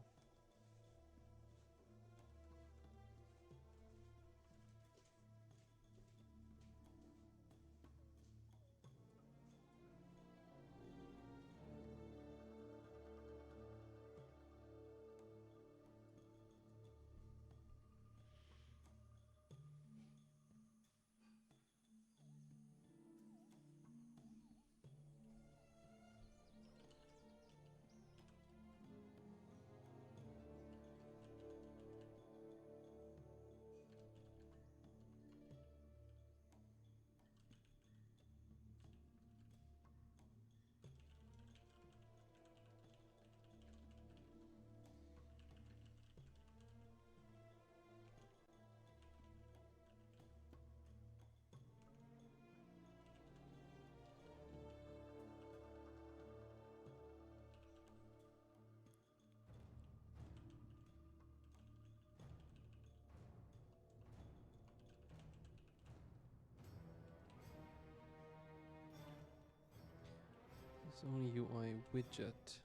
Zone UI widget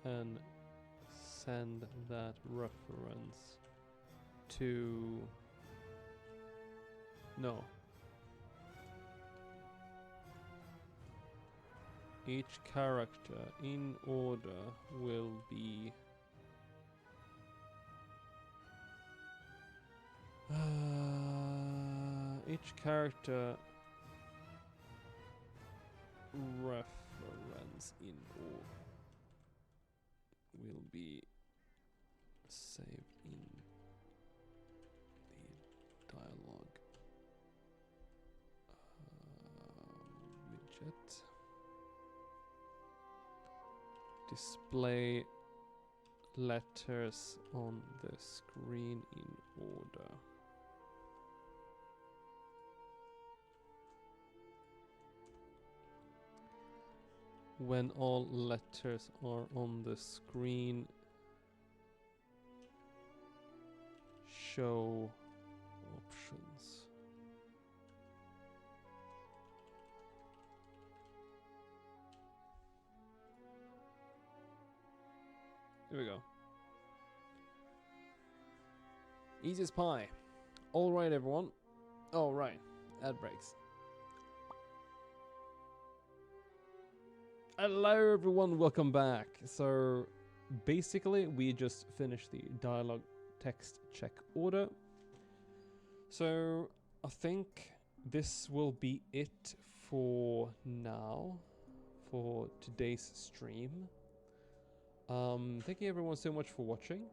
and send that reference to no. Each character in order will be each character reference in order will be saved in the dialogue widget. Display letters on the screen in order. When all letters are on the screen, show options. Here we go. Easy as pie. All right, everyone. All right, ad breaks. Hello, everyone. Welcome back. So, basically, we just finished the dialogue text check order. So, I think this will be it for now, for today's stream. Thank you everyone so much for watching.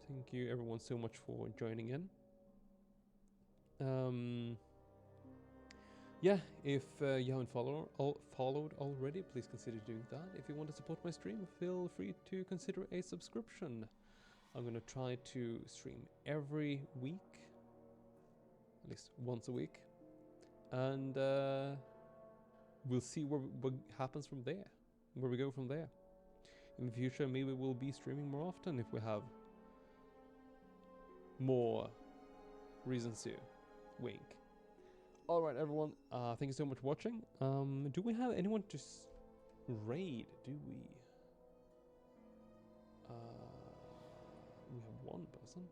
Thank you everyone so much for joining in. Yeah, if you haven't followed already, please consider doing that. If you want to support my stream, feel free to consider a subscription. I'm gonna try to stream every week, at least once a week, and we'll see what happens from there, where we go from there. In the future, maybe we'll be streaming more often if we have more reasons to. Wink. Alright everyone, thank you so much for watching. Do we have anyone to raid? Do we? We have one person.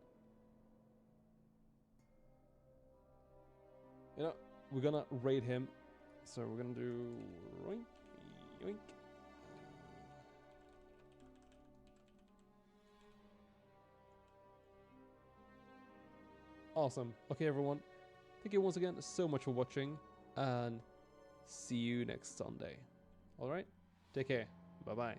You know, we're gonna raid him. So we're gonna do yoink, yoink. Awesome. Okay, everyone. Thank you once again so much for watching, and see you next Sunday. Alright? Take care. Bye-bye.